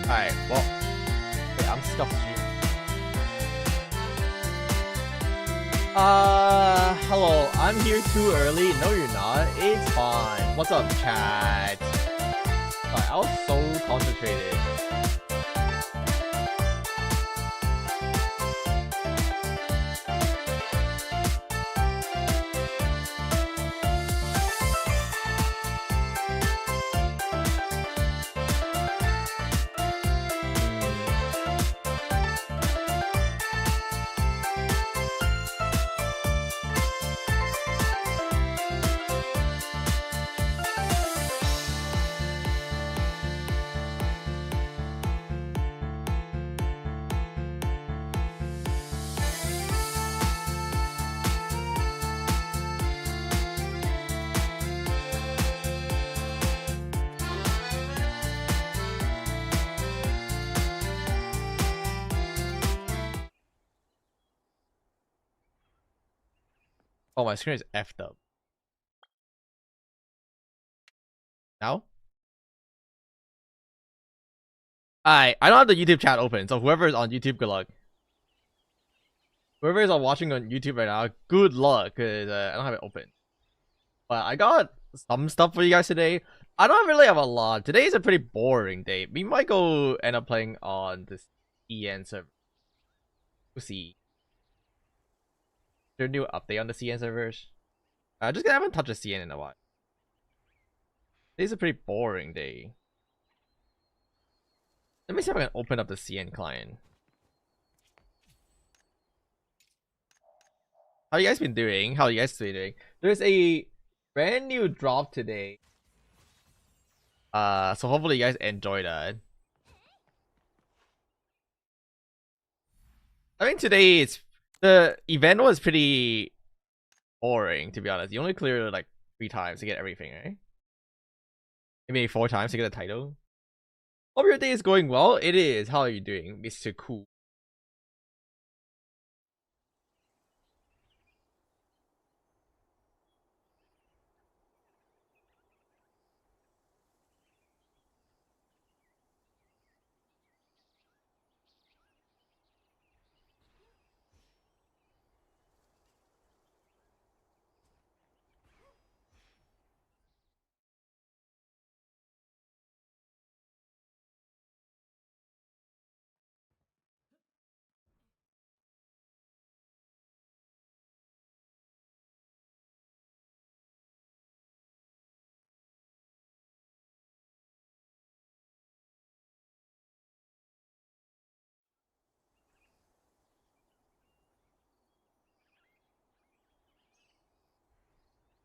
Alright, well, wait, I'm stuck here. Hello, I'm here too early. No, you're not. It's fine. What's up, chat? Alright, I was so concentrated. Oh, my screen is effed up. Now? I don't have the YouTube chat open, so whoever is on YouTube, good luck. Whoever is watching on YouTube right now, good luck, because I don't have it open. But I got some stuff for you guys today. I don't really have a lot. Today is a pretty boring day. We might go end up playing on this CN server. We'll see. Is there a new update on the CN servers? Just because I haven't touched a CN in a while. Today's a pretty boring day. Let me see if I can open up the CN client. How you guys been doing? How you guys been doing? There's a brand new drop today. So hopefully you guys enjoy that. I mean, today the event was pretty boring, to be honest. You only clear like 3 times to get everything, right? Maybe 4 times to get the title. Hope your day is going well. It is. How are you doing, Mr. Cool?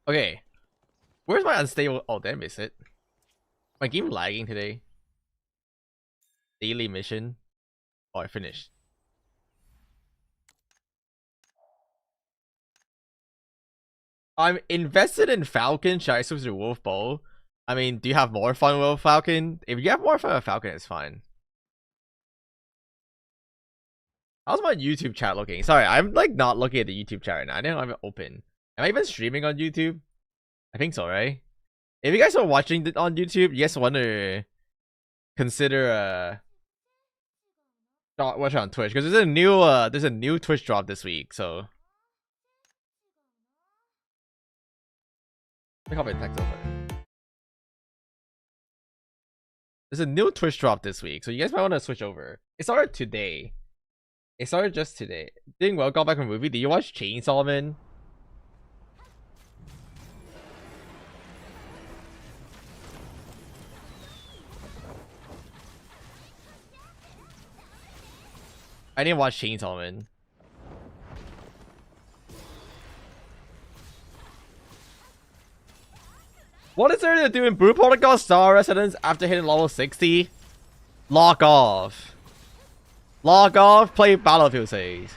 Okay. Where's my unstable? Oh, damn, is it? My game lagging today. Daily mission. Oh, I finished. I'm invested in Falcon. Should I switch to Wolf Bow? I mean, do you have more fun with Falcon? If you have more fun with Falcon, it's fine. How's my YouTube chat looking? Sorry, I'm like not looking at the YouTube chat right now. I don't have it open. Am I even streaming on YouTube? I think so, right? If you guys are watching it on YouTube, you guys want to consider watch it on Twitch, because there's a new Twitch drop this week. So let me copy the text over. There's a new Twitch drop this week, so you guys might want to switch over. It started today. It started just today. Doing well. Got back from a movie. Did you watch Chainsaw Man? I didn't watch Chainsaw Man. What is there to do in Brew Protocol Star Residence after hitting level 60? Lock off. Log off, play Battlefield 6.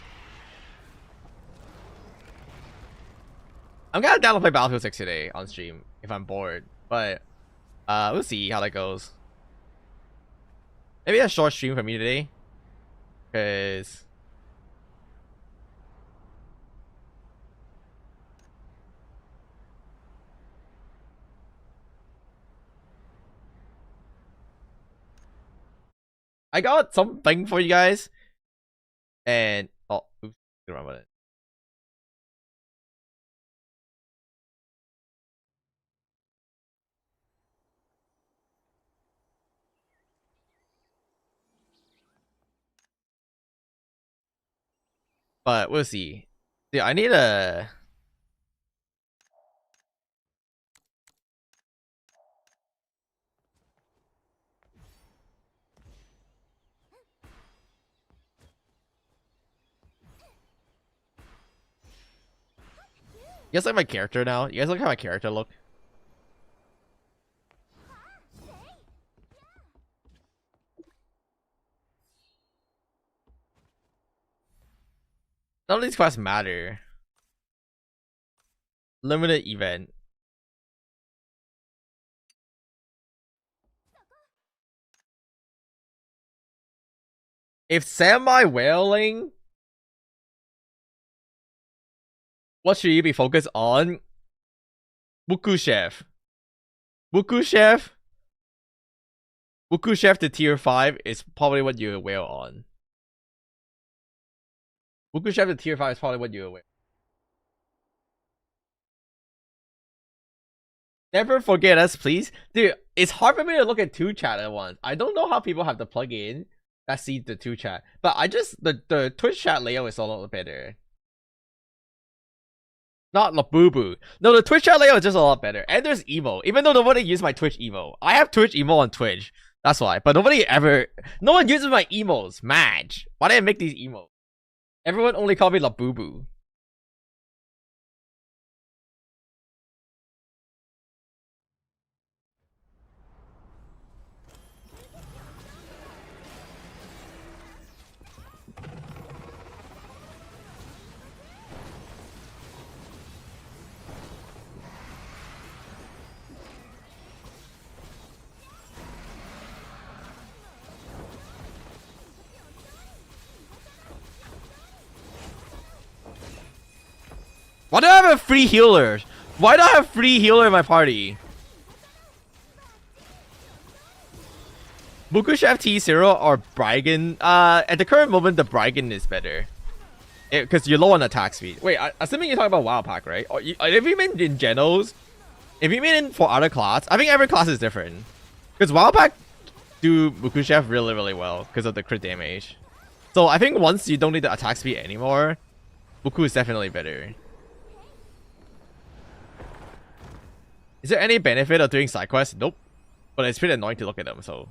I'm gonna down to play Battlefield 6 today on stream if I'm bored, but we'll see how that goes. Maybe a short stream for me today, because I got something for you guys. And oh, oops, wrong button. But we'll see. Yeah, I need a. You guys like my character now? You guys like how my character look? None of these quests matter. Limited event. If semi-whaling, what should you be focused on? Buku Chef. Buku Chef. Buku Chef to tier 5 is probably what you whale on. Buku Chef to tier 5 is probably what you whale. Never forget us, please. Dude, it's hard for me to look at 2chat at once. I don't know how people have the plugin that sees the 2chat. But I just, the Twitch chat layout is a lot better. Not Labubu. No, the Twitch chat layout is just a lot better. And there's emo. Even though nobody uses my Twitch emo. I have Twitch emo on Twitch. That's why. But no one uses my emos. Match. Why did I make these emos? Everyone only call me Labubu. Why do I have a free healer? Why do I have free healer in my party? Buku Chef T0 or Bryggen? At the current moment, the Bryggen is better. Because you're low on attack speed. Wait, assuming you're talking about WoW Pack, right? Or if you mean in Genos, if you mean for other class, I think every class is different. Because WoW Pack do Buku Chef really, really well because of the crit damage. So I think once you don't need the attack speed anymore, Buku is definitely better. Is there any benefit of doing side quests? Nope. But it's pretty annoying to look at them, so.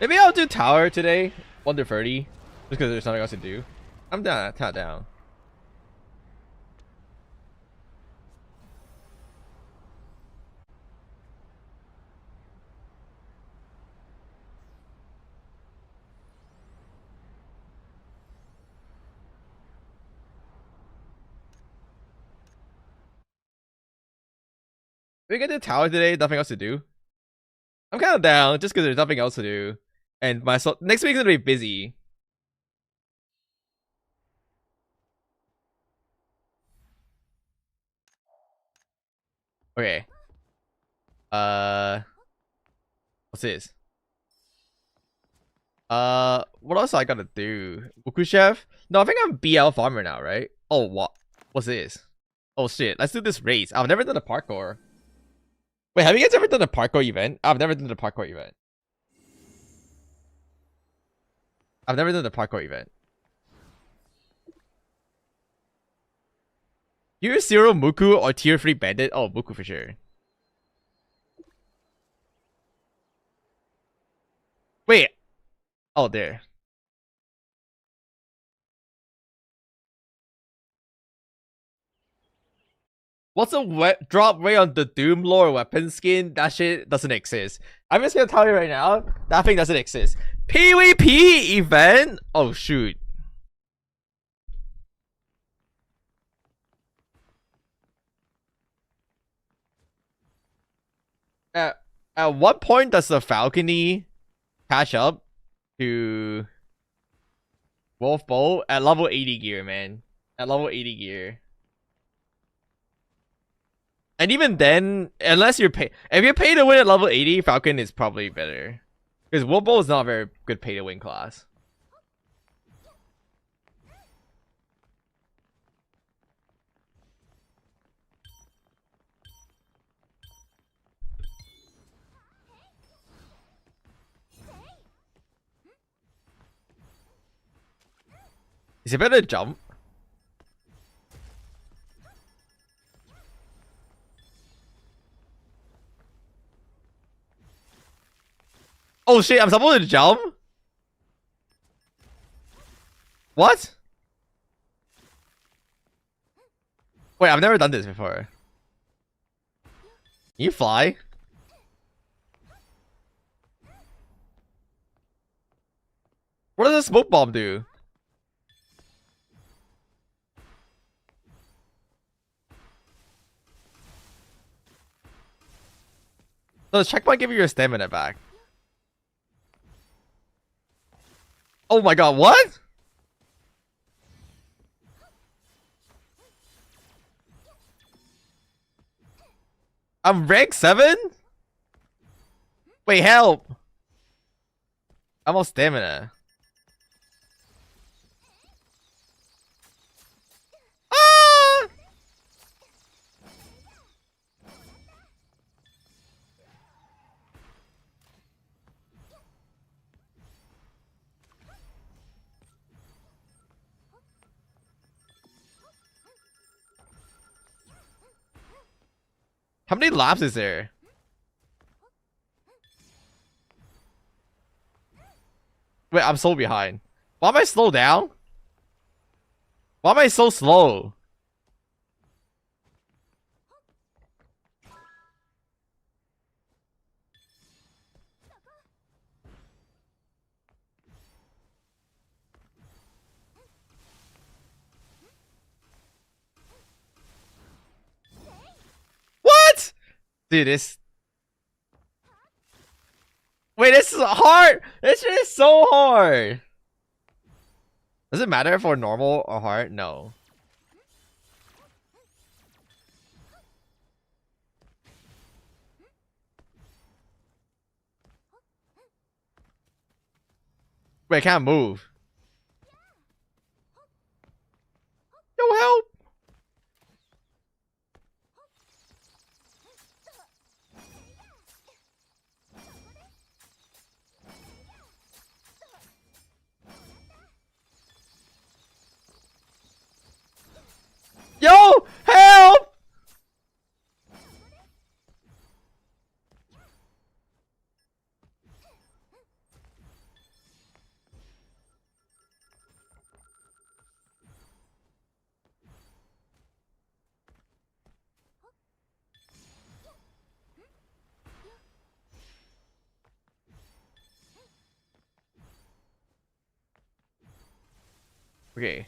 Maybe I'll do tower today, 1 to 30, just because there's nothing else to do. I'm down, down. We can do tower today, nothing else to do. I'm kind of down, just because there's nothing else to do. And next week's gonna be busy. Okay. What's this? What else I gotta do? Buku Chef? No, I think I'm BL farmer now, right? Oh, what? What's this? Oh shit, let's do this race. I've never done a parkour. Wait, have you guys ever done a parkour event? I've never done a parkour event. I've never done a parkour event. Tier 0 Muku or tier 3 Bandit? Oh, Muku for sure. Wait. Oh, there. What's a drop rate on the Doom lore weapon skin? That shit doesn't exist. I'm just gonna tell you right now, that thing doesn't exist. PvP event? Oh shoot. At what point does the Falcony catch up? to Wolf Bow at level 80 gear, man. At level 80 gear. And even then, unless you're if you're pay to win at level 80, Falcon is probably better. Because Wolf Bow is not a very good pay to win class. Is it better to jump? Oh shit, I'm supposed to jump? What? Wait, I've never done this before. Can you fly? What does a smoke bomb do? Does checkpoint give you your stamina back? Oh my god, what? I'm rank 7? Wait, help! I'm on stamina. Ah! How many laps is there? Wait, I'm so behind. Why am I slow down? Why am I so slow? What? Dude, this... Wait, this is hard! This shit is so hard! Does it matter for normal or hard? No. Wait, I can't move. Yo, help! Yo, help! Okay.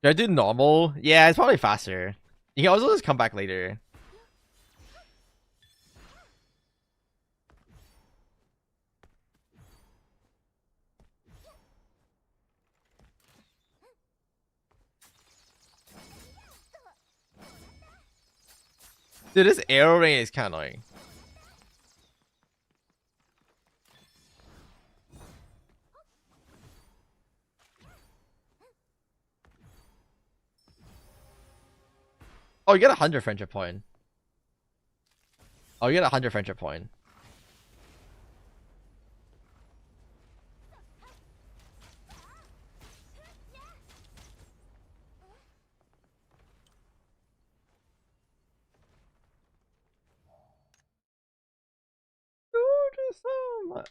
Should I do normal? Yeah, it's probably faster. You can also just come back later. Dude, this arrow ring is kind of annoying. Oh, you get 100 friendship point. Oh, you get 100 friendship point.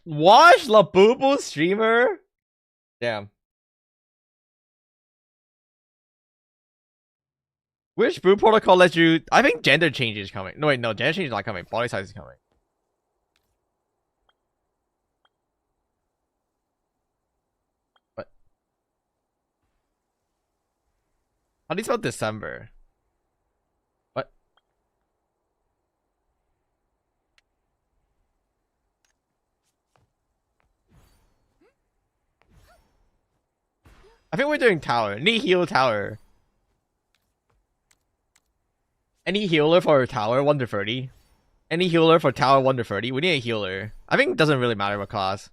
Watch Labubu streamer? Damn. Which brew protocol lets you... I think gender change is coming. No, wait, no. Gender change is not coming. Body size is coming. How do you spell December? What? I think we're doing tower. Need heal tower. Any healer for tower 1 to 30? Any healer for tower 1 to 30? We need a healer. I think it doesn't really matter what class.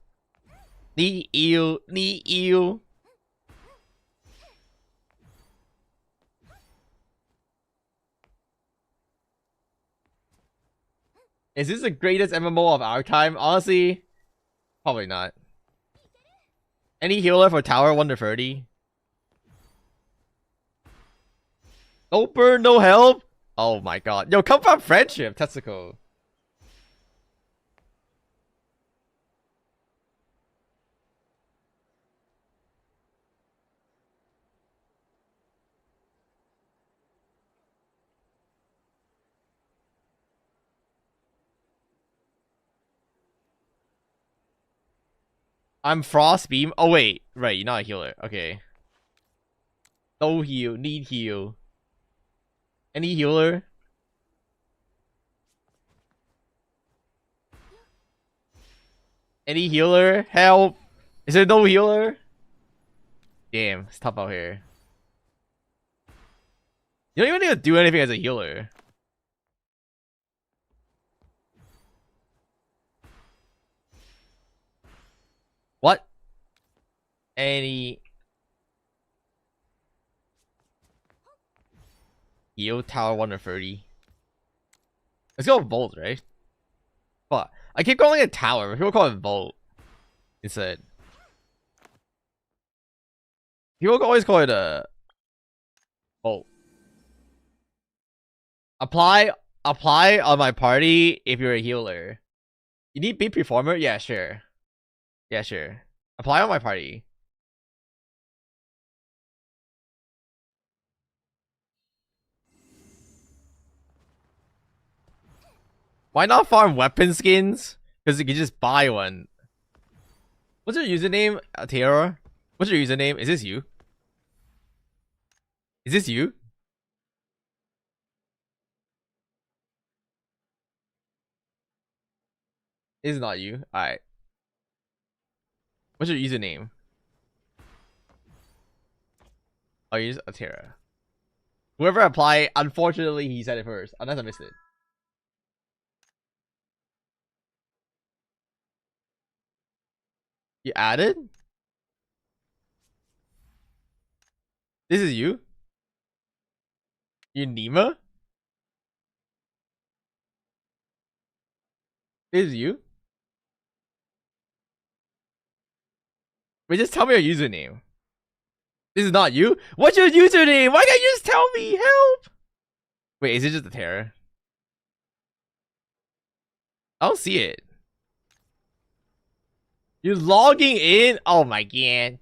Need heal. Need heal. Is this the greatest MMO of our time? Honestly, probably not. Any healer for tower 1 to 30? No burn, no help. Oh my god. Yo, come from friendship, Tetsuko. I'm Frostbeam. Oh wait, right, you're not a healer. Okay. No heal, need heal. Any healer? Any healer? Help! Is there no healer? Damn, it's tough out here. You don't even need to do anything as a healer. What? Any heal tower 1 to 30? Let's go with Volt, right? But I keep calling it tower, but people call it Volt instead. People always call it a Volt. Apply on my party if you're a healer. You need beat performer? Yeah, sure. Yeah, sure. Apply on my party. Why not farm weapon skins? Because you can just buy one. What's your username, Terror? What's your username? Is this you? Is this you? It's not you. Alright. What's your username? Oh, you just Atera. Whoever applied, unfortunately, he said it first. Unless I missed it. You added? This is you? You Nima? This is you? Wait, just tell me your username. This is not you? What's your username? Why can't you just tell me? Help! Wait, is it just a terror? I don't see it. You're logging in? Oh my god.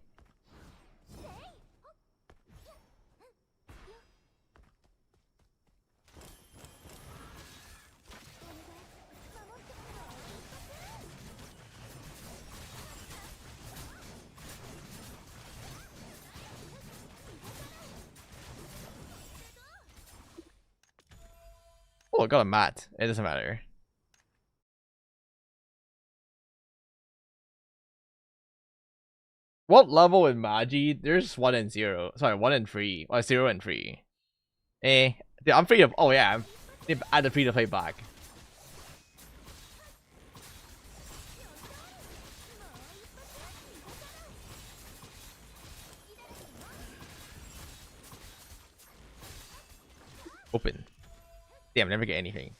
Oh, I got a mat. It doesn't matter. What level in Magi? There's 1 and 0. Sorry, 1 and 3. Or 0 and 3. Eh. I'm free of. Oh, yeah. I'm add the free to play back. Open. Damn, never get anything.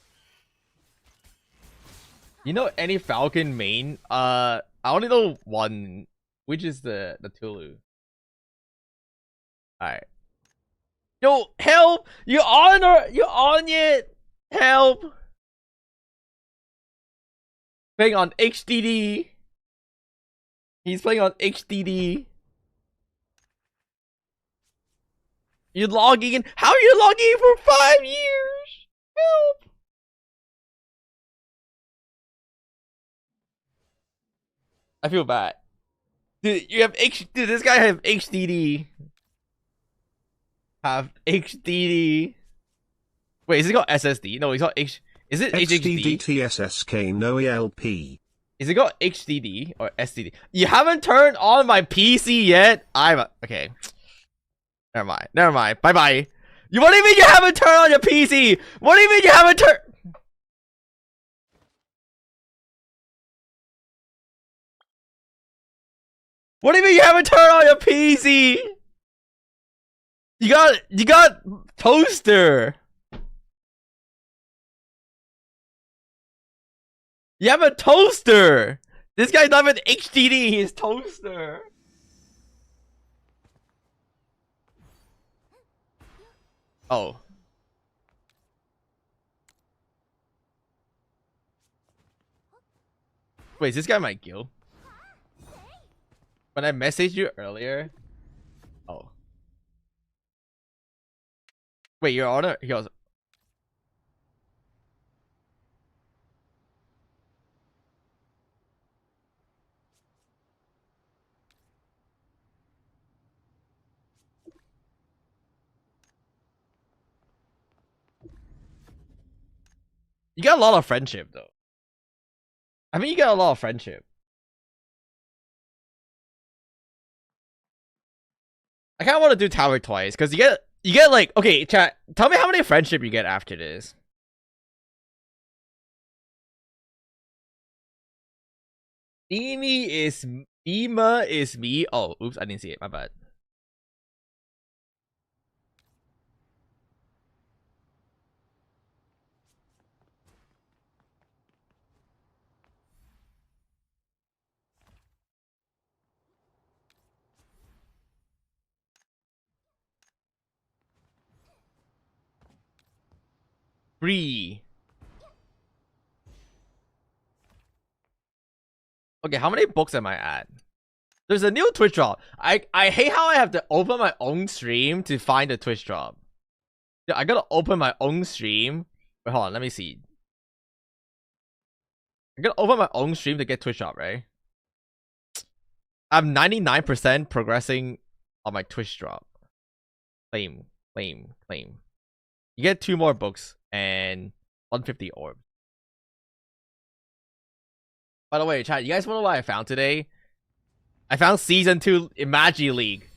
You know any Falcon main? I only know one, which is the Tulu. Alright. Yo, help! You on or you on yet? Help! Playing on HDD. He's playing on HDD. You're logging in. How are you logging in for 5 years? Help! I feel bad. Dude, you have Dude, this guy has HDD. have HDD. Wait, is it got SSD? No, it's got H. Is it HDD? HDDTSSK no ELP. Is it got HDD or SDD? You haven't turned on my PC yet. Okay. Never mind. Never mind. Bye bye. What do you mean you haven't turned on your PC? What do you mean you haven't turned? What do you mean you haven't turned on your PC? You got toaster. You have a toaster. This guy's not even HDD. He's toaster. Oh. Wait, is this guy my guild? When I messaged you earlier. Oh. Wait, you're on it? He goes. You got a lot of friendship though. I mean, you got a lot of friendship. I kind of want to do tower twice because you get like, okay, chat. Tell me how many friendship you get after this. Ema is me. Oh, oops, I didn't see it. My bad. Free. Okay, how many books am I at? There's a new Twitch drop. I hate how I have to open my own stream to find the Twitch drop. Yeah, I gotta open my own stream. Wait, hold on, let me see. I gotta open my own stream to get Twitch drop, right? I'm 99% progressing on my Twitch drop. Claim. You get 2 more books and 150 orbs. By the way, chat, you guys know what I found today? I found Season 2 Imagi League.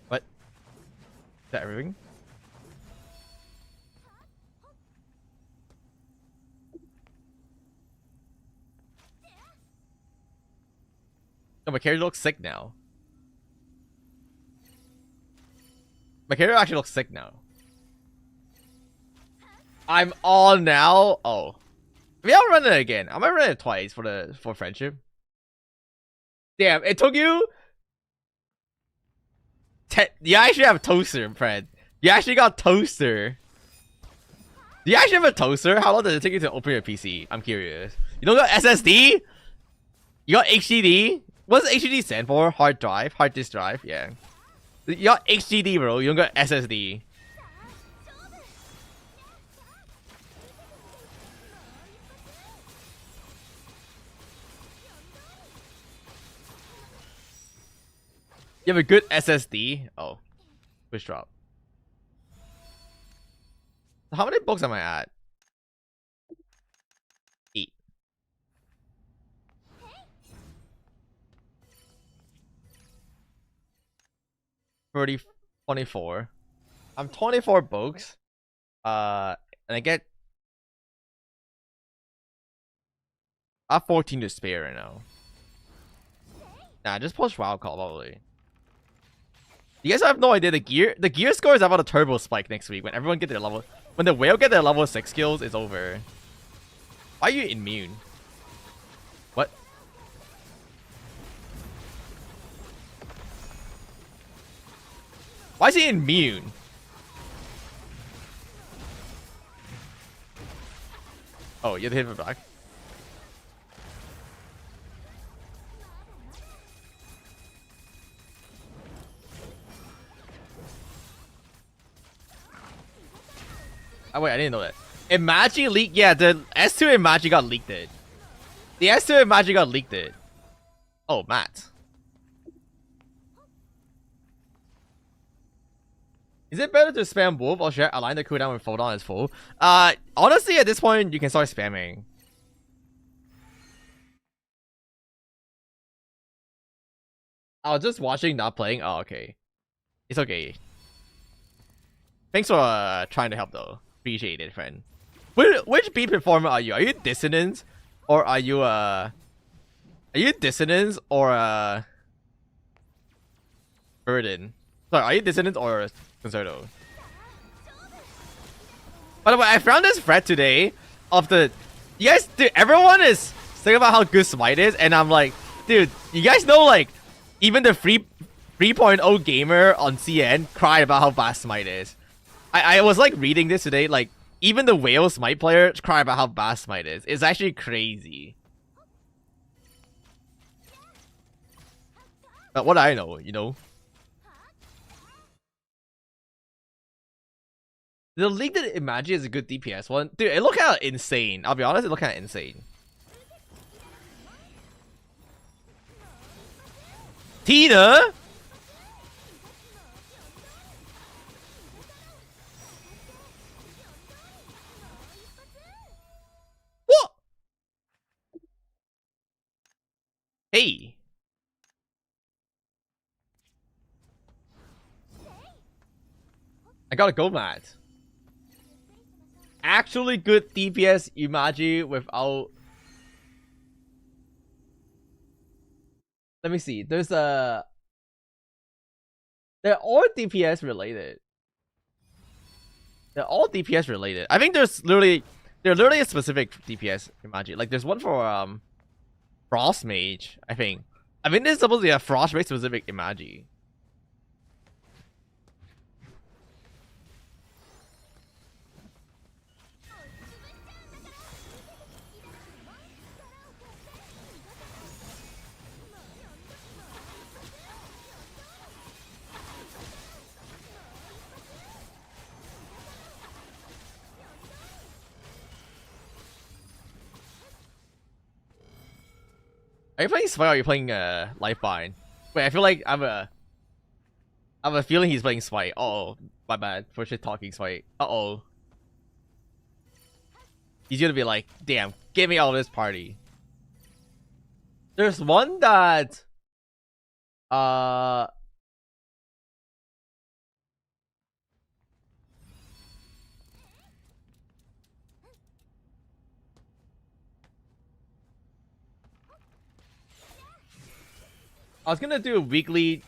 What? Is that everything? No, my character looks sick now. My character actually looks sick now. I'm on now. Oh, maybe I'll run it again. I might run it twice for friendship. Damn, it took you. You actually have a toaster, Fred. You actually got toaster. Do you actually have a toaster? How long does it take you to open your PC? I'm curious. You don't got SSD? You got HDD? What does HDD stand for? Hard drive? Hard disk drive? Yeah. You got HDD, bro. You don't got SSD. You have a good SSD? Oh. Push drop. How many books am I at? 8. 30, 24. I'm 24 books. And I get... I have 14 to spare right now. Nah, just push wild call probably. You guys have no idea the gear score is about a turbo spike next week when everyone get their level. When the whale get their level 6 kills, it's over. Why are you immune? What? Why is he immune? Oh, you have to hit him back. Oh wait, I didn't know that. Imagi leak, yeah, the S2 Imagi got leaked it. The S2 Imagi got leaked it. Oh, Matt. Is it better to spam Wolf or should I align the cooldown when Foldon is full? Honestly, at this point, you can start spamming. I was just watching, not playing. Oh, okay. It's okay. Thanks for trying to help, though. Appreciate it, friend. Which beat performer are you? Are you Dissonance? Or are you, Are you Dissonance or, Burden? Sorry, are you Dissonance or Concerto? By the way, I found this thread today of the... You guys, dude, everyone is saying about how good Smite is, and I'm like, dude, you guys know, like, even the 3.0 gamer on CN cried about how bad Smite is. I was, like, reading this today, like, even the whale Smite player cried about how bad Smite is. It's actually crazy. But what I know, you know? The league that Imagi is a good DPS one. Dude, it look kind of insane. I'll be honest, it look kind of insane. Tina? What? Hey. I gotta go, Matt. Actually good DPS Imagi without... Let me see. There's a... They're all DPS related. They're all DPS related. I think there's literally... They're literally a specific DPS Imagi. Like, there's one for, Frost Mage, I think. I think there's supposed to be a Frost Mage specific Imagi. Are you playing Smite or are you playing Lifeline? Wait, I feel like I have a feeling he's playing Smite. Uh oh, my bad for shit talking Smite. Uh oh. He's gonna be like, damn, get me out of this party. There's one that I was gonna do a weekly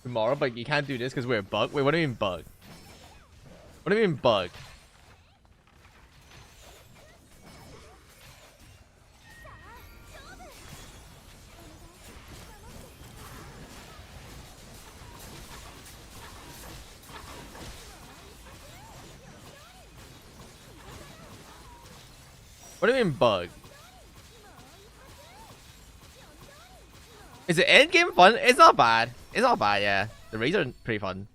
tomorrow, but you can't do this because we're a bug. Wait, what do you mean bug? What do you mean bug? What do you mean bug? Is the end game fun? It's not bad. It's not bad, yeah. The raids are pretty fun.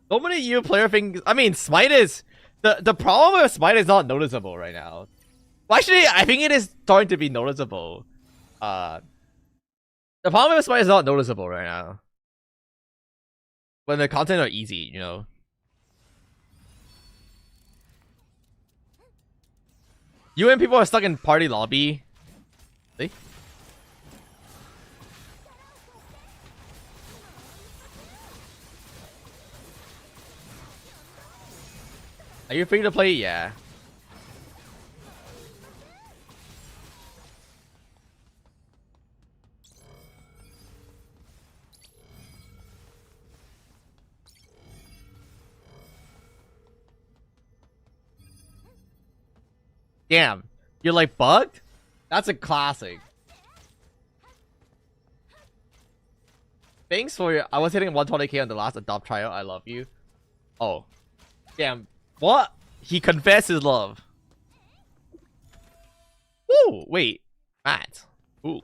So many EU player things. I mean, Smite is the problem with Smite is not noticeable right now. Well, actually, I think it is starting to be noticeable. The problem with Smite is not noticeable right now. When the content are easy, you know. UN people are stuck in party lobby. See? Are you free to play? Yeah. Damn. You're like bugged? That's a classic. Thanks for your... I was hitting 120k on the last adopt trial. I love you. Oh. Damn. What? he confessed his love. Ooh, wait, Matt. Ooh.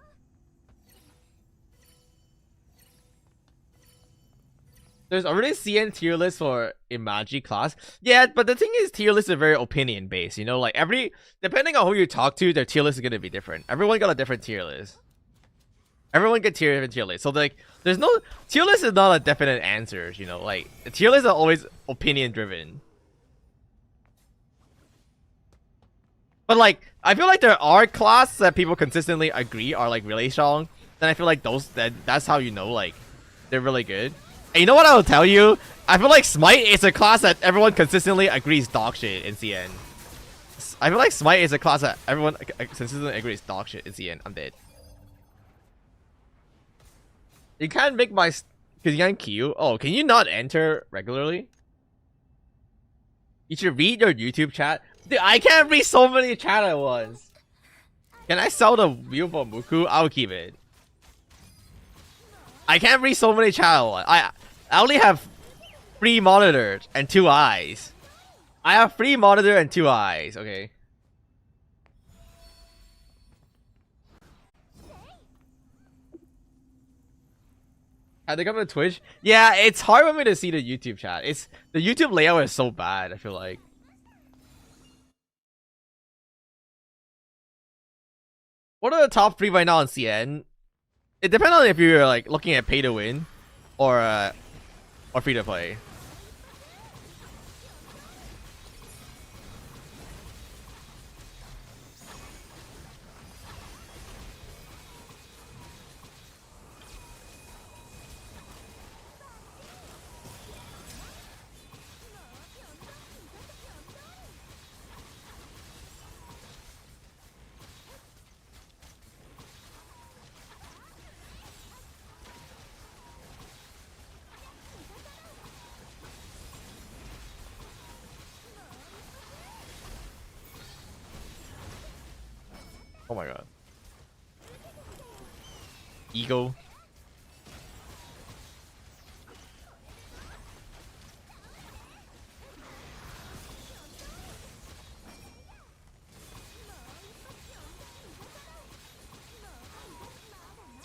There's already CN tier list for Imaji class. Yeah, but the thing is, tier lists are very opinion based. You know, like depending on who you talk to, their tier list is gonna be different. Everyone got a different tier list. Everyone get different tier list. So like, there's no tier list is not a definite answer. You know, like the tier lists are always opinion driven. But like, I feel like there are classes that people consistently agree are like really strong. Then I feel like that's how you know like they're really good. And you know what I will tell you? I feel like Smite is a class that everyone consistently agrees dog shit in CN. I feel like Smite is a class that everyone consistently agrees dog shit in CN. I'm dead. You can't make my... Because you can't queue. Oh, can you not enter regularly? You should read your YouTube chat. Dude, I can't read so many chat at once. Can I sell the wheel for Muku? I'll keep it. I can't read so many chat at once. I only have 3 monitors and 2 eyes. I have 3 monitors and 2 eyes, okay? Had they come to Twitch? Yeah, it's hard for me to see the YouTube chat. The YouTube layout is so bad, I feel like. What are the top 3 right now on CN? It depends on if you're like looking at pay to win or free to play. Oh my god. Ego.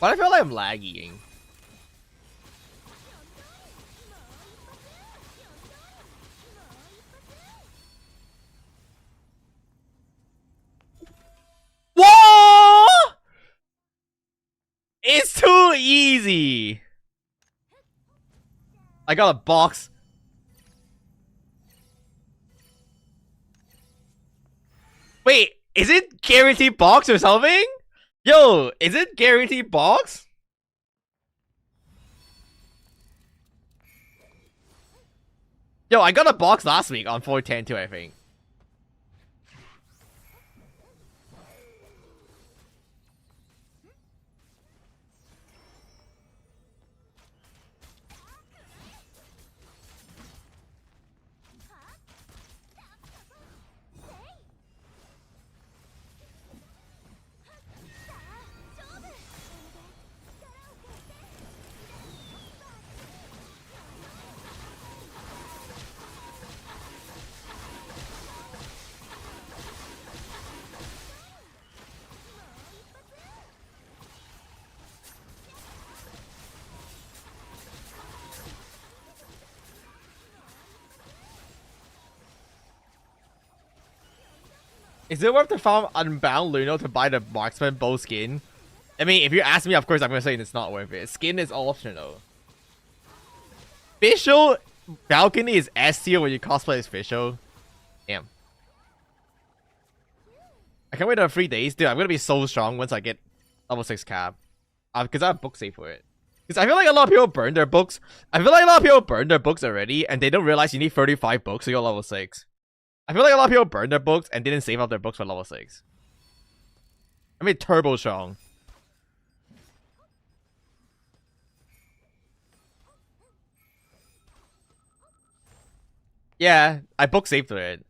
But I feel like I'm lagging. Whoa! It's too easy. I got a box. Wait, is it guaranteed box or something? Yo, is it guaranteed box? Yo, I got a box last week on 410 too, I think. Is it worth to farm Unbound Luno to buy the Marksman bow skin? I mean, if you ask me, of course I'm gonna say it's not worth it. Skin is optional. Fischl Balcony is S tier when you cosplay as Fischl. Damn. I can't wait for 3 days. Dude, I'm gonna be so strong once I get level 6 cap. Because I have book save for it. Because I feel like a lot of people burn their books. I feel like a lot of people burn their books already and they don't realize you need 35 books to go level 6. I feel like a lot of people burned their books and didn't save up their books for level 6. I mean, turbo strong. Yeah, I book saved for it.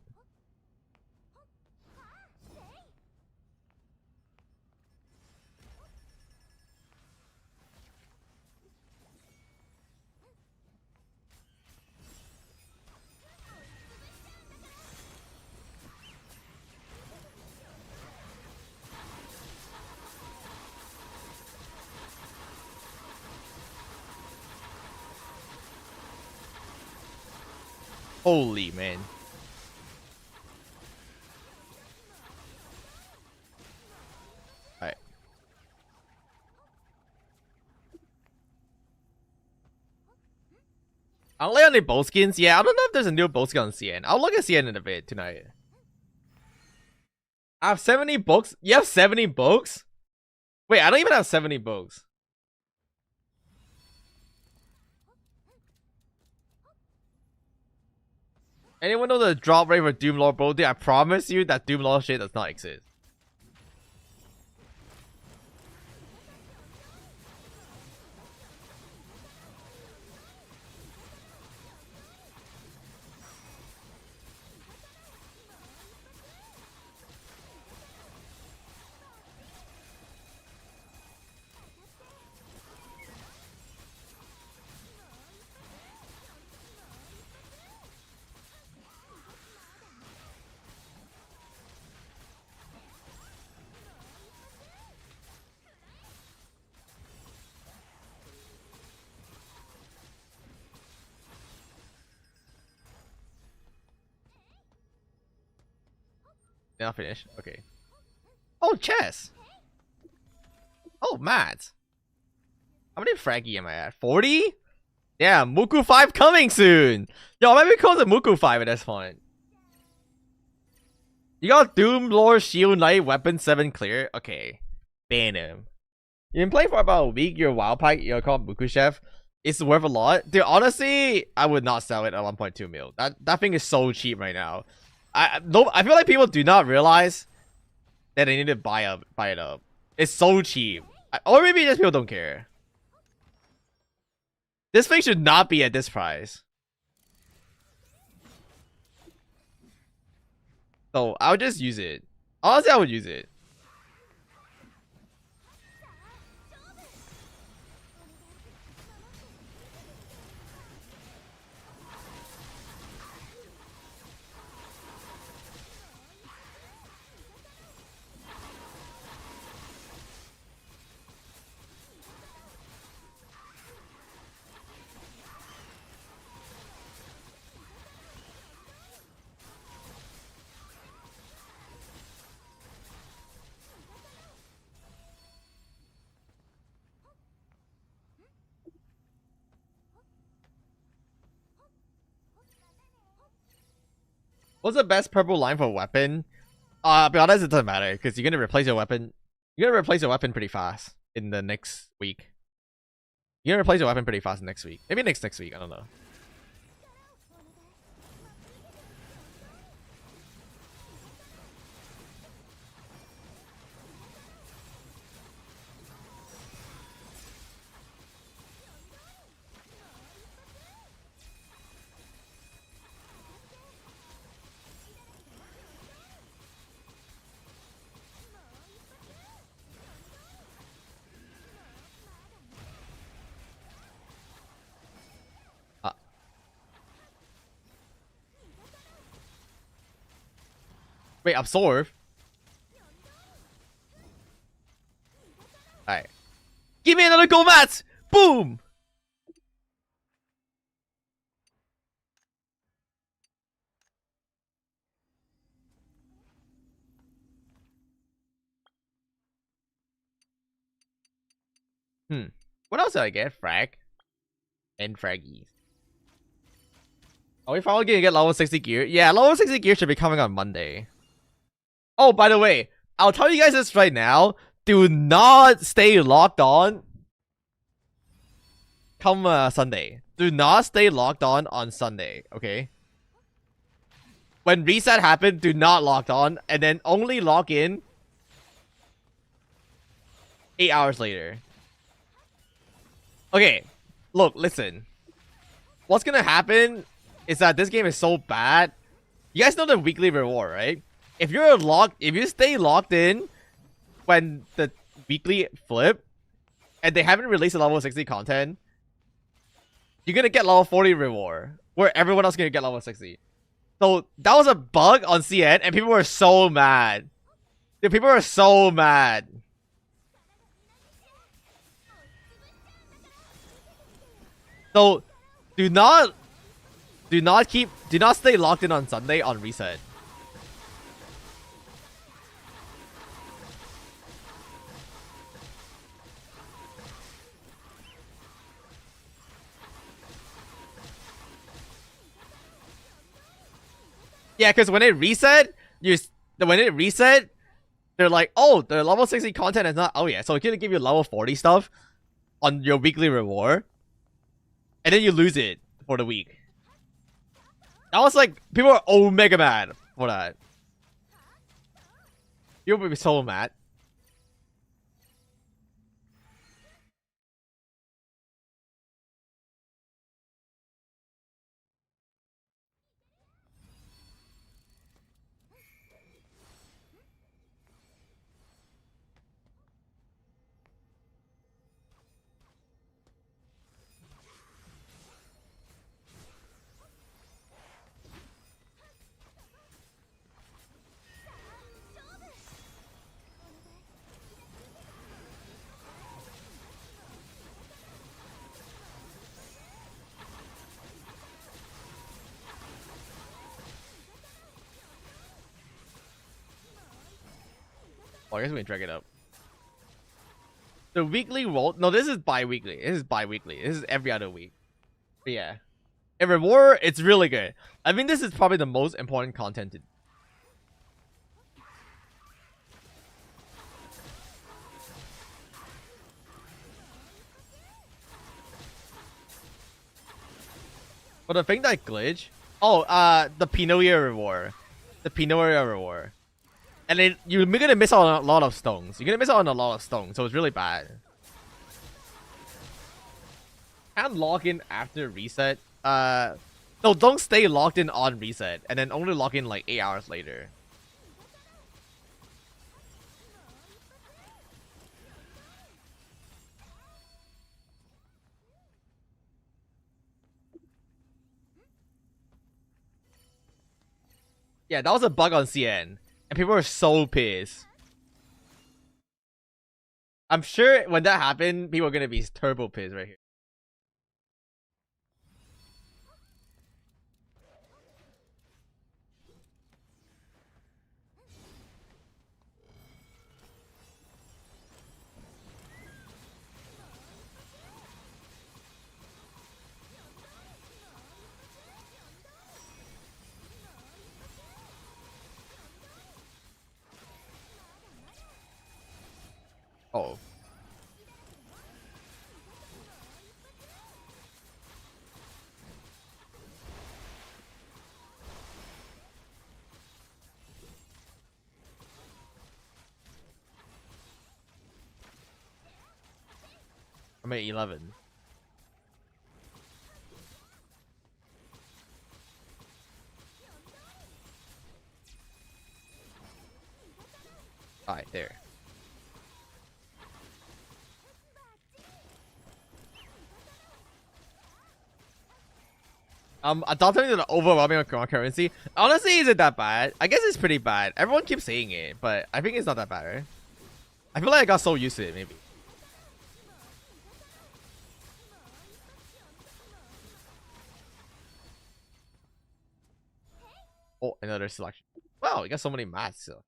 Holy man. Alright. I'll lay on the bow skins. Yeah, I don't know if there's a new bow skin on CN. I'll look at CN in a bit tonight. I have 70 books. You have 70 books? Wait, I don't even have 70 books. Anyone know the drop rate for Doom Lord, bro? Dude, I promise you that Doom Lord shit does not exist. Now finish. Okay. Oh, chess. Oh, Matt. How many fraggy am I at? 40? Yeah, Muku 5 coming soon. Yo, maybe call it Muku 5 at this point. You got Doom Lord Shield Knight Weapon 7 clear? Okay. Ban him. You've been playing for about a week, your WoW pack, you're called Muku Chef. It's worth a lot. Dude, honestly, I would not sell it at 1.2 mil. That thing is so cheap right now. I feel like people do not realize that they need to buy it up. It's so cheap. Or maybe just people don't care. This thing should not be at this price. So I would just use it. Honestly, I would use it. What's the best purple line for a weapon? Be honest, it doesn't matter because you're gonna replace your weapon. You're gonna replace your weapon pretty fast in the next week. You're gonna replace your weapon pretty fast next week. Maybe next week. I don't know. Wait, absorb. Alright. Give me another gold mat! Boom! What else did I get? Frag. And fraggies. Are we finally gonna get level 60 gear? Yeah, level 60 gear should be coming on Monday. Oh, by the way, I'll tell you guys this right now. Do not stay locked on come Sunday. Do not stay locked on Sunday, okay? When reset happens, do not lock on, and then only log in 8 hours later. Okay, look, listen. What's gonna happen is that this game is so bad. You guys know the weekly reward, right? If you stay locked in when the weekly flip, and they haven't released a level 60 content, you're gonna get level 40 reward, where everyone else is gonna get level 60. So that was a bug on CN, and people were so mad. Dude, people were so mad. So do not keep do not stay locked in on Sunday on reset. Yeah, because when it reset, they're like, oh, the level 60 content is not out yet, so it's gonna give you level 40 stuff on your weekly reward, and then you lose it for the week. That was like, people are omega mad for that. People would be so mad. Oh, I guess we can drag it up. The weekly roll. No, this is bi-weekly. This is bi-weekly. This is every other week. But yeah. And reward, it's really good. I mean, this is probably the most important content to. But the thing that glitch. Oh, the Pinot reward. The Pinot reward. And then you're gonna miss out on a lot of stones. You're gonna miss out on a lot of stones, so it's really bad. Can't log in after reset. No, don't stay logged in on reset, and then only log in like 8 hours later. Yeah, that was a bug on CN, and people were so pissed. I'm sure when that happened, people are gonna be turbo pissed right here. Oh. I'm at 11. Alright, there. Adopting the overwhelming currency. Honestly, is it that bad? I guess it's pretty bad. Everyone keeps saying it, but I think it's not that bad, right? I feel like I got so used to it, maybe. Oh, another selection. Wow, you got so many mats. So.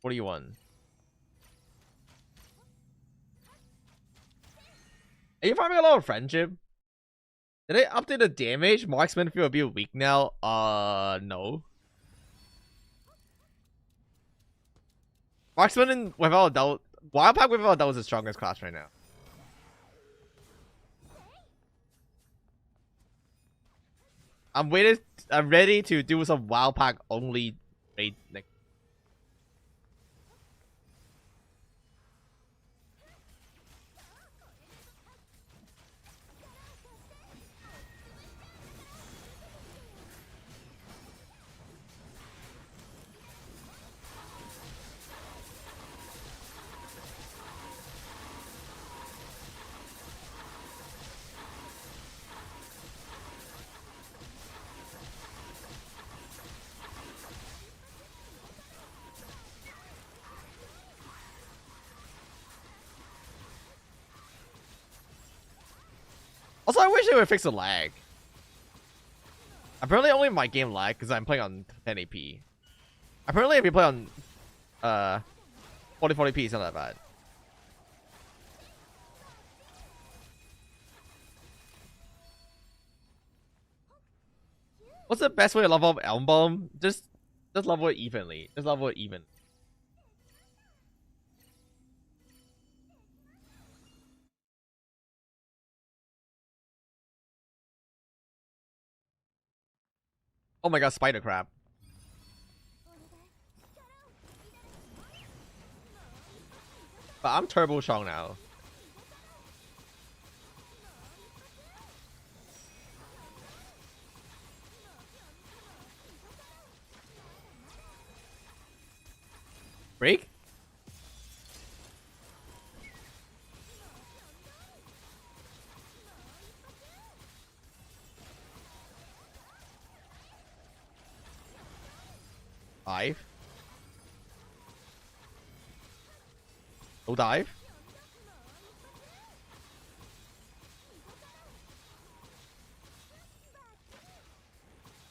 What do you want? Are you farming a lot of friendship? Did they update the damage? Marksman feel a bit weak now. No. Marksman without a doubt. Wildpack without a doubt is the strongest class right now. I'm ready to do some Wildpack only raid next. Also, I wish they would fix the lag. Apparently only my game lag because I'm playing on 1080p. Apparently if you play on 40p it's not that bad. What's the best way to level up Elm Bomb? Just level it evenly. Just level it even. Oh my god, spider crab. But I'm turbo strong now. Break? Dive? No dive?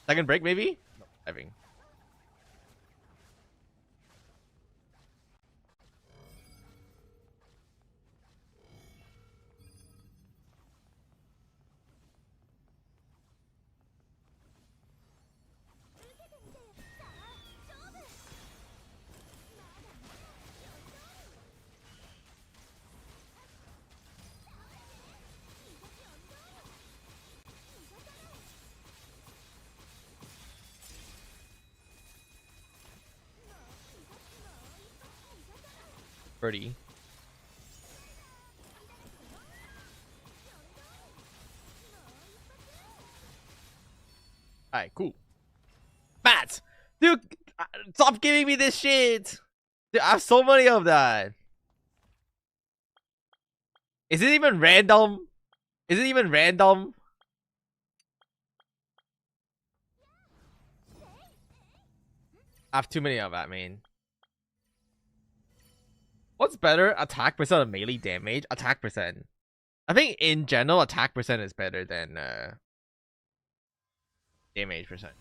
Second break maybe? No, diving. Birdie. Alright, cool. Bats! Dude, stop giving me this shit! Dude, I have so many of that. Is it even random? Is it even random? I have too many of that, man. What's better? Attack percent or melee damage? Attack percent. I think in general, attack percent is better than damage percent.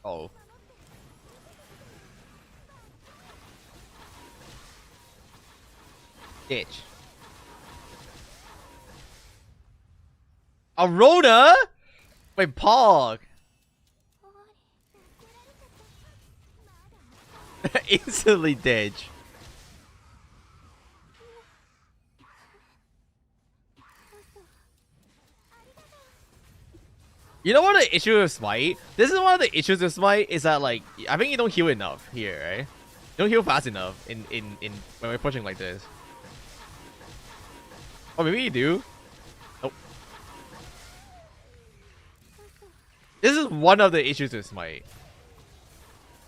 Oh. Ditch. Arona? Wait, Pog. Instantly ditch. You know what the issue with Smite? This is one of the issues with Smite is that like I think you don't heal enough here, right? You don't heal fast enough in when we're pushing like this. Or maybe you do. Nope. This is one of the issues with Smite.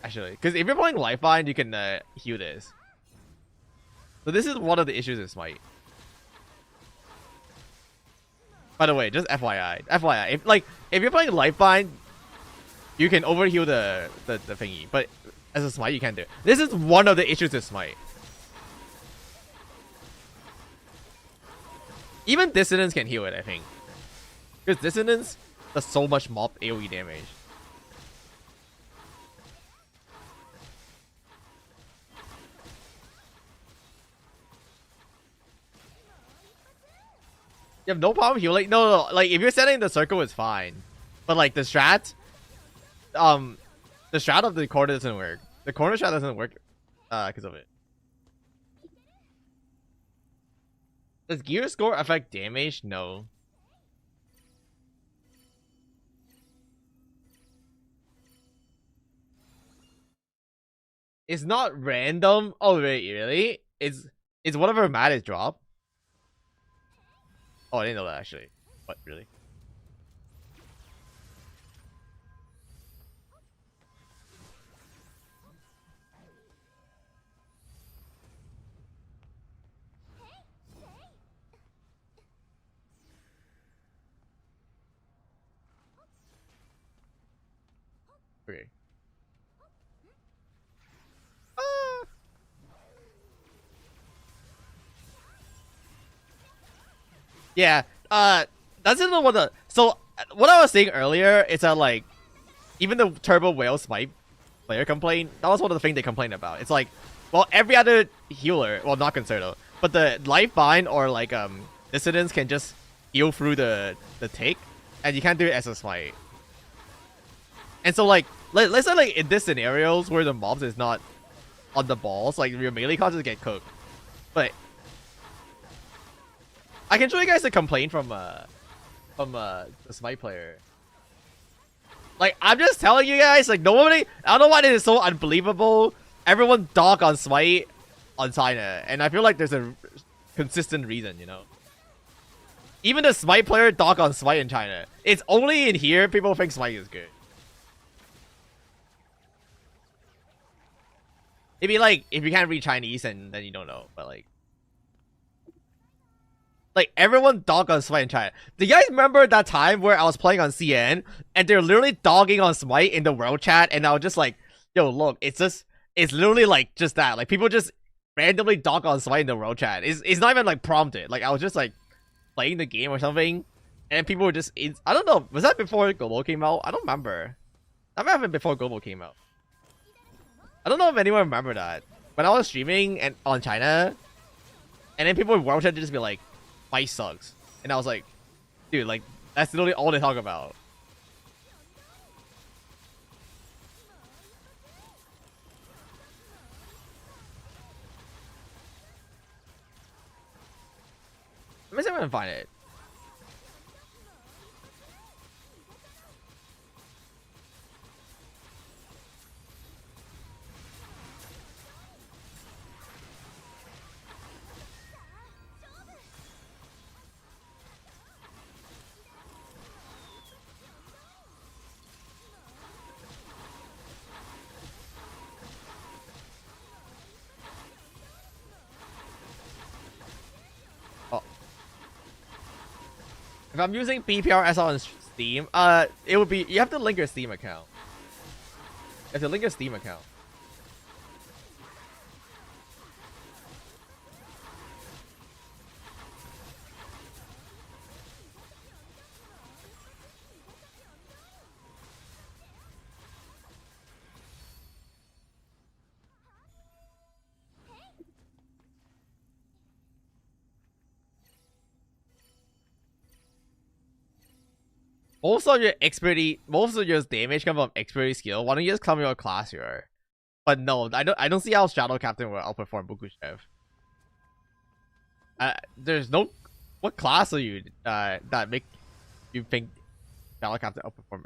Actually, because if you're playing Lifeline, you can heal this. So this is one of the issues with Smite. By the way, just FYI, if you're playing Lifeline, you can overheal the thingy, but as a Smite, you can't do it. This is one of the issues with Smite. Even Dissonance can heal it, I think, because Dissonance does so much mob AoE damage. You have no problem healing. No, like if you're setting the circle, it's fine. But like the strat of the corner doesn't work. The corner strat doesn't work because of it. Does gear score affect damage? No. It's not random. Oh wait, really? It's whatever mat is drop. Oh, I didn't know that actually. What, really? Okay. Ah. Yeah. That's another one. So what I was saying earlier is that like even the Turbo Whale Swipe player complaint, that was one of the things they complained about. It's like, well, every other healer, well, not Concerto, but the Lifeline or like Dissidents can just heal through the tick, and you can't do it as a smite. And so like, let's say like in this scenarios where the mobs is not on the balls, like your melee cards just get cooked. But I can show you guys a complaint from the smite player. Like, I'm just telling you guys, like, nobody, I don't know why this is so unbelievable. Everyone dog on Smite on China, and I feel like there's a consistent reason, you know? Even the Smite player dog on Smite in China. It's only in here people think Smite is good. Maybe, like, if you can't read Chinese, and then you don't know, but, like, everyone dog on Smite in China. Do you guys remember that time where I was playing on CN and they're literally dogging on Smite in the world chat, and I was just like, yo, look, it's literally like just that. Like, people just randomly dog on Smite in the world chat. It's not even like prompted. Like, I was just like playing the game or something, and people were just, I don't know, was that before Global came out? I don't remember. That might have been before Global came out. I don't know if anyone remember that. When I was streaming and on China, and then people in world chat just be like, Smite sucks. And I was like, dude, like, that's literally all they talk about. Let me see if I can find it. Oh. If I'm using BPRS on Steam, it would be, you have to link your Steam account. You have to link your Steam account. Most of your expertise, most of your damage come from expertise skill. Why don't you just come your class here? But no, I don't see how Shadow Captain will outperform Bukushev. There's no, what class are you that make you think Shadow Captain outperform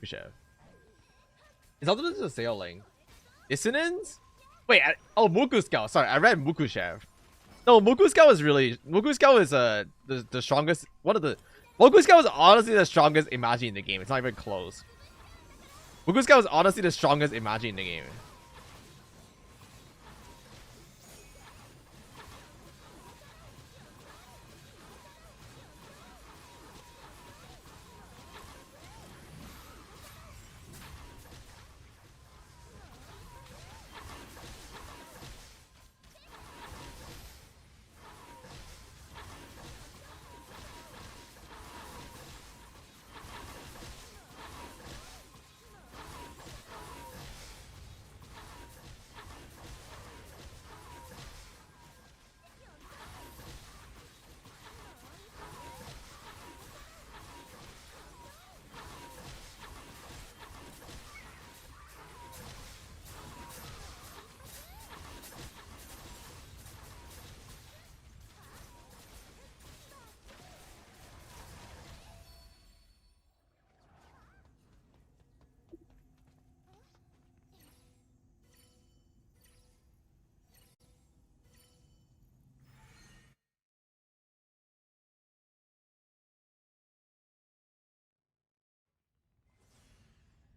Bukushev? It's not just a sailing. Dissonance? Wait, oh, Mukuskel. Sorry, I read Mukushev. No, Mukuskel is really, Mukuskel is the strongest, one of the, Mukuskel is honestly the strongest Imagi in the game. It's not even close. Mukuskel is honestly the strongest Imagi in the game.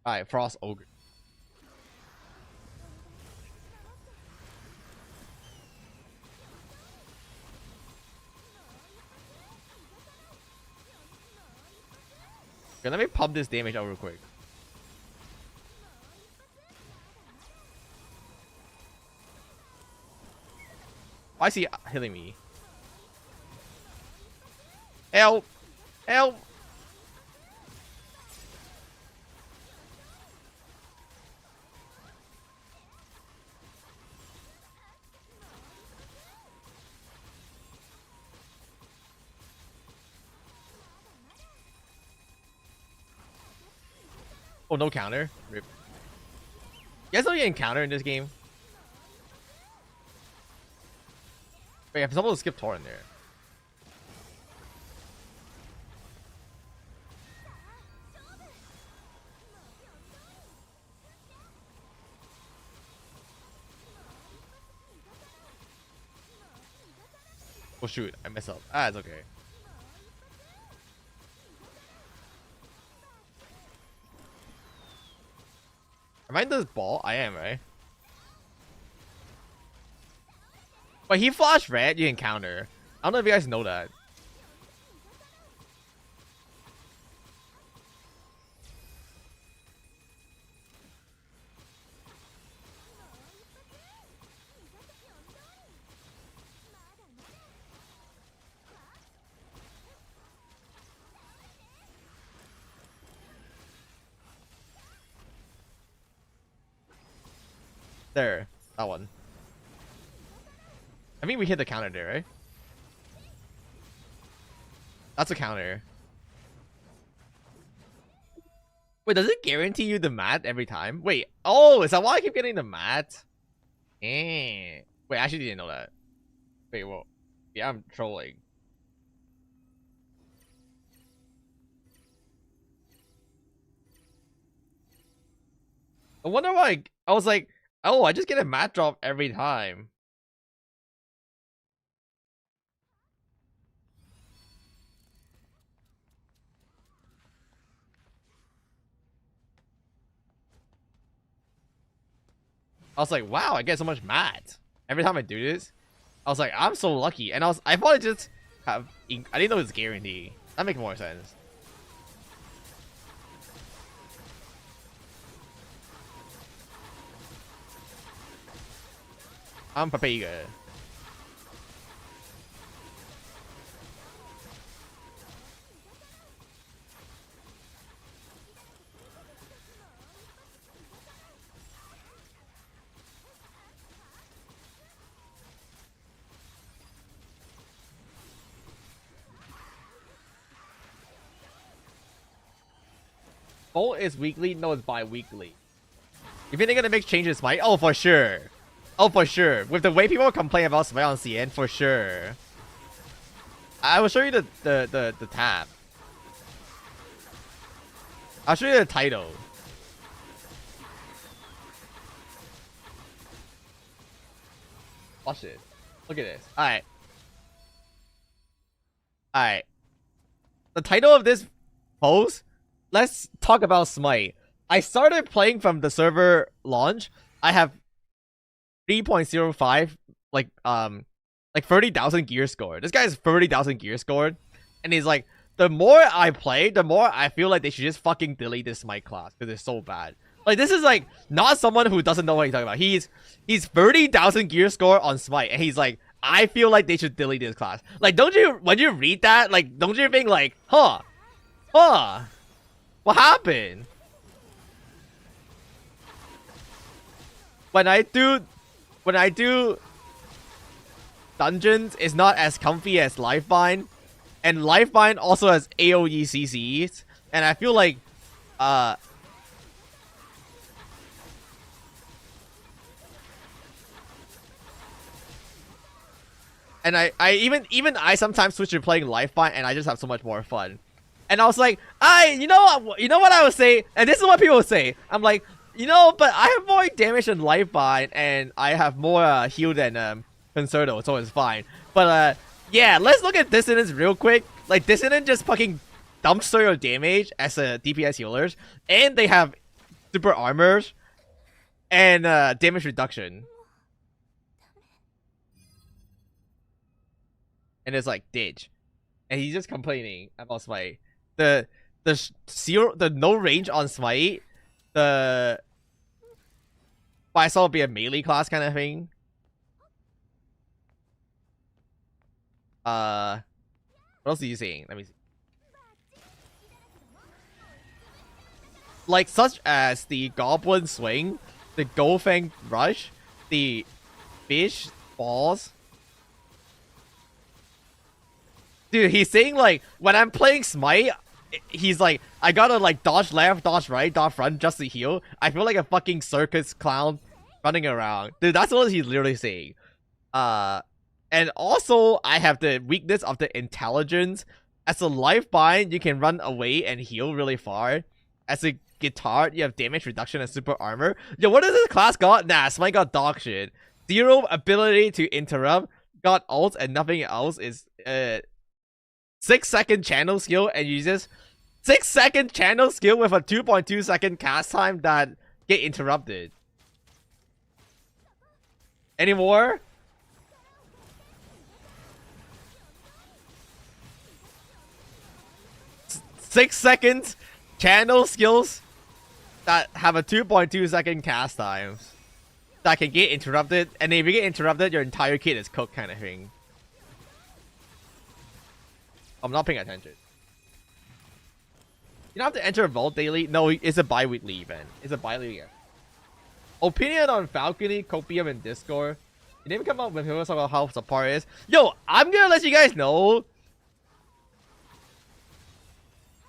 Alright, Frost Ogre. Okay, let me pump this damage out real quick. Why is he hitting me? Help! Help! Oh, no counter. Rip. You guys know you can counter in this game? Wait, I'm supposed to skip Tor in there. Oh shoot, I messed up. Ah, it's okay. Am I in this ball? I am, right? But he flashed red, you can counter. I don't know if you guys know that. There. That one. I think we hit the counter there, right? That's a counter. Wait, does it guarantee you the mat every time? Wait, oh, is that why I keep getting the mat? Eh. Wait, I actually didn't know that. Wait, well, yeah, I'm trolling. I wonder why. I was like, oh, I just get a mat drop every time. I was like, wow, I get so much mat every time I do this. I was like, I'm so lucky, and I thought it just have. I didn't know it was guaranteed. That makes more sense. I'm Papega. Bolt is weekly? No, it's bi-weekly. You think they're gonna make changes, Smite? Oh, for sure. Oh, for sure. With the way people complain about Smite on CN, for sure. I will show you the tab. I'll show you the title. Watch this. Look at this. Alright. Alright. The title of this post, let's talk about Smite. I started playing from the server launch. I have 3.05 like 30,000 gear score. This guy has 30,000 gear scored, and he's like, the more I play, the more I feel like they should just fucking delete this Smite class because it's so bad. Like, this is like not someone who doesn't know what he's talking about. He's 30,000 gear score on Smite, and he's like, I feel like they should delete this class. Like, don't you, when you read that, like, don't you think like, huh, what happened? When I do dungeons, it's not as comfy as Lifeline, and Lifeline also has AoE CCs, and I feel like and I even I sometimes switch to playing Lifeline, and I just have so much more fun. And I was like, you know what I would say, and this is what people would say. I'm like, you know, but I have more damage than Lifeline, and I have more heal than Concerto, so it's fine. But yeah, let's look at Dissonance real quick. Like, Dissonance just fucking dumpster your damage as a DPS healers, and they have super armors and damage reduction. And it's like, ditch. And he's just complaining about Smite. The the no range on smite, the I saw it be a melee class kind of thing. What else are you seeing? Let me see. Like such as the Goblin Swing, the Goldfang Rush, the Fish Balls. Dude, he's saying like when I'm playing Smite, he's like I gotta like dodge left, dodge right, dodge front just to heal. I feel like a fucking circus clown running around. Dude, that's what he's literally saying. And also I have the weakness of the intelligence. As a life bind, you can run away and heal really far. As a guitar, you have damage reduction and super armor. Yo, what does this class got? Nah, Smite got dog shit. 0 ability to interrupt, got ult, and nothing else is 6-second channel skill, and you just 6-second channel skill with a 2.2-second cast time that get interrupted. Any more? Six seconds channel skills that have a 2.2-second cast times that can get interrupted, and if you get interrupted, your entire kit is cooked kind of thing. I'm not paying attention. You don't have to enter a vault daily. No, it's a bi-weekly event. It's a bi-weekly event. Opinion on Falcony, Copium, and Discord. You didn't come up with people about how subpar is. Yo, I'm gonna let you guys know.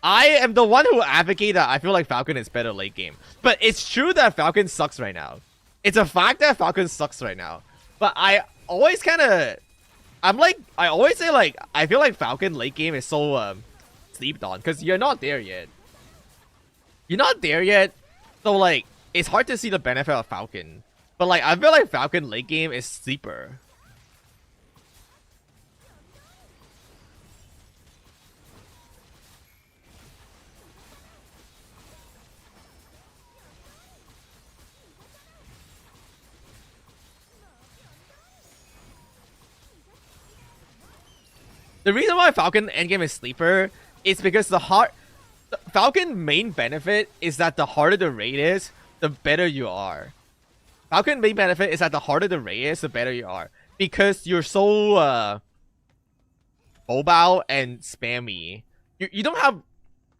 I am the one who advocate that I feel like Falcon is better late game. But it's true that Falcon sucks right now. It's a fact that Falcon sucks right now. But I always kind of... I always say like, I feel like Falcon late game is so sleeped on. Because you're not there yet. You're not there yet. So like, it's hard to see the benefit of Falcon. But like, I feel like Falcon late game is sleeper. The reason why Falcon endgame is sleeper is because the Falcon main benefit is that the harder the raid is, the better you are. Falcon main benefit is that the harder the raid is, the better you are. Because you're so mobile and spammy. You don't have...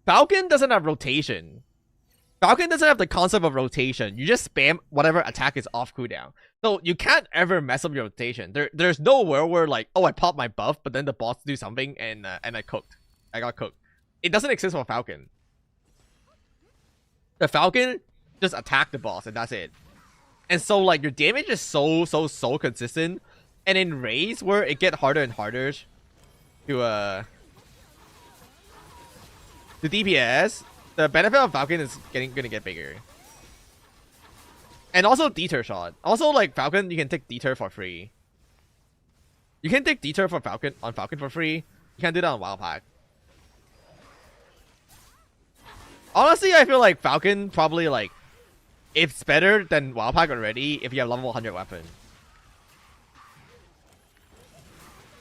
Falcon doesn't have rotation. Falcon doesn't have the concept of rotation. You just spam whatever attack is off cooldown. So you can't ever mess up your rotation. There's no world where like, oh, I popped my buff, but then the boss do something and I cooked. I got cooked. It doesn't exist for Falcon. The Falcon just attack the boss and that's it. And so like your damage is so consistent. And in raids where it get harder and harder to DPS, the benefit of Falcon is gonna get bigger. And also deter shot. Also like Falcon, you can take deter for free. You can take deter for Falcon on Falcon for free. You can do that on Wildpack. Honestly, I feel like Falcon probably like it's better than Wildpack already if you have level 100 weapon. Do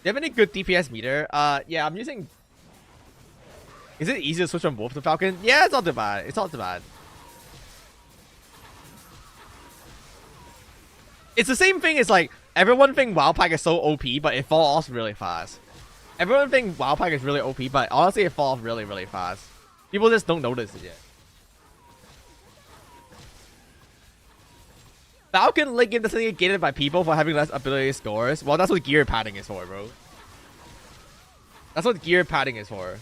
you have any good DPS meter? Yeah, I'm using... Is it easy to switch from Wolf to Falcon? Yeah, it's not too bad. It's not too bad. It's the same thing as like, everyone think Wildpack is so OP, but it falls off really fast. Everyone think Wildpack is really OP, but honestly it falls off really fast. People just don't notice it yet. Falcon late game doesn't get gated by people for having less ability scores. Well, that's what gear padding is for, bro. That's what gear padding is for.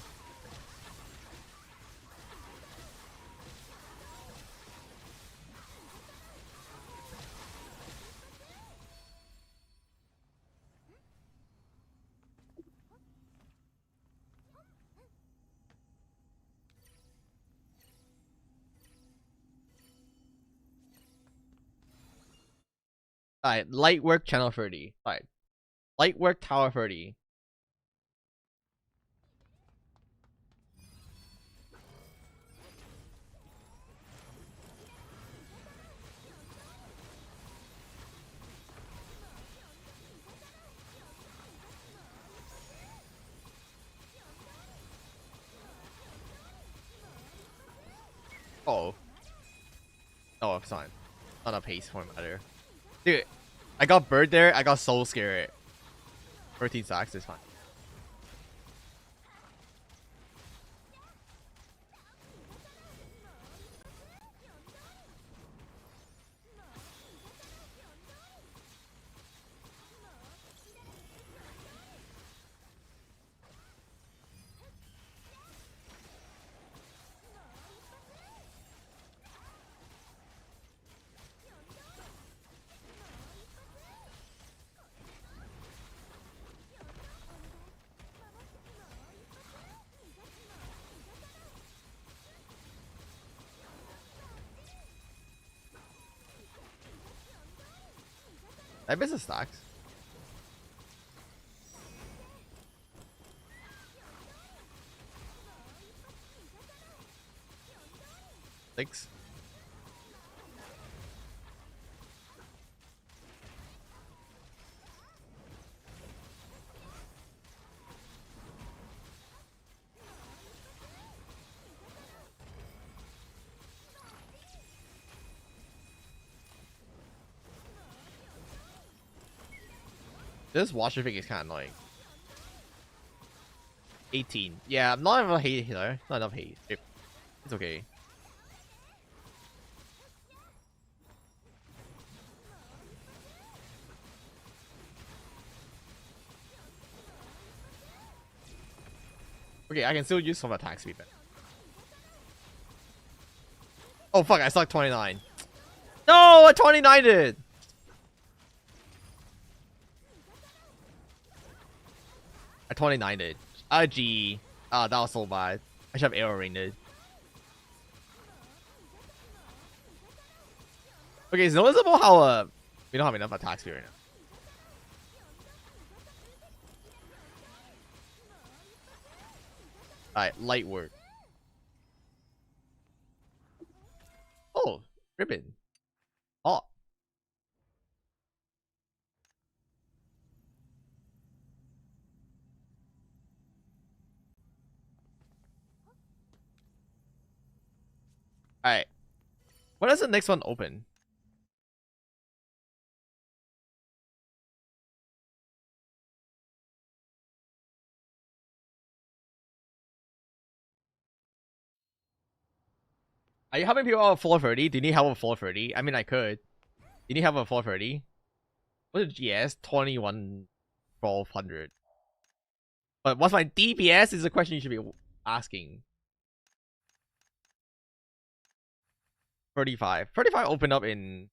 Alright, light work channel 30. Alright. Light work tower 30. Oh. Oh, it's fine. Not a pace for matter. Dude, I got bird there. I got so scared. 13 stacks is fine. I miss the stacks. Thanks. This watcher thing is kind of annoying. 18. Yeah, I'm not enough hate here. Not enough hate. It's okay. Okay, I can still use some attack speed. Oh fuck, I suck 29. No, I 29'd it! I 29'd it. Ah, gee. Ah, that was so bad. I should have arrow ringed it. Okay, it's noticeable how we don't have enough attack speed right now. Alright, light work. Oh, ribbon. Oh. Alright. When does the next one open? Are you having people out 430? Do you need help with 430? I mean, I could. Do you need help with 430? What's the GS? 21 1200. But what's my DPS is a question you should be asking. 35. 35 opened up in...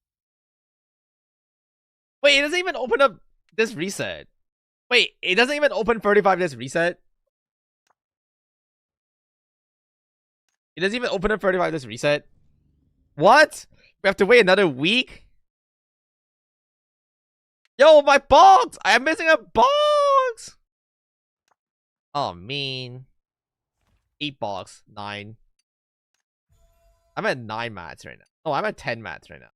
Wait, it doesn't even open up this reset. Wait, it doesn't even open 35 this reset? It doesn't even open up 35 this reset? What? We have to wait another week? Yo, my box! I am missing a box! Oh, mean. 8 box. 9. I'm at 9 mats right now. Oh, I'm at 10 mats right now.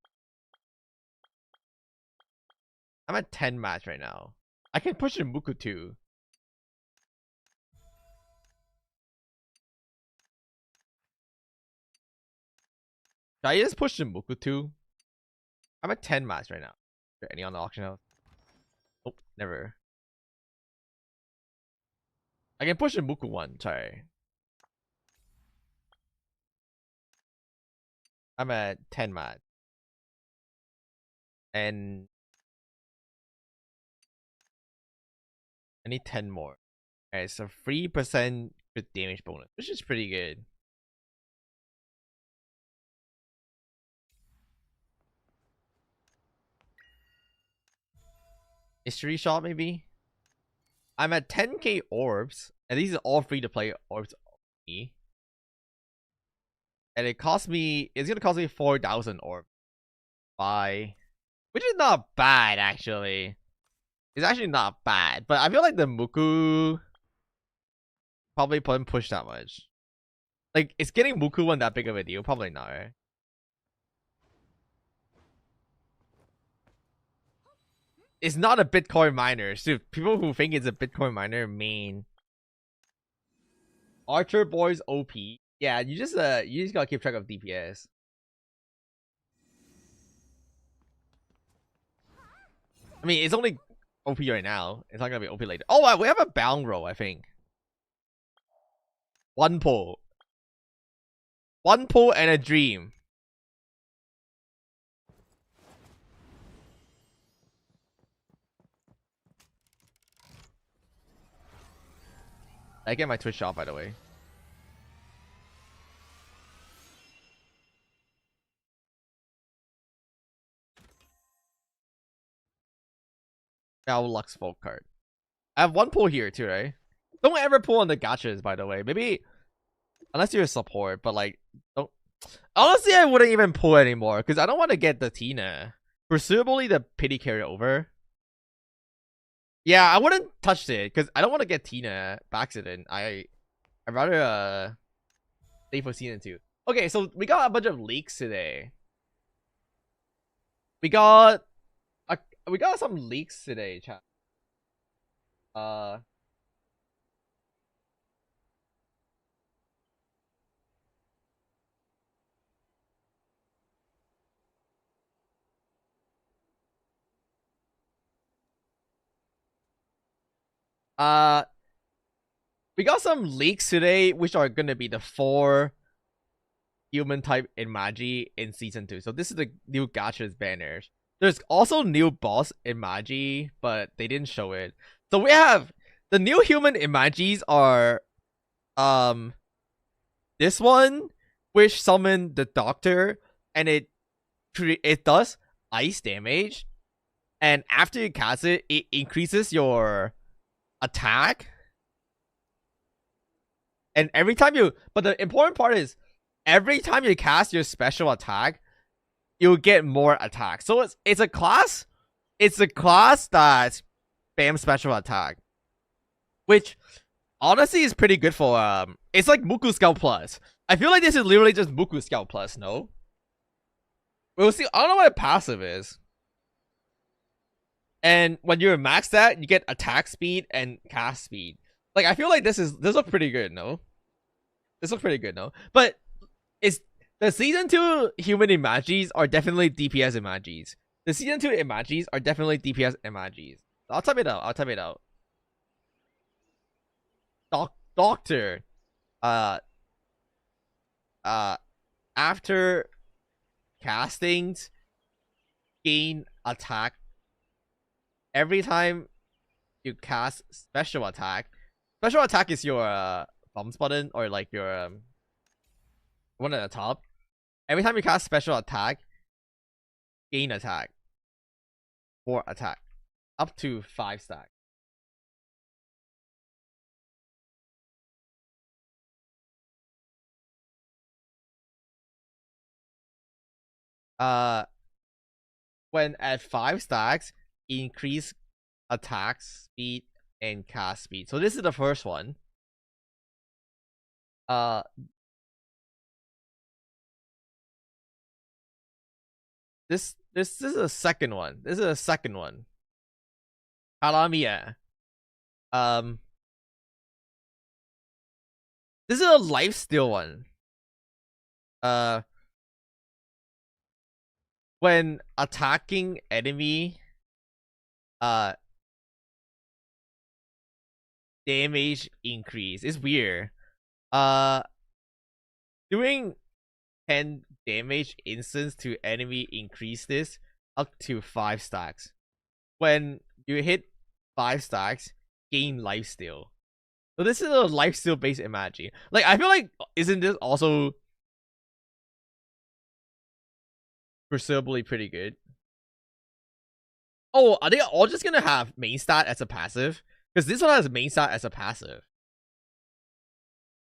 I'm at 10 mats right now. I can push Muku too. Should I just push Muku too? I'm at 10 mats right now. Is there any on the auction house? Oh, never. I can push Muku 1, sorry. I'm at 10 mats. And I need 10 more. Alright, so 3% crit damage bonus, which is pretty good. History shot, maybe? I'm at 10k orbs, and these are all free to play orbs. And it cost me, it's gonna cost me 4,000 orbs. Bye. Which is not bad, actually. It's actually not bad, but I feel like the Muku probably wouldn't push that much. Like, is getting Muku one that big of a deal? Probably not, right? It's not a Bitcoin miner. Dude, people who think it's a Bitcoin miner mean Archer Boys OP. Yeah, you just gotta keep track of DPS. I mean, it's only OP right now. It's not gonna be OP later. Oh, wow, we have a bound roll, I think. One pull and a dream. I get my Twitch off, by the way. Now Lux Folk card. I have one pull here too, right? Don't ever pull on the gachas, by the way. Maybe unless you're a support, but like don't. Honestly, I wouldn't even pull anymore because I don't want to get the Tina. Presumably the pity carry over. Yeah, I wouldn't touch it because I don't want to get Tina by accident. I'd rather stay for season 2. Okay, so we got a bunch of leaks today. We got some leaks today, chat. Uh uh we got some leaks today, which are gonna be the 4 human type in Magi in season 2. So this is the new gachas banners. There's also new boss in Magi, but they didn't show it. So we have the new human Imagis are this one, which summoned the doctor, and it does ice damage, and after you cast it, it increases your attack. And every time you, but the important part is, every time you cast your special attack, you'll get more attack. So it's a class. It's a class that spams special attack, which honestly is pretty good for it's like Muku Scout Plus. I feel like this is literally just Muku Scout Plus, no? We'll see. I don't know what a passive is. And when you're maxed out, you get attack speed and cast speed. Like, I feel like this looks pretty good, no? This looks pretty good, no? But it's the season 2 human Imagis are definitely DPS Imagis. The season 2 Imagis are definitely DPS Imagis. I'll type it out. Doctor. After castings, gain attack. Every time you cast special attack is your thumbs button, or like your one at the top. Every time you cast special attack, gain attack, 4 attack, up to 5 stack. When at 5 stacks, increase attack speed and cast speed. So this is the first one. This is a second one. Halamia. This is a lifesteal one. When attacking enemy, damage increase. It's weird. Doing 10 damage instance to enemy increase this up to 5 stacks. When you hit 5 stacks, gain lifesteal. So this is a lifesteal based Imagi. Like, I feel like, isn't this also presumably pretty good? Oh, are they all just gonna have main stat as a passive? Because this one has main stat as a passive.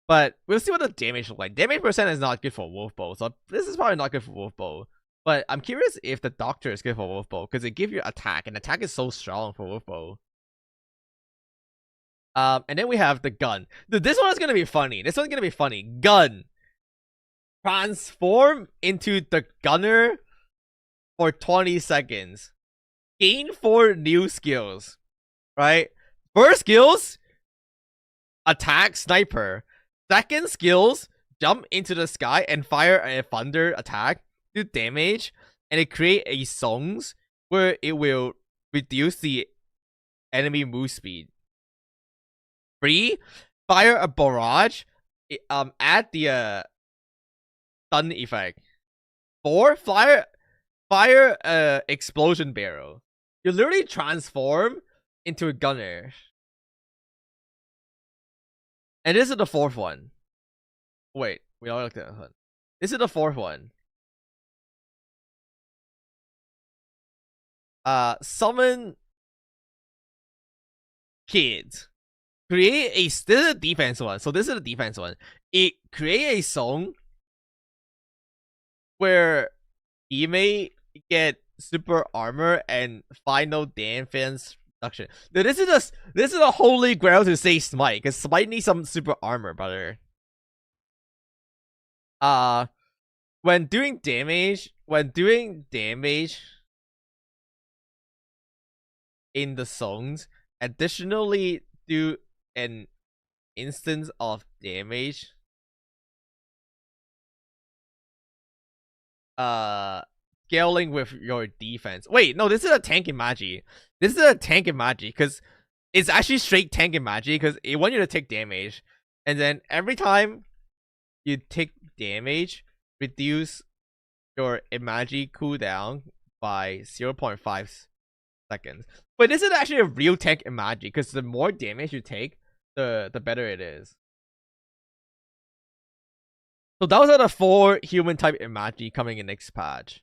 But we'll see what the damage looks like. Damage percent is not good for Wolf Bow, so this is probably not good for Wolf Bow. But I'm curious if the Doctor is good for Wolf Bow, because it gives you attack, and attack is so strong for Wolf Bow. And then we have the gun. This one is gonna be funny. Gun. Transform into the gunner for 20 seconds. Gain 4 new skills. Right? First skills, attack sniper. Second skills, jump into the sky and fire a thunder attack, do damage, and it create a songs where it will reduce the enemy move speed. 3. Fire a barrage. Add the stun effect. 4. Fire a explosion barrel. You literally transform into a gunner. And this is the 4th one. Wait, we all looked at that one. This is the 4th one. Summon kids. Create a. This is a defense one. So this is the defense one. It create a song where you may get super armor and final defense reduction. Dude, this is a holy grail to say Smite, because Smite needs some super armor, brother. When doing damage in the songs, additionally do an instance of damage scaling with your defense. Wait, no, this is a tank emoji. This is a tank emoji because it's actually straight tank emoji because it wants you to take damage, and then every time you take damage, reduce your emoji cooldown by 0.5 seconds. But this is actually a real tank emoji because the more damage you take, the better it is. So those are the 4 human type emoji coming in next patch.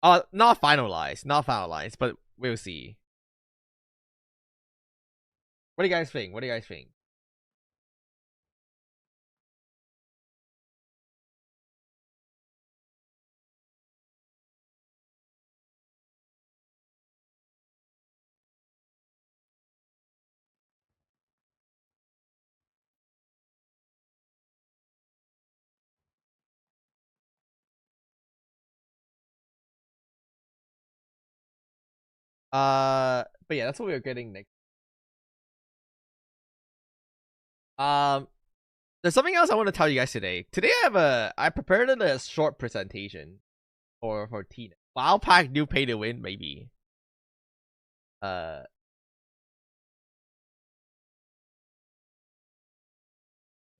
Not finalized, but we'll see. What do you guys think? But yeah, that's what we're getting next. There's something else I want to tell you guys today. Today I prepared a short presentation for Tina. Wow, pack new pay to win, maybe. That's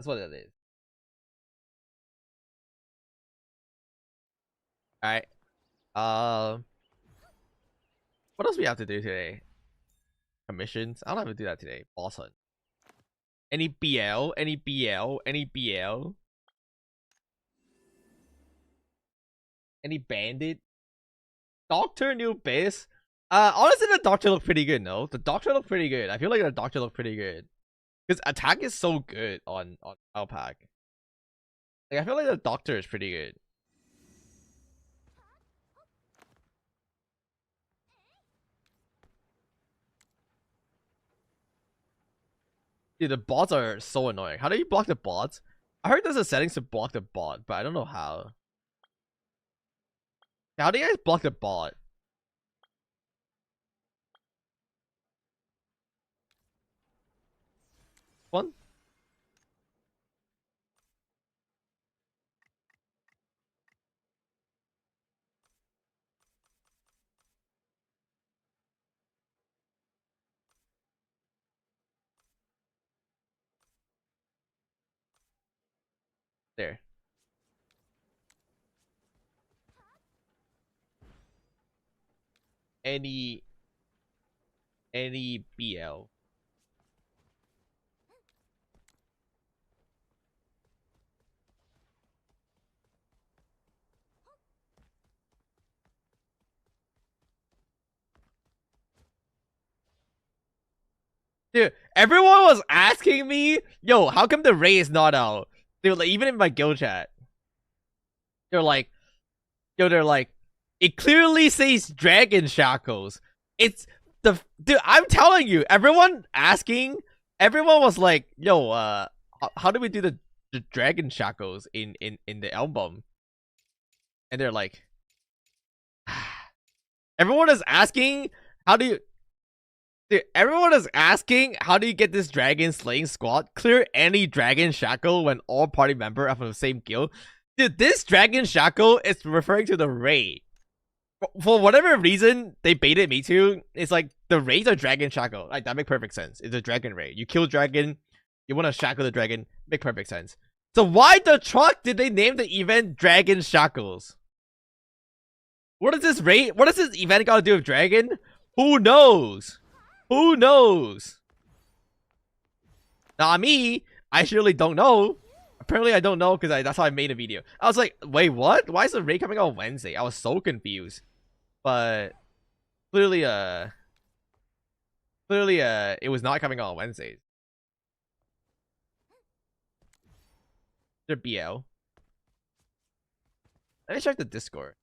what it is. Alright. What else we have to do today? Commissions? I don't have to do that today. Boss hunt. Any BL? Any bandit? Doctor new base? Honestly, the doctor looked pretty good, no? The doctor looked pretty good. I feel like the doctor looked pretty good. Because attack is so good on Alpac. Like, I feel like the doctor is pretty good. Dude, the bots are so annoying. How do you block the bots? I heard there's a settings to block the bot, but I don't know how. How do you guys block the bot? One? There. Any BL. Dude, everyone was asking me, yo, how come the Ray is not out? Dude, like, even in my guild chat. They're like, it clearly says Dragon Shackles. It's dude, I'm telling you, everyone was like, yo, how do we do the Dragon Shackles in the album? And they're like, everyone is asking, how do you Dude, everyone is asking, how do you get this dragon slaying squad? Clear any dragon shackle when all party member are from the same guild. Dude, this dragon shackle is referring to the raid. For whatever reason they baited me to, it's like the raids are dragon shackle. Like that makes perfect sense. It's a dragon raid. You kill dragon, you want to shackle the dragon, make perfect sense. So why the truck did they name the event Dragon Shackles? What is this raid? What does this event got to do with dragon? Who knows? Who knows? Not me. I surely don't know. Apparently I don't know because that's how I made a video. I was like, wait, what? Why is the raid coming on Wednesday? I was so confused. But clearly, it was not coming on Wednesdays. They're BL. Let me check the Discord.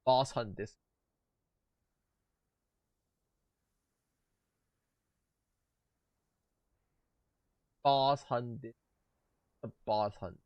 Boss Hunt Discord. Boss Hunt. The Boss Hunt.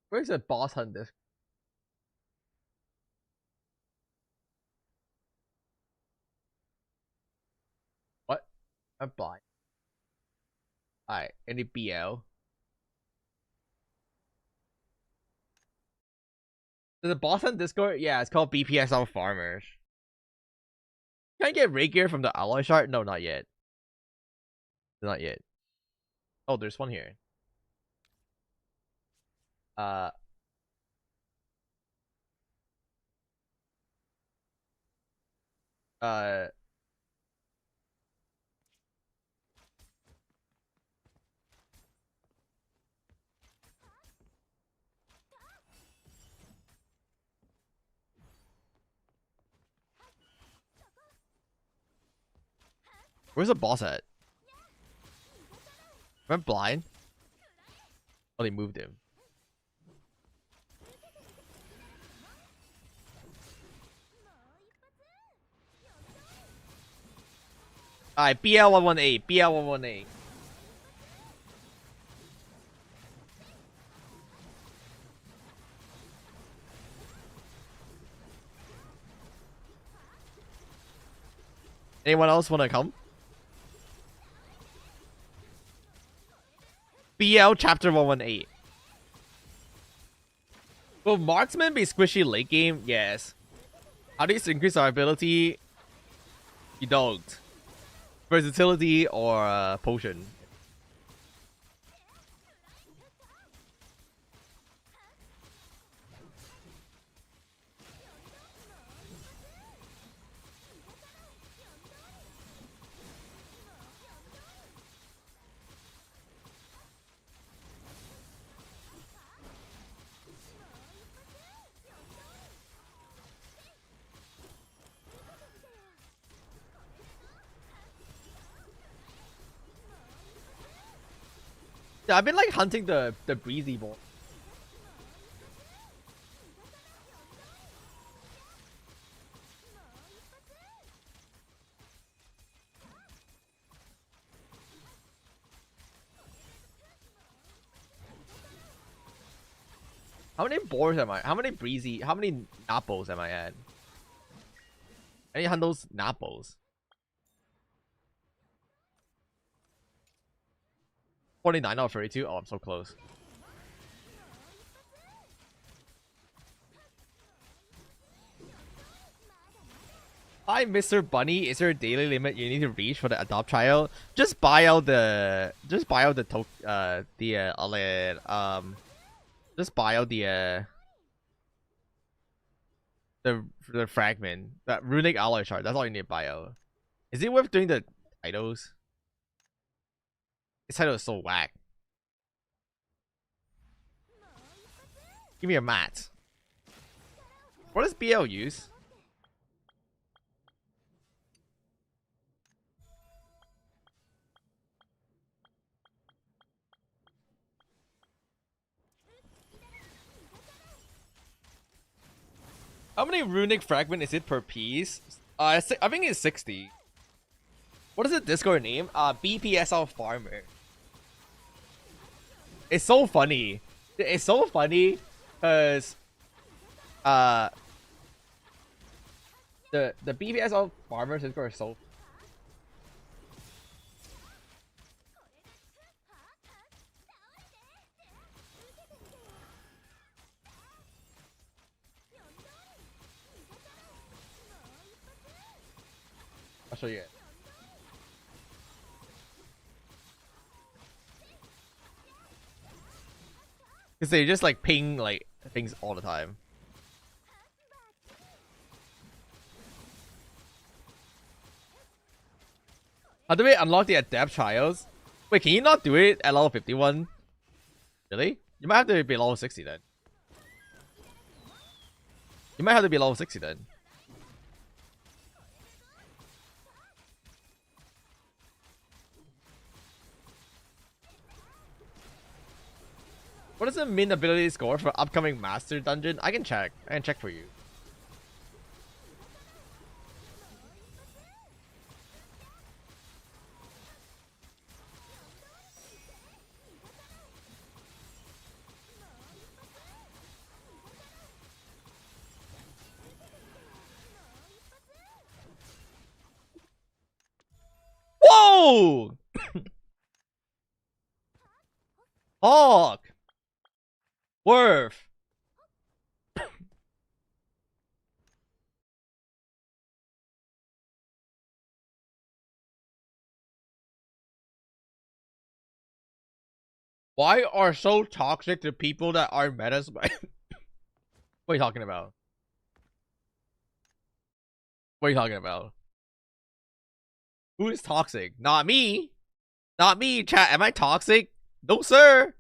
Where's the Boss Hunt Discord? What? I'm blind. Alright, any BL? The Boss Hunt Discord? Yeah, it's called BPSL Farmers. Can I get raid gear from the alloy shard? No, not yet. Not yet. Oh, there's one here. Uh. Uh. Where's the boss at? Am I blind? Oh, they moved him. Alright, BL118. BL118. Anyone else want to come? BL Chapter 118. Will Marksman be squishy late game? Yes. How do you increase our ability? You don't. Versatility or potion. Yeah, I've been like hunting the breezy boy. How many boars am I? How many breezy? How many Nappos am I at? I need to hunt those Nappos. 49 out of 32. Oh, I'm so close. Hi, Mr. Bunny. Is there a daily limit you need to reach for the adopt trial? Just buy out the. Just buy out the Just buy out the fragment, that runic alloy shard. That's all you need to buy out. Is it worth doing the titles? This title is so whack. Give me a mat. What does BL use? How many runic fragment is it per piece? I think it's 60. What is the Discord name? BPSL Farmer. It's so funny. It's so funny because the BPSL Farmer Discord is so. I'll show you it. Because they just like ping like things all the time. How do we unlock the adept trials? Wait, can you not do it at level 51? Really? You might have to be level 60 then. You might have to be level 60 then. What is the min ability score for upcoming master dungeon? I can check. I can check for you. Whoa! Hawk! Worth! Why are so toxic to people that are metas? What are you talking about? What are you talking about? Who is toxic? Not me. Not me, chat. Am I toxic? No, sir.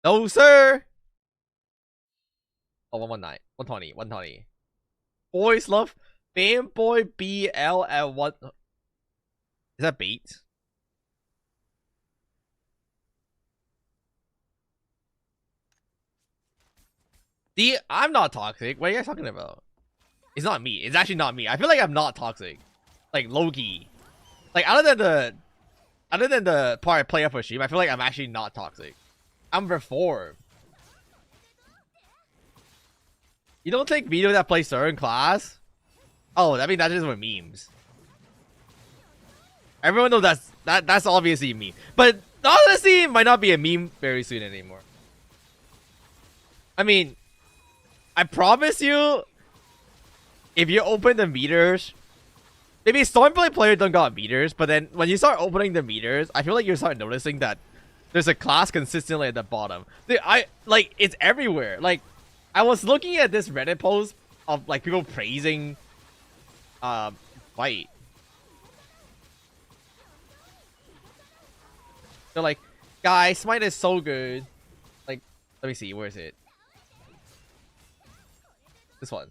No, sir. Oh, 119. 120. 120. Boys love fanboy BL at what? Is that bait? I'm not toxic. What are you guys talking about? It's not me. It's actually not me. I feel like I'm not toxic. Like Loki. Like other than the part I play up for sheep, I feel like I'm actually not toxic. I'm reformed. You don't take video that plays Sir in class? Oh, I mean that's just with memes. Everyone knows that's obviously a meme. But honestly, it might not be a meme very soon anymore. I mean, I promise you, if you open the meters, maybe Stormblade player don't got meters, but then when you start opening the meters, I feel like you start noticing that there's a class consistently at the bottom. Dude, it's everywhere. Like, I was looking at this Reddit post of like people praising Fight. They're like, guys, Smite is so good. Like, let me see, where is it? This one.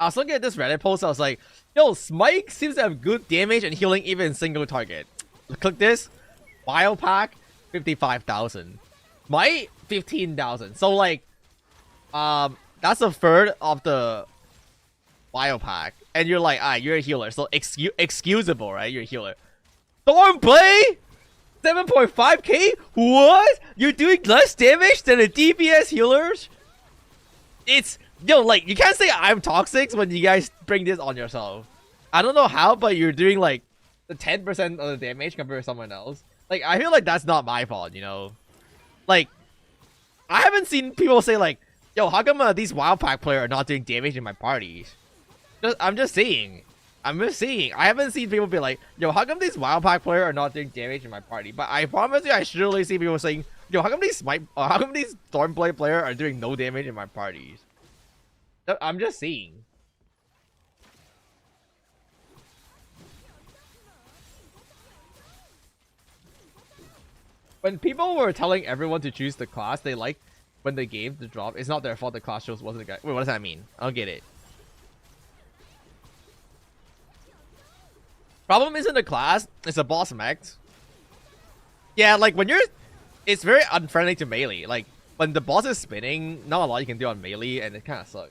I was looking at this Reddit post, I was like, yo, Smite seems to have good damage and healing even in single target. Click this. Biopack, 55,000. Smite, 15,000. So like, that's a third of the Biopack. And you're like, you're a healer, so excusable, right? You're a healer. Stormblade? 7.5k? What? You're doing less damage than the DPS healers? It's... Yo, like, you can't say I'm toxic when you guys bring this on yourself. I don't know how, but you're doing, like, the 10% of the damage compared to someone else. Like, I feel like that's not my fault, you know? Like, I haven't seen people say, like, yo, how come these Wild Pack players are not doing damage in my parties? I'm just saying. I'm just saying. I haven't seen people be like, yo, how come these Wild Pack players are not doing damage in my party? But I promise you, I surely see people saying, yo, how come these Stormblade players are doing no damage in my parties? I'm just saying. When people were telling everyone to choose the class they like when they gave the drop, it's not their fault the class chose wasn't the guy. Wait, what does that mean? I don't get it. Problem isn't the class, it's a boss mech. Yeah, like when you're... It's very unfriendly to melee. Like, when the boss is spinning, not a lot you can do on melee, and it kind of sucks.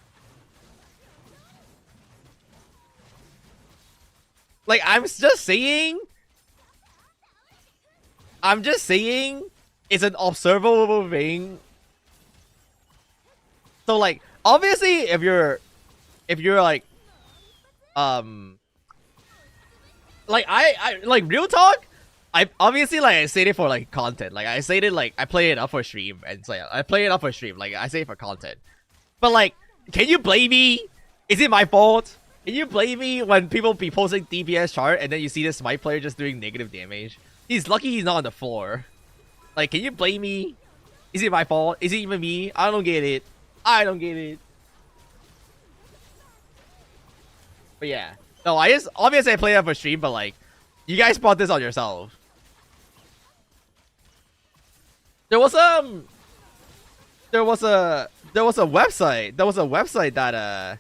Like, I'm just saying, it's an observable thing. So like, obviously, if you're like I like real talk. I obviously like I say it for like content. Like I say it like I play it up for stream and it's like I play it up for stream. Like I say it for content. But like, can you blame me? Is it my fault? Can you blame me when people be posting DPS chart and then you see this smite player just doing negative damage? He's lucky he's not on the floor. Like, can you blame me? Is it my fault? Is it even me? I don't get it. I don't get it. But yeah. No, I just obviously I play it for stream, but like, you guys brought this on yourself. There was a website that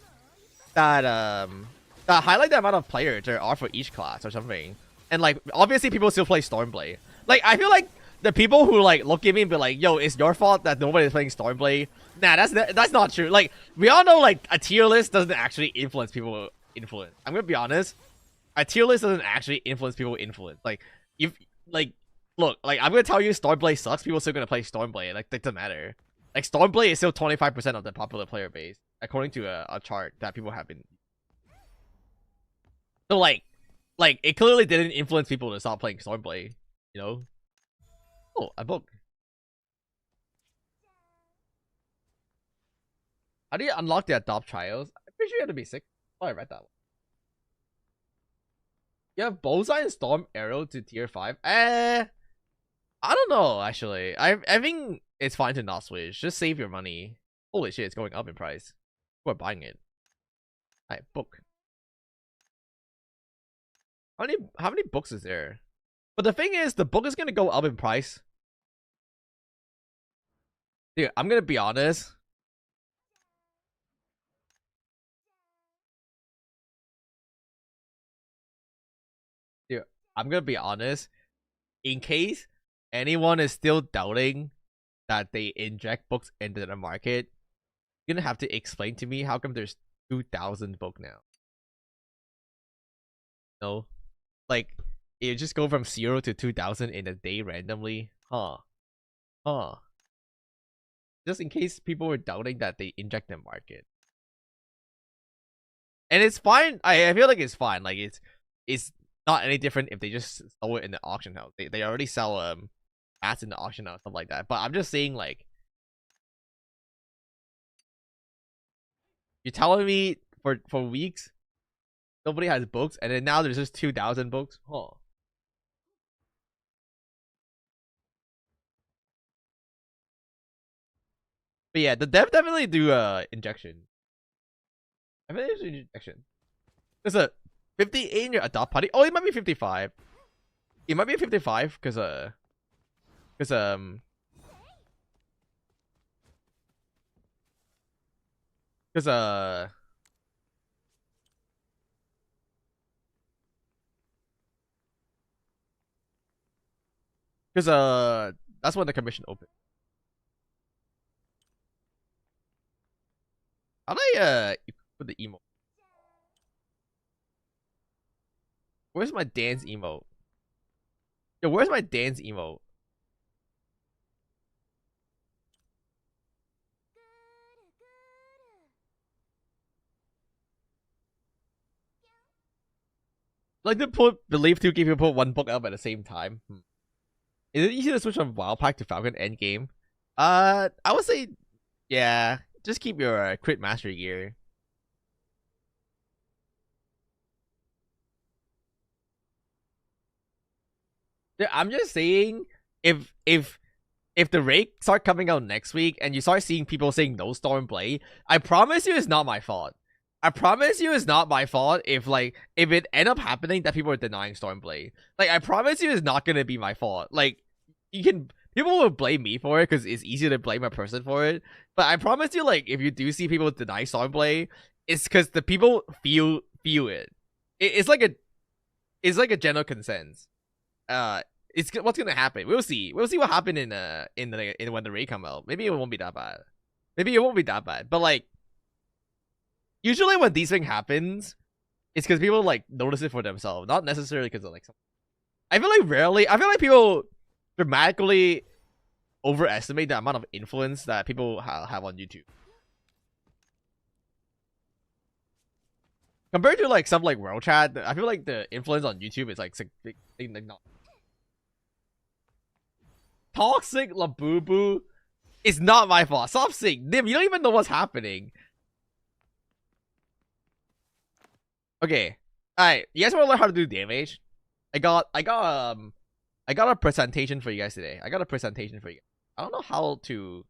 highlight the amount of players there are for each class or something. And like, obviously people still play Stormblade. Like, I feel like the people who like look at me and be like, yo, it's your fault that nobody's playing Stormblade. Nah, that's not true. Like, we all know like a tier list doesn't actually influence people influence. I'm gonna be honest. A tier list doesn't actually influence people influence. Like, if like look, like I'm gonna tell you Stormblade sucks, people are still gonna play Stormblade. Like, that doesn't matter. Like, Stormblade is still 25% of the popular player base, according to a chart that people have been. So like it clearly didn't influence people to stop playing Stormblade, you know? Oh, a book. How do you unlock the adopt trials? I'm pretty sure you have to be 6. Oh, I read that one. You have Bullseye and Storm Arrow to tier 5. I don't know, actually. I think it's fine to not switch. Just save your money. Holy shit, it's going up in price. We're buying it. Alright, book. How many books is there? But the thing is, the book is gonna go up in price. Dude, I'm gonna be honest. Dude, I'm gonna be honest. In case anyone is still doubting that they inject books into the market, you're gonna have to explain to me how come there's 2,000 book now. No, like it just go from 0 to 2,000 in a day randomly, huh? Just in case people were doubting that they inject the market, and it's fine. I feel like it's fine. Like it's not any different if they just sell it in the auction house. They already sell ads in the auction house, stuff like that. But I'm just saying, like, you're telling me for weeks nobody has books, and then now there's just 2,000 books, huh? But yeah, the dev definitely do injection. I think there's injection. There's a 58 in your adopt party. Oh, it might be 55. It might be 55 because because that's when the commission opened. How do I put the emote? Where's my dance emote? Yo, where's my dance emote? Like to believe 2 people put one book up at the same time. Is it easy to switch from Wild Pack to Falcon endgame? I would say, yeah. Just keep your crit mastery gear. Yeah, I'm just saying, if the rake start coming out next week and you start seeing people saying no Stormblade, I promise you it's not my fault. I promise you it's not my fault if it end up happening that people are denying Stormblade. Like, I promise you it's not gonna be my fault. Like, people will blame me for it because it's easier to blame a person for it. But I promise you, like, if you do see people deny Stormblade, it's because the people feel it. It's like a general consensus. it's what's gonna happen. We'll see. We'll see what happened in when the raid come out. Maybe it won't be that bad. Maybe it won't be that bad. But like, usually when these things happens, it's because people like notice it for themselves, not necessarily because of like something. I feel like rarely. I feel like people dramatically overestimate the amount of influence that people have on YouTube. Compared to like some like world chat, I feel like the influence on YouTube is like not toxic Labubu. It's not my fault. Stop saying Nim. You don't even know what's happening. Okay, all right. You guys want to learn how to do damage? I got a presentation for you guys today. I don't know how to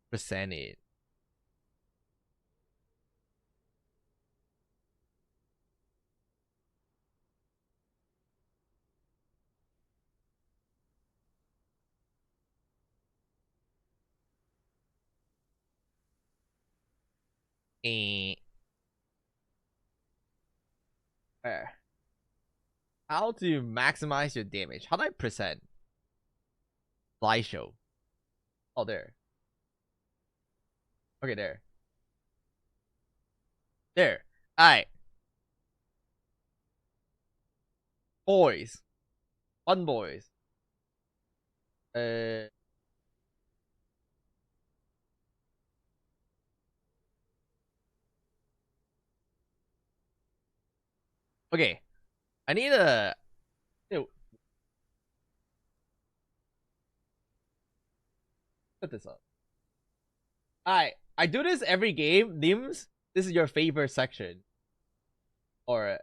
present it. How to maximize your damage? How do I present? Slideshow. Oh, there. Okay, there. There. Alright. Boys. Fun boys. Okay. I need a... Set this up. Alright. I do this every game. Nims, this is your favorite section. Or...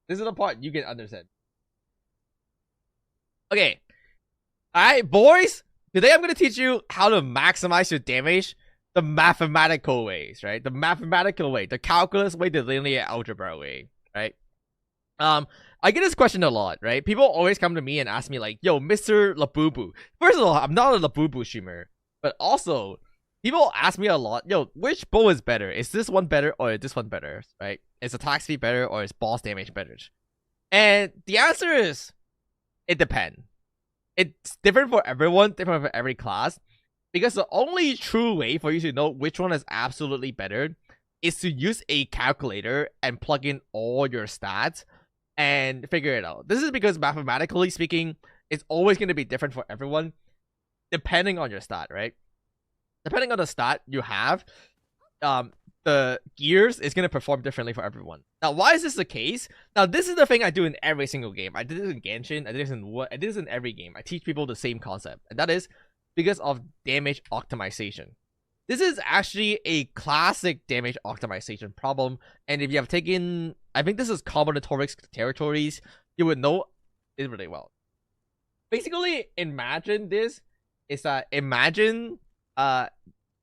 This is the part you can understand. Okay. Alright, boys. Today I'm going to teach you how to maximize your damage the mathematical ways, right? The mathematical way. The calculus way, the linear algebra way, right? I get this question a lot, right? People always come to me and ask me like, yo, Mr. Labubu. First of all, I'm not a Labubu streamer. But also, people ask me a lot, yo, which bow is better? Is this one better or is this one better, right? Is attack speed better or is boss damage better? And the answer is, it depends. It's different for everyone, different for every class. Because the only true way for you to know which one is absolutely better is to use a calculator and plug in all your stats and figure it out. This is because mathematically speaking, it's always going to be different for everyone depending on your stat, right? Depending on the stat you have, the gears is going to perform differently for everyone. Now, why is this the case? Now, this is the thing I do in every single game. I did this in Genshin. I did this in every game. I teach people the same concept, and that is because of damage optimization. This is actually a classic damage optimization problem, and if you have taken, I think this is combinatorics territories, you would know it really well. Basically, imagine this is that imagine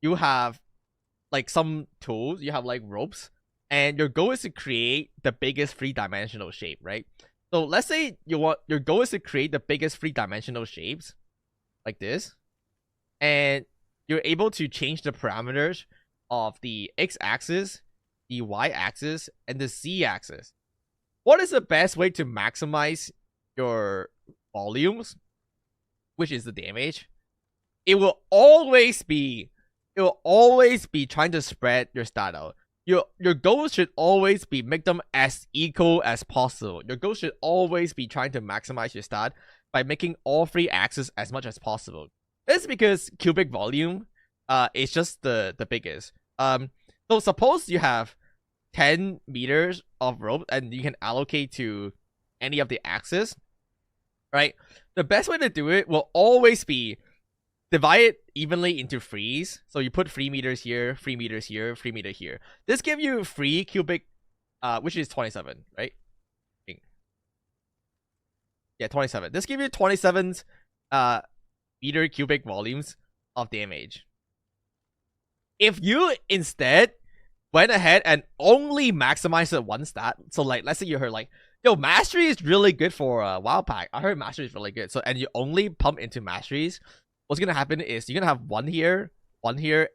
you have like some tools, you have like ropes, and your goal is to create the biggest three-dimensional shape, right? So let's say your goal is to create the biggest three-dimensional shapes like this, and you're able to change the parameters of the x-axis, the y-axis, and the z-axis. What is the best way to maximize your volumes, which is the damage? It will always be trying to spread your stat out. Your goal should always be make them as equal as possible. Your goal should always be trying to maximize your stat by making all three axes as much as possible. It's because cubic volume is just the biggest. So suppose you have 10 meters of rope and you can allocate to any of the axes, right? The best way to do it will always be divide it evenly into threes. So you put 3 meters here, 3 meters here, 3 meters here. This gives you 3 cubic, which is 27, right? Yeah, 27. This gives you 27 meter cubic volumes of damage. If you instead went ahead and only maximized the one stat, so like let's say you heard like, yo, mastery is really good for wild pack. I heard mastery is really good. So and you only pump into masteries, what's gonna happen is you're gonna have 1 here,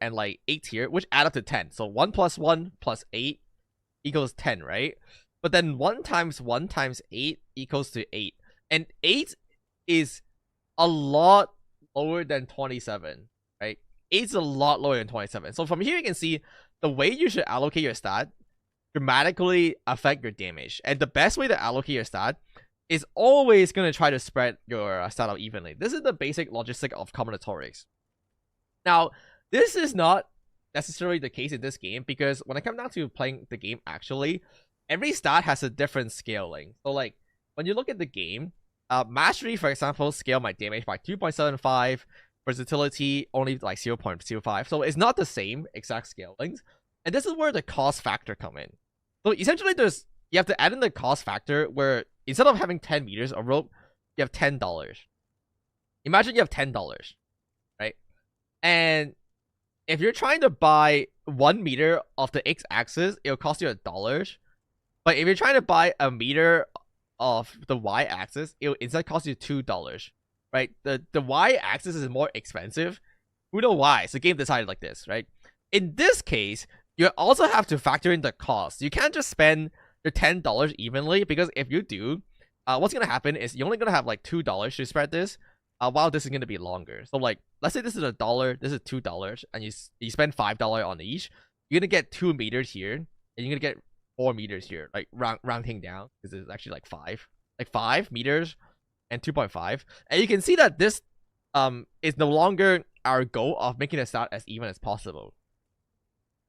and like 8 here, which add up to 10. So 1 plus 1 plus 8 equals 10, right? But then 1 times 1 times 8 equals to 8. And 8 is a lot lower than 27, right? 8's a lot lower than 27. So from here you can see the way you should allocate your stat dramatically affect your damage. And the best way to allocate your stat is always going to try to spread your stat out evenly. This is the basic logistic of combinatorics. Now, this is not necessarily the case in this game, because when I come down to playing the game actually, every stat has a different scaling. So like, when you look at the game, Mastery, for example, scale my damage by 2.75, versatility only like 0.05, so it's not the same exact scalings. And this is where the cost factor come in. So essentially you have to add in the cost factor where instead of having 10 meters of rope, you have $10. Imagine you have $10, right? And if you're trying to buy 1 meter of the x-axis, it'll cost you $1. But if you're trying to buy a meter of the y-axis, it'll instead cost you $2, right? The y-axis is more expensive. Who knows why? It's the game decided like this, right? In this case, you also have to factor in the cost. You can't just spend your $10 evenly, because if you do, what's gonna happen is you're only gonna have like $2 to spread this, while this is gonna be longer. So like, let's say this is $1, this is $2, and you spend $5 on each. You're gonna get 2 meters here, and you're gonna get 4 meters here, like rounding down, because it's actually like 5 meters and 2.5. And you can see that this is no longer our goal of making the stat as even as possible.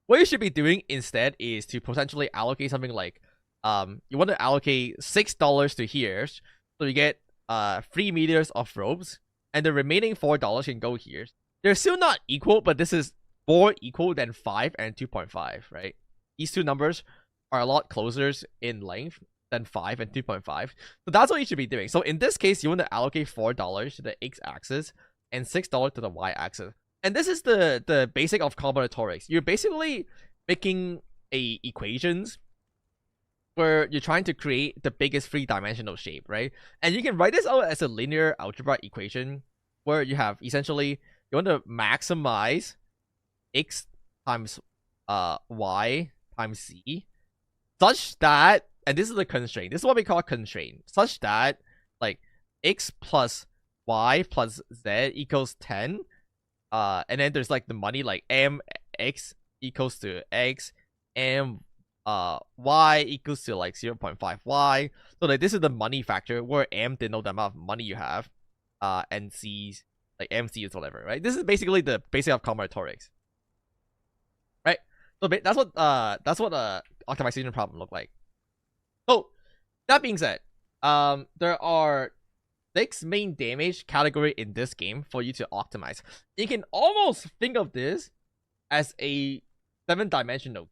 What you should be doing instead is to potentially allocate something like, you want to allocate $6 to here, so you get 3 meters of ropes, and the remaining $4 can go here. They're still not equal, but this is more equal than 5 and 2.5, right? These two numbers are a lot closer in length than 5 and 2.5. So that's what you should be doing. So in this case, you want to allocate $4 to the x-axis and $6 to the y-axis. And this is the basic of combinatorics. You're basically making equations where you're trying to create the biggest 3-dimensional shape, right? And you can write this out as a linear algebra equation where you have essentially, you want to maximize x times y times z, such that, and this is the constraint, this is what we call constraint, such that like x plus y plus z equals 10. And then there's like the money, like mx equals to x, and y equals to like 0.5y. So like this is the money factor, where m denote the amount of money you have, and c like mc is whatever, right? This is basically the basic of combinatorics, right? So that's what optimization problem look like. So that being said, there are 6 main damage category in this game for you to optimize. You can almost think of this as a 7-dimensional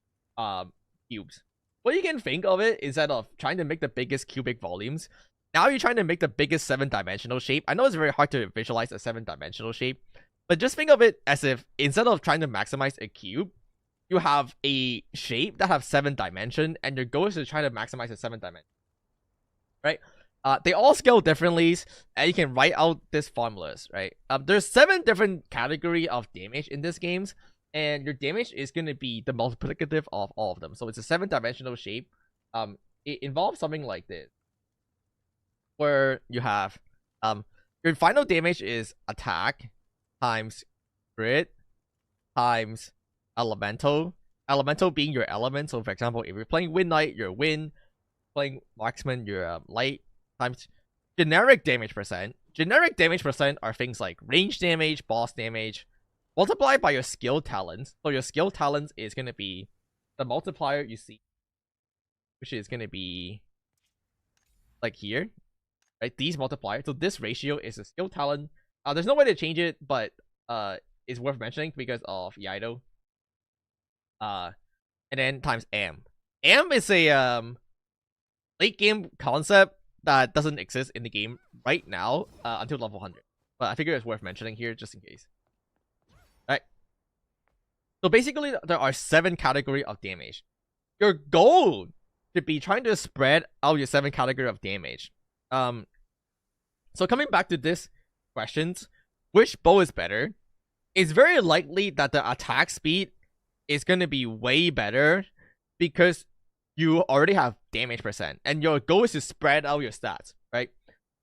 cubes. What you can think of it, instead of trying to make the biggest cubic volumes, now you're trying to make the biggest 7-dimensional shape. I know it's very hard to visualize a 7-dimensional shape, but just think of it as if instead of trying to maximize a cube, you have a shape that have 7 dimensions, and your goal is to try to maximize the 7 dimension, right? They all scale differently, and you can write out these formulas, right? There's 7 different category of damage in this games, and your damage is going to be the multiplicative of all of them. So it's a 7-dimensional shape. It involves something like this, where you have your final damage is attack times crit times elemental being your element. So for example, if you're playing Wind Knight, you're wind. Playing marksman, you're light, times generic damage percent. Generic damage percent are things like range damage, boss damage, multiplied by your skill talents. So your skill talents is going to be the multiplier you see, which is going to be like here, right? These multipliers. So this ratio is a skill talent. There's no way to change it, but it's worth mentioning because of Yaido. And then times M. M is a late game concept that doesn't exist in the game right now until level 100. But I figure it's worth mentioning here just in case. Right. So basically, there are 7 categories of damage. Your goal should be trying to spread out your 7 categories of damage. So coming back to this questions, which bow is better? It's very likely that the attack speed is going to be way better because you already have damage percent, and your goal is to spread out your stats, right?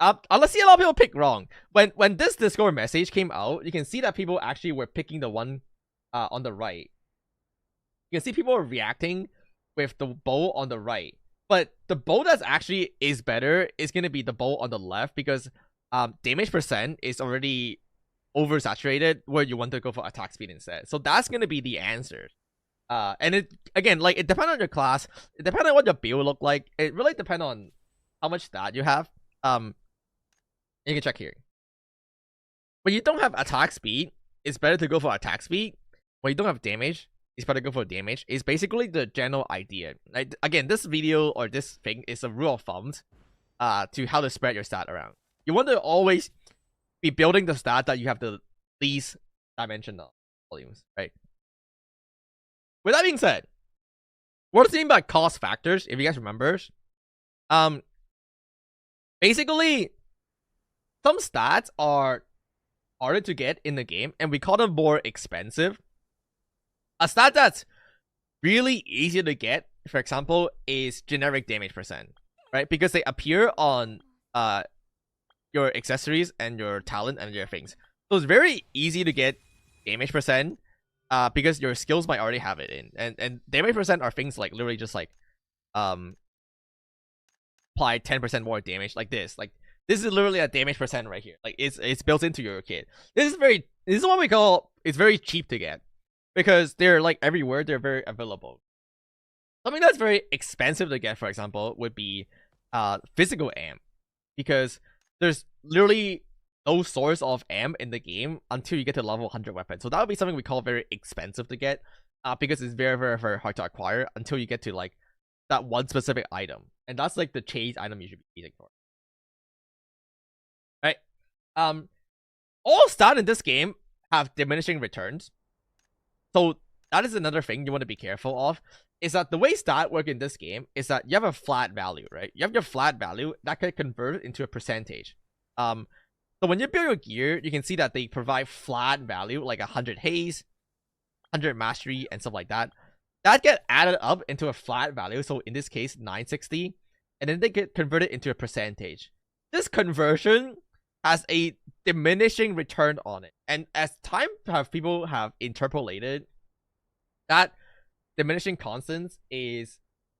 Let's see, a lot of people pick wrong. When this Discord message came out, you can see that people actually were picking the one on the right. You can see people are reacting with the bow on the right. But the bow that's actually is better is going to be the bow on the left, because damage percent is already oversaturated where you want to go for attack speed instead. So that's going to be the answer. And it, again, like, it depends on your class. It depends on what your build look like. It really depends on how much stat you have. You can check here. When you don't have attack speed, it's better to go for attack speed. When you don't have damage, it's better to go for damage. It's basically the general idea. Like, again, this video or this thing is a rule of thumb to how to spread your stat around. You want to always be building the stat that you have the least dimensional volumes, right? With that being said, what's the mean by cost factors, if you guys remember? Basically, some stats are harder to get in the game, and we call them more expensive. A stat that's really easy to get, for example, is generic damage percent, right? Because they appear on your accessories and your talent and your things. So it's very easy to get damage percent because your skills might already have it in. And damage percent are things like literally just like apply 10% more damage, like this. Like, this is literally a damage percent right here. Like, it's built into your kit. This is what we call, it's very cheap to get, because they're like everywhere, they're very available. Something that's very expensive to get, for example, would be physical amp, because there's literally no source of amp in the game until you get to level 100 weapon. So that would be something we call very expensive to get, because it's very, very, very hard to acquire until you get to like that one specific item, and that's like the chase item you should be using for. Right? All stats in this game have diminishing returns. So that is another thing you want to be careful of, is that the way stat work in this game is that you have a flat value, right? You have your flat value that can convert into a percentage. So when you build your gear, you can see that they provide flat value, like 100 haze, 100 mastery, and stuff like that. That get added up into a flat value, so in this case, 960, and then they get converted into a percentage. This conversion has a diminishing return on it, and as time people have interpolated, that diminishing constant is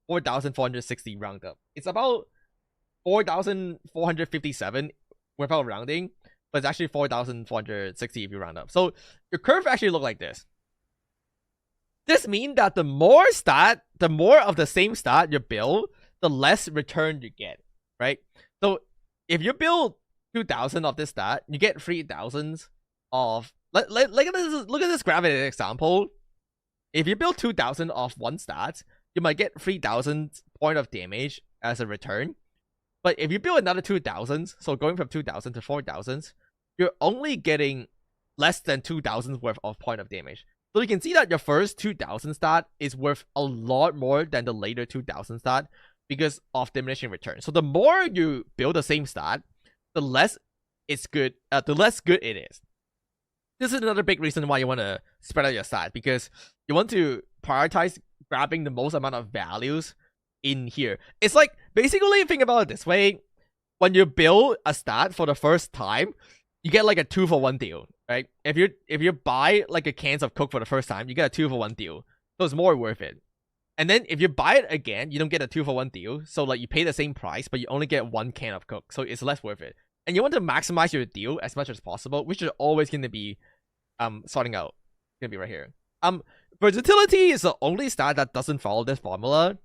4,460 round up. It's about 4,457 without rounding, but it's actually 4,460 if you round up. So your curve actually look like this. This means that the more of the same stat you build, the less return you get, right? So if you build 2,000 of this stat, you get 3,000 of... Look at this graphic example. If you build 2,000 of one stat, you might get 3,000 point of damage as a return. But if you build another 2,000, so going from 2,000 to 4,000, you're only getting less than 2,000 worth of point of damage. So you can see that your first 2,000 stat is worth a lot more than the later 2,000 stat because of diminishing return. So the more you build the same stat, the less it's good. The less good it is. This is another big reason why you want to spread out your stat, because you want to prioritize grabbing the most amount of values in here. It's like, basically, think about it this way: when you build a stat for the first time, you get like a 2-for-1 deal, right? If you buy like a cans of Coke for the first time, you get a 2-for-1 deal, so it's more worth it. And then if you buy it again, you don't get a 2-for-1 deal, so like you pay the same price, but you only get 1 can of Coke, so it's less worth it. And you want to maximize your deal as much as possible, which is always going to be starting out. It's gonna be right here. Versatility is the only stat that doesn't follow this formula.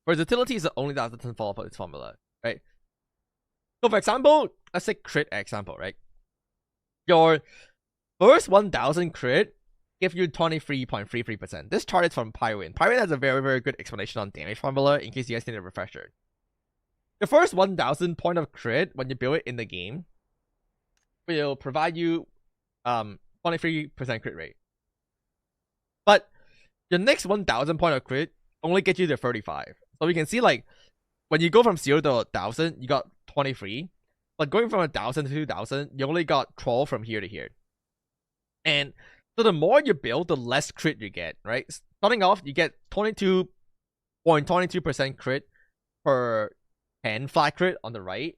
Versatility is the only that doesn't follow this formula, right? So for example, let's say crit example, right? Your first 1,000 crit give you 23.33%. This chart is from Pyrewin. Pyrewin has a very, very good explanation on damage formula in case you guys need a refresher. The first 1,000 point of crit, when you build it in the game, will provide you 23% crit rate. But the next 1,000 point of crit only gets you to 35. So you can see, like, when you go from 0 to 1,000, you got 23. But going from 1,000 to 2,000, you only got 12 from here to here. And so the more you build, the less crit you get, right? Starting off, you get 22.22% crit per 10 flat crit on the right.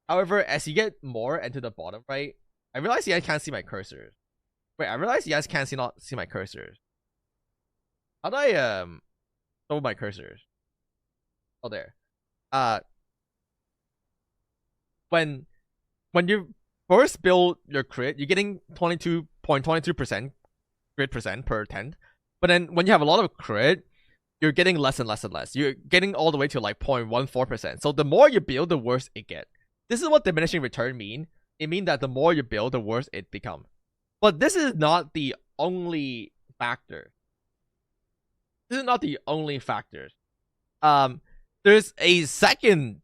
However, as you get more into the bottom right, I realize you guys can't see my cursor. Wait, I realize you guys can't see my cursor. How do I show my cursor? Oh, there. When you first build your crit, you're getting 22.22% crit percent per 10. But then when you have a lot of crit, you're getting less and less and less. You're getting all the way to like 0.14%. So the more you build, the worse it gets. This is what diminishing return mean. It means that the more you build, the worse it becomes. But this is not the only factor. This is not the only factor. There's a second,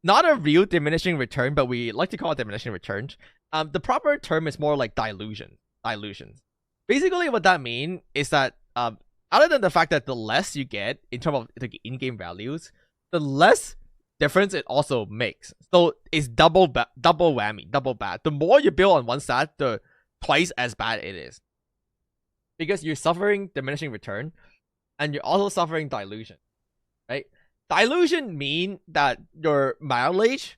not a real diminishing return, but we like to call it diminishing returns. The proper term is more like dilutions. Basically, what that means is that other than the fact that the less you get in terms of the in-game values, the less difference it also makes. So it's double whammy, double bad. The more you build on one stat, the twice as bad it is. Because you're suffering diminishing return, and you're also suffering dilution, right? Dilution mean that your mileage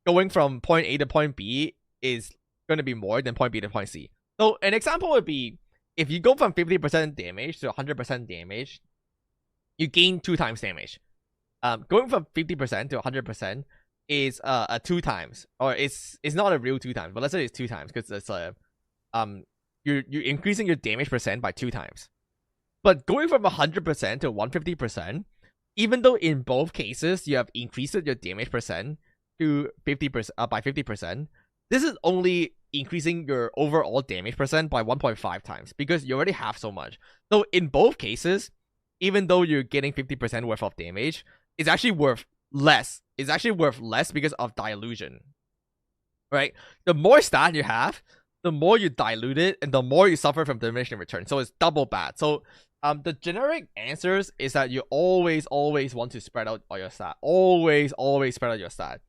going from point A to point B is going to be more than point B to point C. So an example would be, if you go from 50% damage to 100% damage, you gain 2 times damage. Going from 50% to 100% is a 2 times, or it's not a real 2 times, but let's say it's 2 times because it's you're increasing your damage percent by 2 times. But going from 100% to 150%, even though in both cases you have increased your damage percent to 50% by 50%, this is only increasing your overall damage percent by 1.5 times because you already have so much. So in both cases, even though you're getting 50% worth of damage, it's actually worth less. It's actually worth less because of dilution. Right? The more stat you have, the more you dilute it, and the more you suffer from diminishing return. So it's double bad. So the generic answers is that you always want to spread out all your stat. Always spread out your stat.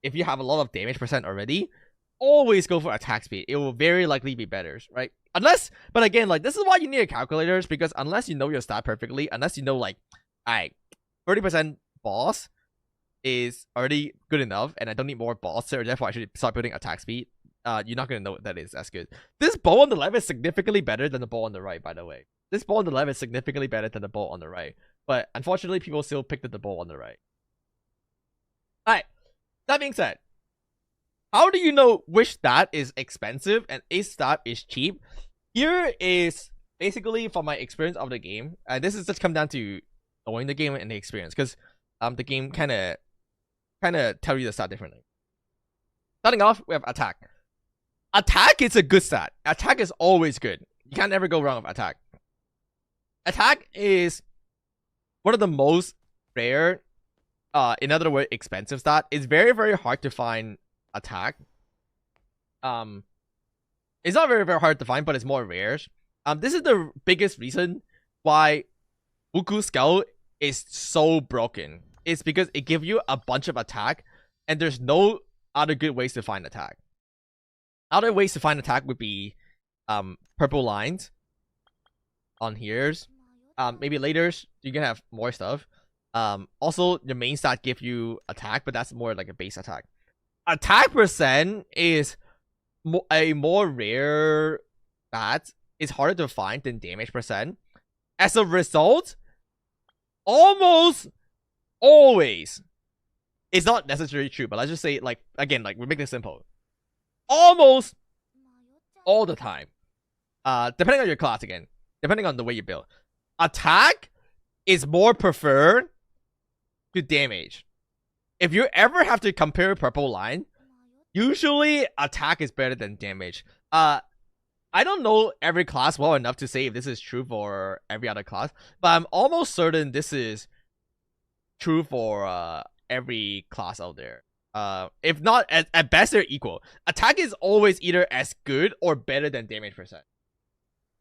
If you have a lot of damage percent already, always go for attack speed. It will very likely be better, right? But again, like, this is why you need a calculator, because unless you know your stat perfectly, unless you know, like, alright, 30% boss is already good enough, and I don't need more boss, so therefore I should start building attack speed. You're not gonna know what that is as good. This bow on the left is significantly better than the bow on the right, by the way. This bow on the left is significantly better than the bow on the right. But unfortunately, people still picked the bow on the right. Alright, that being said, how do you know which stat is expensive and which stat is cheap? Here is basically from my experience of the game. This is just come down to knowing the game and the experience, because the game kind of tell you the stat differently. Starting off, we have attack. Attack is a good stat. Attack is always good. You can't ever go wrong with attack. Attack is one of the most rare, in other words, expensive stat. It's very hard to find attack. It's not very hard to find, but it's more rare. This is the biggest reason why Buku Scout is so broken. It's because it gives you a bunch of attack, and there's no other good ways to find attack. Other ways to find attack would be purple lines on here's. Maybe later you can have more stuff. Also, your main stat give you attack, but that's more like a base attack. Attack percent is a more rare stat. It's harder to find than damage percent. As a result, almost always, it's not necessarily true, but let's just say, like, again, like, we make this simple. Almost all the time, depending on your class, again, depending on the way you build, attack is more preferred to damage. If you ever have to compare purple line, usually attack is better than damage. I don't know every class well enough to say if this is true for every other class, but I'm almost certain this is true for every class out there. If not, at best they're equal. Attack is always either as good or better than damage percent.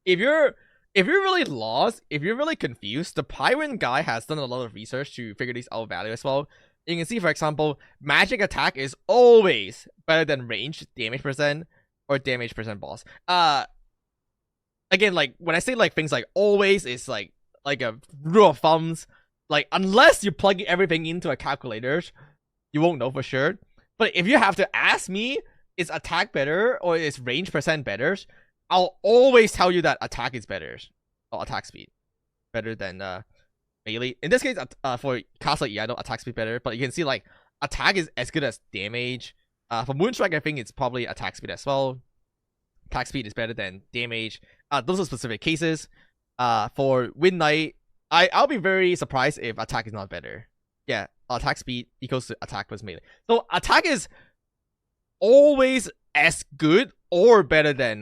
If you're really lost, if you're really confused, the Pyron guy has done a lot of research to figure these out value as well. You can see, for example, magic attack is always better than range damage percent or damage percent boss. Again, like, when I say, like, things like always, it's like a rule of thumbs. Like, unless you plug everything into a calculator, you won't know for sure. But if you have to ask me, is attack better or is range percent better? I'll always tell you that attack is better. Or attack speed. Better than melee. In this case, for class like Iaido, attack speed better. But you can see like attack is as good as damage. For Moonstrike, I think it's probably attack speed as well. Attack speed is better than damage. Those are specific cases. For Wind Knight, I'll be very surprised if attack is not better. Yeah, attack speed equals to attack plus melee. So attack is always as good or better than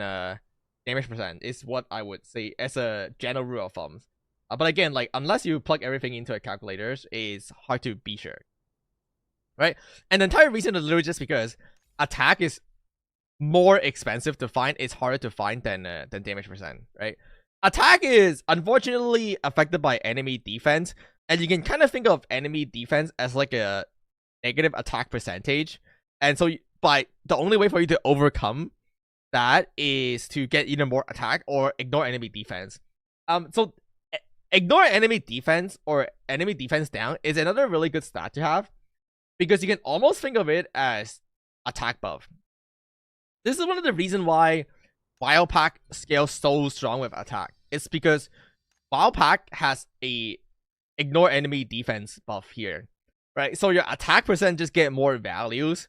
damage percent is what I would say as a general rule of thumb. But again, like unless you plug everything into a calculator, it's hard to be sure. Right? And the entire reason is literally just because attack is more expensive to find. It's harder to find than damage percent, right? Attack is unfortunately affected by enemy defense, and you can kind of think of enemy defense as like a negative attack percentage. And so, the only way for you to overcome that is to get either more attack or ignore enemy defense. So ignore enemy defense or enemy defense down is another really good stat to have, because you can almost think of it as attack buff. This is one of the reasons why Wild Pack scales so strong with attack. It's because Wild Pack has a ignore enemy defense buff here, right? So your attack percent just get more values.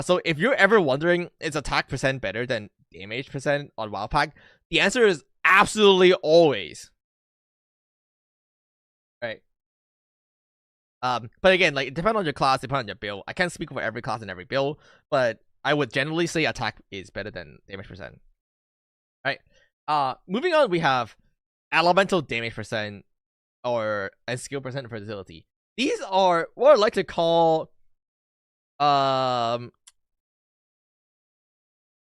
So if you're ever wondering, is attack percent better than damage percent on Wild Pack? The answer is absolutely always. Right. But again, like it depends on your class, depends on your build. I can't speak for every class and every build, but I would generally say attack is better than damage percent. Right. Moving on, we have elemental damage percent and skill percent and fertility. These are what I like to call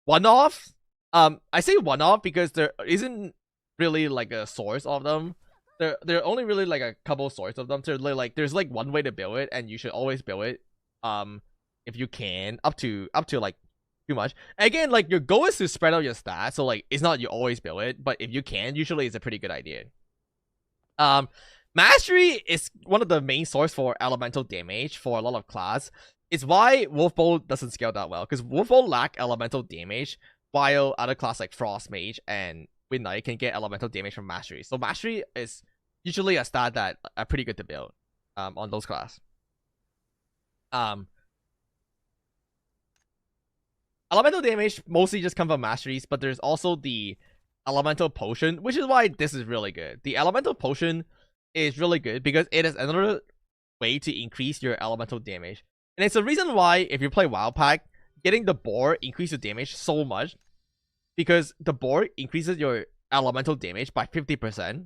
one-off. I say one-off because there isn't really like a source of them. There are only really like a couple sources of them. So like there's like one way to build it, and you should always build it. If you can, up to like too much. Again, like your goal is to spread out your stats, so like it's not you always build it, but if you can, usually it's a pretty good idea. Mastery is one of the main source for elemental damage for a lot of class. It's why Wolf Bowl doesn't scale that well, because Wolf Bowl lack elemental damage, while other class like Frost Mage and Wind Knight can get elemental damage from Mastery. So Mastery is usually a stat that are pretty good to build on those class. Elemental damage mostly just come from masteries, but there's also the elemental potion, which is why this is really good. The elemental potion is really good because it is another way to increase your elemental damage. And it's the reason why if you play Wild Pack, getting the boar increases your damage so much, because the boar increases your elemental damage by 50%,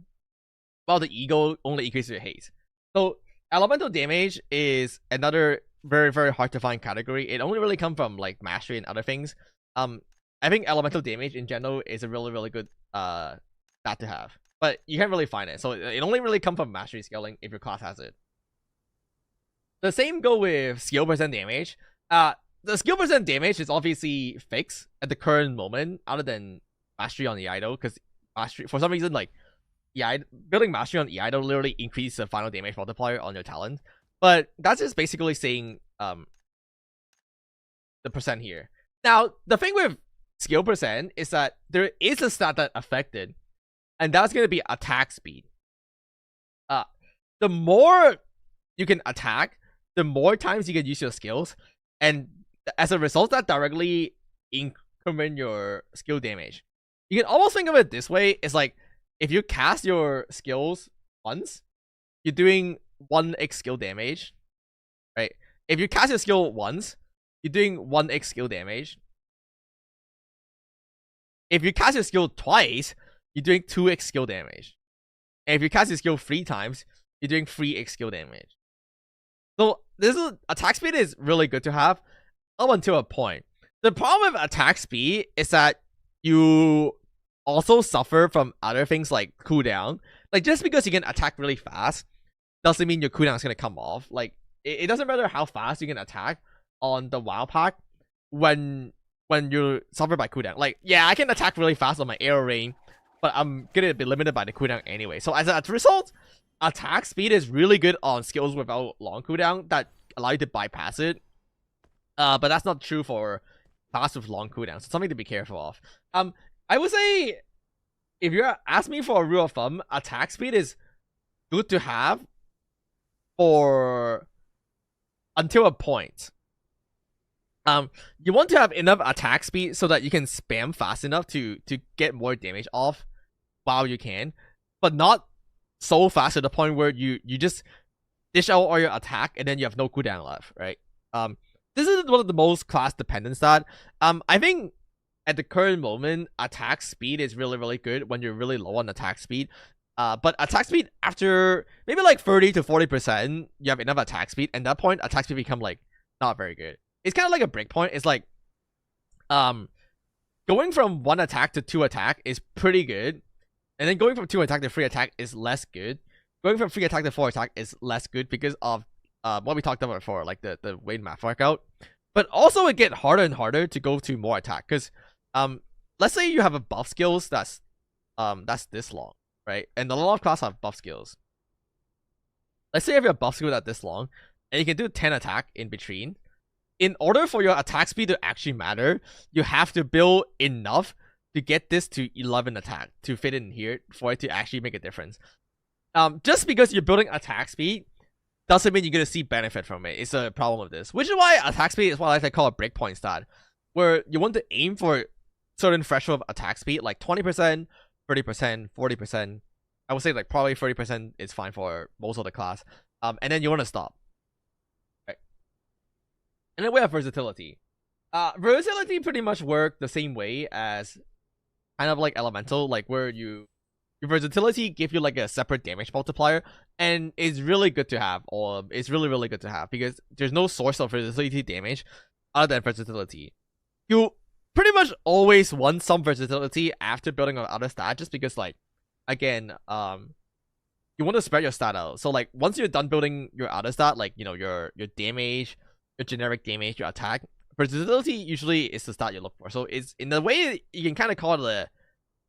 while the eagle only increases your haste. So elemental damage is another very, very hard to find category. It only really comes from like mastery and other things. I think elemental damage in general is a really, really good stat to have, but you can't really find it. So it only really comes from mastery scaling if your class has it. The same go with skill percent damage. The skill percent damage is obviously fixed at the current moment, other than mastery on the idol, because mastery for some reason like building mastery on Iaido literally increases the final damage multiplier on your talent. But that's just basically saying the percent here. Now, the thing with skill percent is that there is a stat that affected, and that's going to be attack speed. The more you can attack, the more times you can use your skills, and as a result, that directly increment your skill damage. You can almost think of it this way: it's like if you cast your skills once, you're doing 1x skill damage, right? If you cast your skill once, you're doing 1x skill damage. If you cast your skill twice, you're doing 2x skill damage. And if you cast your skill 3 times, you're doing 3x skill damage. So attack speed is really good to have up until a point. The problem with attack speed is that you also suffer from other things like cooldown. Like just because you can attack really fast doesn't mean your cooldown is going to come off. Like it doesn't matter how fast you can attack on the Wild Pack when you suffer by cooldown. Like, yeah, I can attack really fast on my arrow rain, but I'm going to be limited by the cooldown anyway. So as a result, attack speed is really good on skills without long cooldown that allow you to bypass it. But that's not true for class with long cooldowns. So something to be careful of. I would say if you ask me for a rule of thumb, attack speed is good to have for until a point. You want to have enough attack speed so that you can spam fast enough to get more damage off while you can, but not so fast to the point where you just dish out all your attack and then you have no cooldown left, right? This is one of the most class dependent stat. I think at the current moment, attack speed is really good when you're really low on attack speed. But attack speed after maybe like 30 to 40%, you have enough attack speed, and at that point, attack speed become like not very good. It's kind of like a break point. It's like, going from 1 attack to 2 attack is pretty good, and then going from 2 attack to 3 attack is less good. Going from 3 attack to 4 attack is less good because of what we talked about before, like the weight math workout. But also it get harder and harder to go to more attack because let's say you have a buff skills that's this long, right? And a lot of classes have buff skills. Let's say you have a buff skill that's this long, and you can do 10 attack in between. In order for your attack speed to actually matter, you have to build enough to get this to 11 attack to fit in here for it to actually make a difference. Just because you're building attack speed doesn't mean you're going to see benefit from it. It's a problem with this, which is why attack speed is what I like to call a breakpoint stat, where you want to aim for certain threshold of attack speed, like 20%, 30%, 40%. I would say like probably 30% is fine for most of the class. And then you want to stop. Right. And then we have versatility. Versatility pretty much work the same way as kind of like elemental, like where your versatility give you like a separate damage multiplier, and it's really good to have, or it's really good to have, because there's no source of versatility damage other than versatility. You pretty much always want some versatility after building on other stats, just because like, again, you want to spread your stat out. So like once you're done building your other stat, like, you know, your damage, your generic damage, your attack, versatility usually is the stat you look for. So it's in the way you can kind of call it the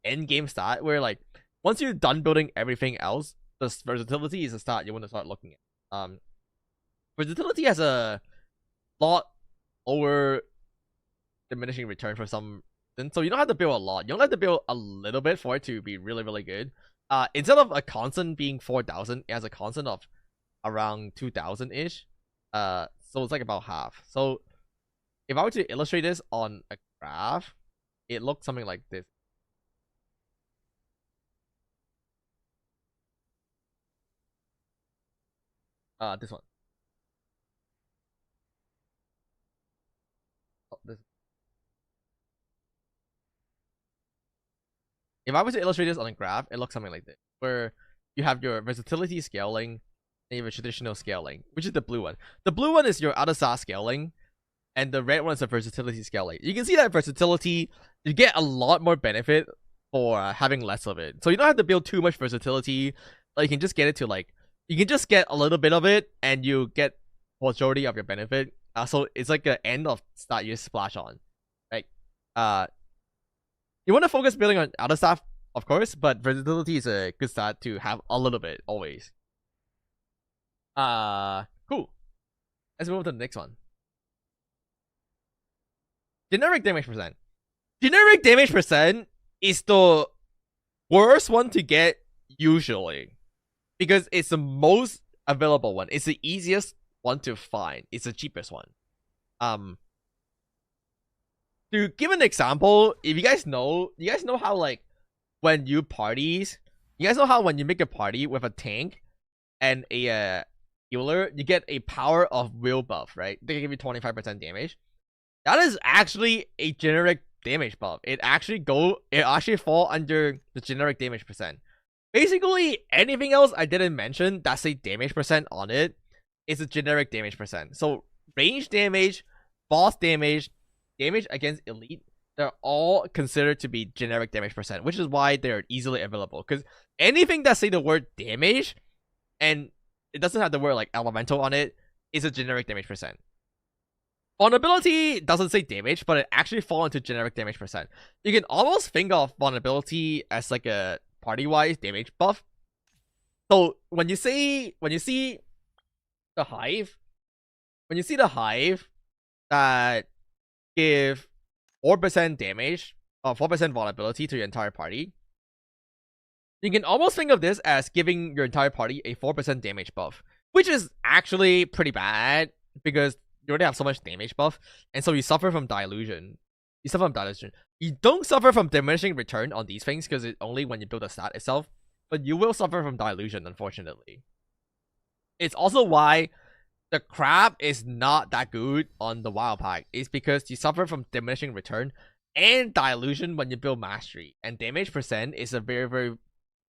end game stat, where like once you're done building everything else, the versatility is the stat you want to start looking at. Versatility has a lot lower diminishing return for some reason, so you don't have to build a lot. You only have to build a little bit for it to be really good. Instead of a constant being 4,000, it has a constant of around 2,000 ish. So it's like about half. So if I were to illustrate this on a graph, it looks something like this. This one. Oh, this. If I were to illustrate this on a graph, it looks something like this, where you have your versatility scaling, and you have a traditional scaling, which is the blue one. The blue one is your other star scaling, and the red one is the versatility scaling. You can see that versatility, you get a lot more benefit for having less of it. So you don't have to build too much versatility. Like, you can just get it to like, you can just get a little bit of it, and you get majority of your benefit. So it's like an end of stat you splash on. Like, you want to focus building on other stuff, of course, but versatility is a good stat to have a little bit always. Cool. Let's move on to the next one. Generic damage percent. Generic damage percent is the worst one to get usually, because it's the most available one. It's the easiest one to find. It's the cheapest one. To give an example, if you guys know how like when you parties, you guys know how when you make a party with a tank and a healer, you get a power of will buff, right? They give you 25% damage. That is actually a generic damage buff. It actually fall under the generic damage percent. Basically, anything else I didn't mention that say damage percent on it is a generic damage percent. So range damage, boss damage, damage against elite, they're all considered to be generic damage percent, which is why they're easily available. Because anything that say the word damage and it doesn't have the word like elemental on it is a generic damage percent. Vulnerability doesn't say damage, but it actually falls into generic damage percent. You can almost think of vulnerability as like a party-wise damage buff. So when you see the hive, that give 4% damage or 4% vulnerability to your entire party. You can almost think of this as giving your entire party a 4% damage buff, which is actually pretty bad because you already have so much damage buff, and so you suffer from dilution. You don't suffer from diminishing return on these things because it's only when you build a stat itself, but you will suffer from dilution, unfortunately. It's also why the crab is not that good on the wild pack. It's because you suffer from diminishing return and dilution when you build mastery, and damage percent is a very, very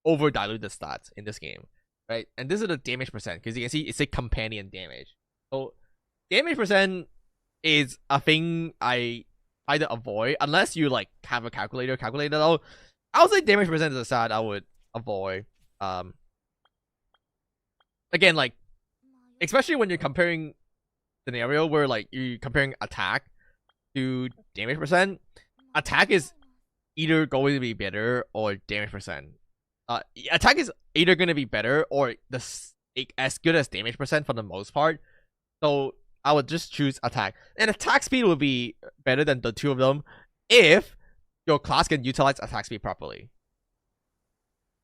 over diluted stats in this game, right? And this is the damage percent because you can see it's a companion damage. So damage percent is a thing I try to avoid unless you like have a calculator. Though, I would say damage percent is a stat I would avoid. Again, like especially when you're comparing scenario where like you're comparing attack to damage percent, attack is either going to be better or damage percent. Attack is either going to be better or as good as damage percent for the most part. So I would just choose attack. And attack speed would be better than the two of them if your class can utilize attack speed properly.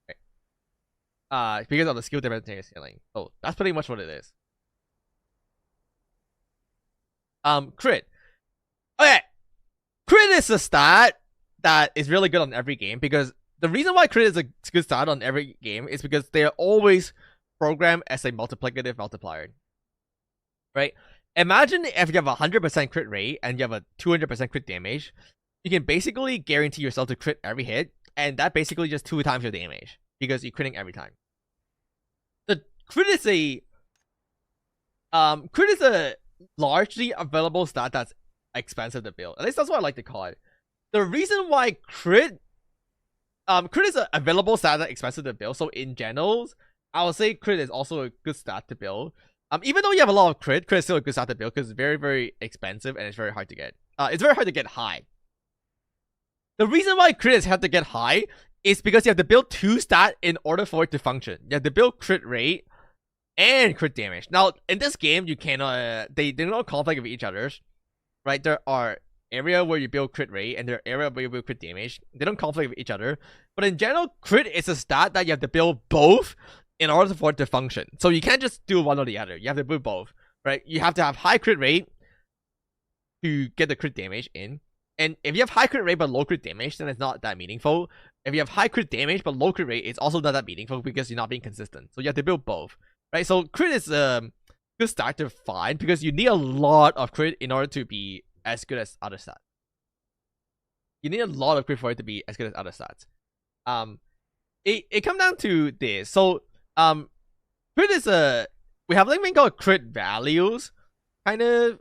Okay. Because of the skill dependent scaling. So that's pretty much what it is. Crit. Okay. Crit is a stat that is really good on every game because the reason why crit is a good stat on every game is because they are always programmed as a multiplicative multiplier. Right? Imagine if you have a 100% crit rate and you have a 200% crit damage, you can basically guarantee yourself to crit every hit, and that basically just 2 times your damage because you're critting every time. The crit is a largely available stat that's expensive to build. At least that's what I like to call it. The reason why crit is an available stat that's expensive to build. So in general, I would say crit is also a good stat to build. Even though you have a lot of crit is still a good stat to build because it's very, very expensive and it's very hard to get. It's very hard to get high. The reason why crit is hard to get high is because you have to build 2 stats in order for it to function. You have to build crit rate and crit damage. Now, in this game, you cannot. They do not conflict with each other, right? There are area where you build crit rate and there are area where you build crit damage. They don't conflict with each other. But in general, crit is a stat that you have to build both in order for it to function. So you can't just do one or the other. You have to build both, right? You have to have high crit rate to get the crit damage in. And if you have high crit rate but low crit damage, then it's not that meaningful. If you have high crit damage but low crit rate, it's also not that meaningful because you're not being consistent. So you have to build both, right? So crit is a good start to find because you need a lot of crit in order to be as good as other stats. You need a lot of crit for it to be as good as other stats. It comes down to this. So crit is we have something called crit values. Kind of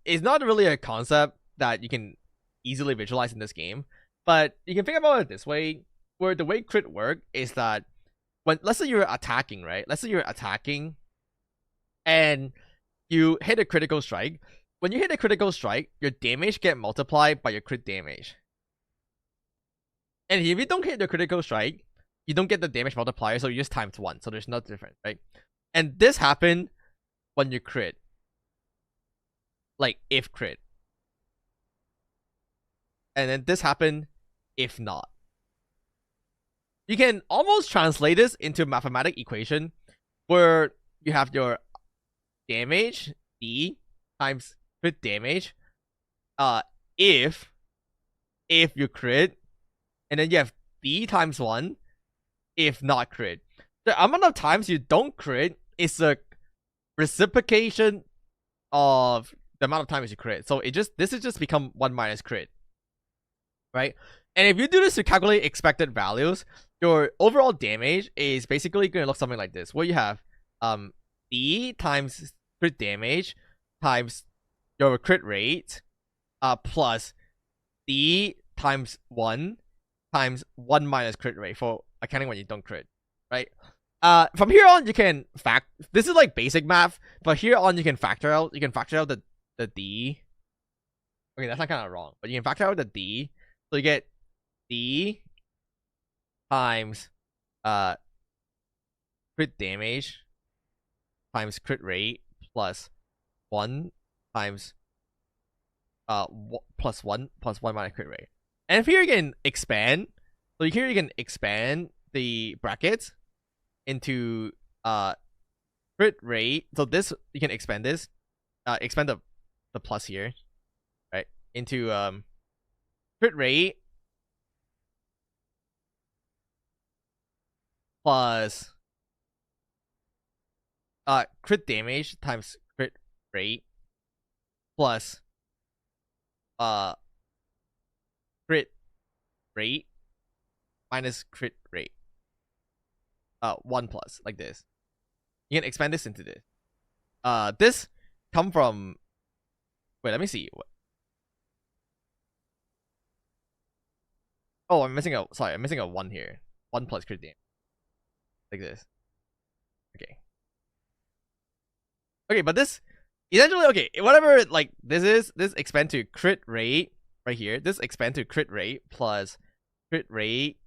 it's not really a concept that you can easily visualize in this game, but you can think about it this way, where the way crit work is that when, let's say you're attacking, right? Let's say you're attacking and you hit a critical strike. When you hit a critical strike, your damage get multiplied by your crit damage. And if you don't hit the critical strike, you don't get the damage multiplier, so you just times 1. So there's no difference, right? And this happened when you crit. Like, if crit. And then this happened if not. You can almost translate this into a mathematical equation where you have your damage, D, times crit damage, if you crit, and then you have B times 1 if not crit. The amount of times you don't crit is a reciprocation of the amount of times you crit. So this has just become 1 minus crit, right? And if you do this to calculate expected values, your overall damage is basically going to look something like this, where you have D times crit damage times your crit rate plus D times 1 times 1 minus crit rate for accounting when you don't crit, right? From here on, you can this is like basic math, but here on you can factor out the D. Okay, that's not kind of wrong, but you can factor out the D, so you get D times crit damage times crit rate plus 1 times +1 minus crit rate. And if here you can expand, so here you can expand the brackets into crit rate. So this you can expand this, expand the plus here, right, into crit rate plus crit damage times crit rate plus crit rate minus crit rate. 1 plus, like this. You can expand this into this. This come from. Wait, let me see. Oh, I'm missing a. Sorry, I'm missing a 1 here. 1 plus crit damage. Like this. Okay. Okay, but this essentially, okay, whatever like this is, this expand to crit rate right here. This expand to crit rate plus crit rate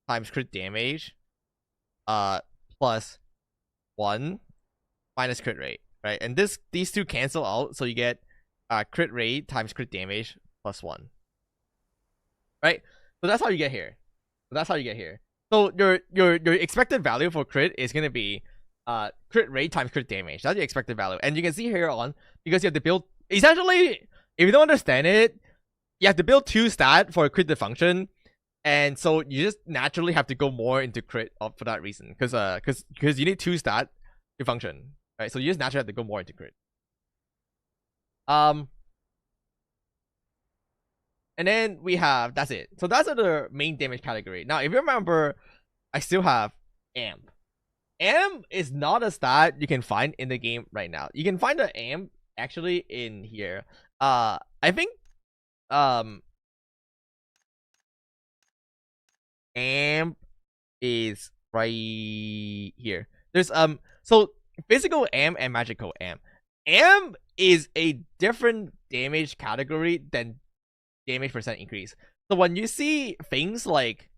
times crit damage, plus 1 minus crit rate, right? And these two cancel out, so you get crit rate times crit damage plus 1, right? So that's how you get here. So your expected value for crit is gonna be crit rate times crit damage. That's your expected value. And you can see here on, because you have to build, essentially, if you don't understand it, you have to build 2 stat for a crit to function. And so you just naturally have to go more into crit for that reason. Because you need 2 stat to function. Right? So you just naturally have to go more into crit. And then we have, that's it. So that's the main damage category. Now, if you remember, I still have amp. Amp is not a stat you can find in the game right now. You can find the amp actually in here. I think amp is right here. There's so physical amp and magical amp. Amp is a different damage category than damage percent increase. So when you see things like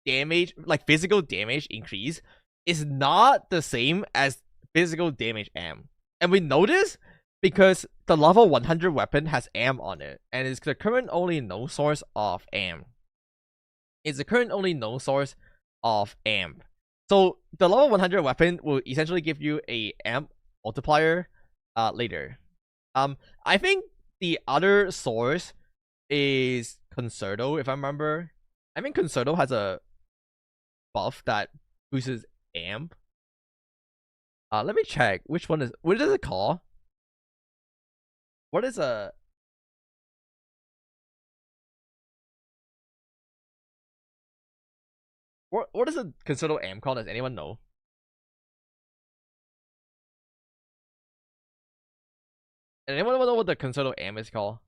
damage, like physical damage increase, is not the same as physical damage amp. And we know this because the level 100 weapon has amp on it, and it's the current only known source of amp. So the level 100 weapon will essentially give you a amp multiplier later. I think the other source is Concerto, if I remember. I mean, Concerto has a buff that boosts amp. Let me check which one is. What does it call? What is a? What is a Concerto amp called? Does anyone know? And anyone know what the Concerto amp is called?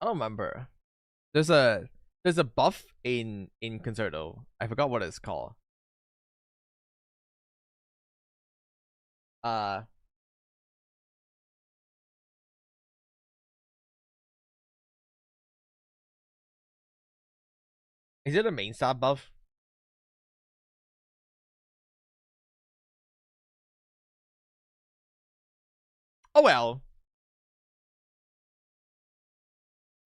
I don't remember. There's a buff in Concerto. I forgot what it's called. Is it a main stat buff? Oh well.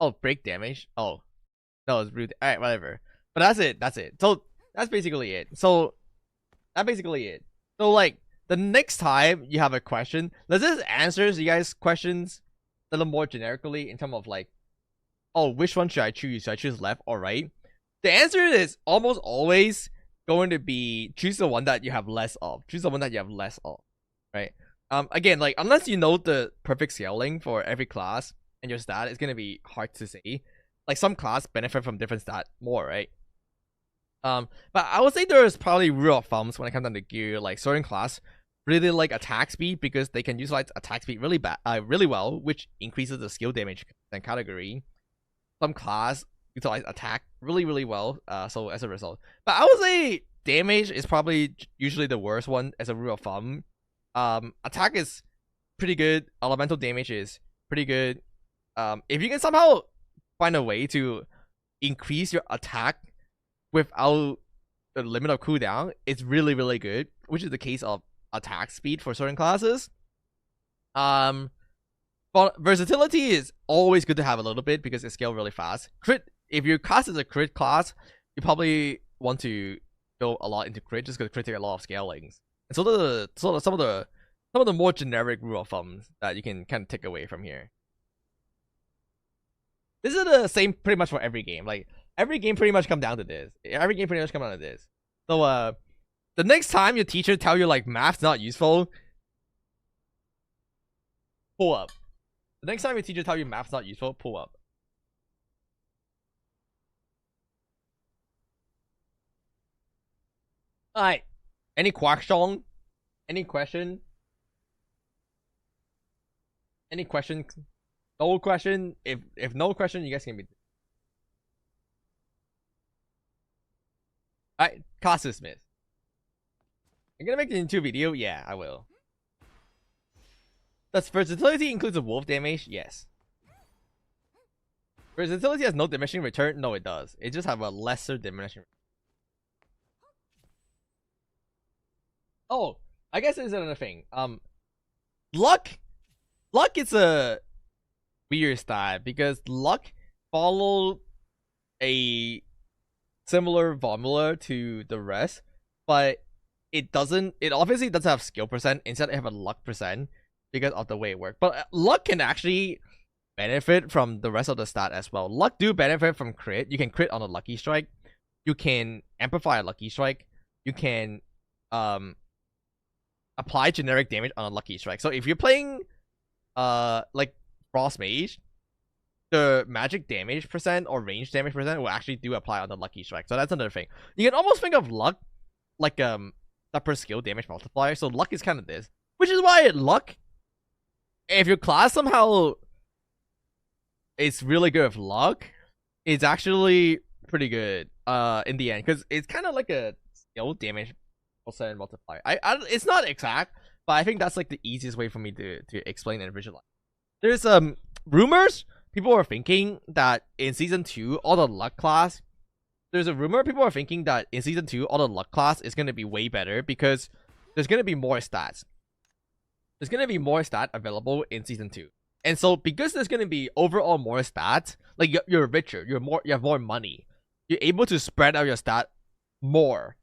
Oh, break damage. Oh, no, it's rude. All right, whatever. But that's it. So that's basically it. So like the next time you have a question, does this answers you guys' questions a little more generically in terms of like, oh, which one should I choose? Should I choose left or right? The answer is almost always going to be choose the one that you have less of. Right? Again, like unless you know the perfect scaling for every class and your stat, it's gonna be hard to say. Like some class benefit from different stat more, right? But I would say there's probably rule of thumbs when it comes down to gear. Like certain class really like attack speed because they can utilize attack speed really well, which increases the skill damage category. Some class utilize attack really well. So as a result, but I would say damage is probably usually the worst one as a rule of thumb. Attack is pretty good. Elemental damage is pretty good. If you can somehow find a way to increase your attack without the limit of cooldown, it's really good, which is the case of attack speed for certain classes. But versatility is always good to have a little bit because it scales really fast. Crit, if your class is a crit class, you probably want to go a lot into crit just because crit take a lot of scalings. And so some of the more generic rule of thumbs that you can kind of take away from here. This is the same pretty much for every game. Like every game pretty much come down to this. So the next time your teacher tell you like math's not useful, pull up. The next time your teacher tell you math's not useful, pull up. Alright. Any question? Any question? Any question? No question? If no question, you guys can be. Alright, class dismissed. I'm gonna make it into a video? Yeah, I will. Does versatility includes a wolf damage? Yes. Versatility has no diminishing return? No, it does. It just have a lesser diminishing. Oh, I guess there's another thing. Luck is a weird stat because luck follow a similar formula to the rest, but it doesn't. It obviously doesn't have skill percent. Instead, it have a luck percent because of the way it works. But luck can actually benefit from the rest of the stat as well. Luck do benefit from crit. You can crit on a lucky strike. You can amplify a lucky strike. You can apply generic damage on a lucky strike. So if you're playing like Frost Mage, the magic damage percent or range damage percent will actually do apply on the lucky strike. So that's another thing. You can almost think of luck like the per skill damage multiplier. So luck is kind of this, which is why luck, if your class somehow is really good with luck, it's actually pretty good in the end because it's kind of like a skill damage percent multiplier. It's not exact, but I think that's like the easiest way for me to explain and visualize. There's rumors. People are thinking that in season 2, all the luck class. There's a rumor people are thinking that in season 2, all the luck class is gonna be way better because there's gonna be more stats. There's gonna be more stat available in season 2, and so because there's gonna be overall more stats, like you're richer, you have more money, you're able to spread out your stat more,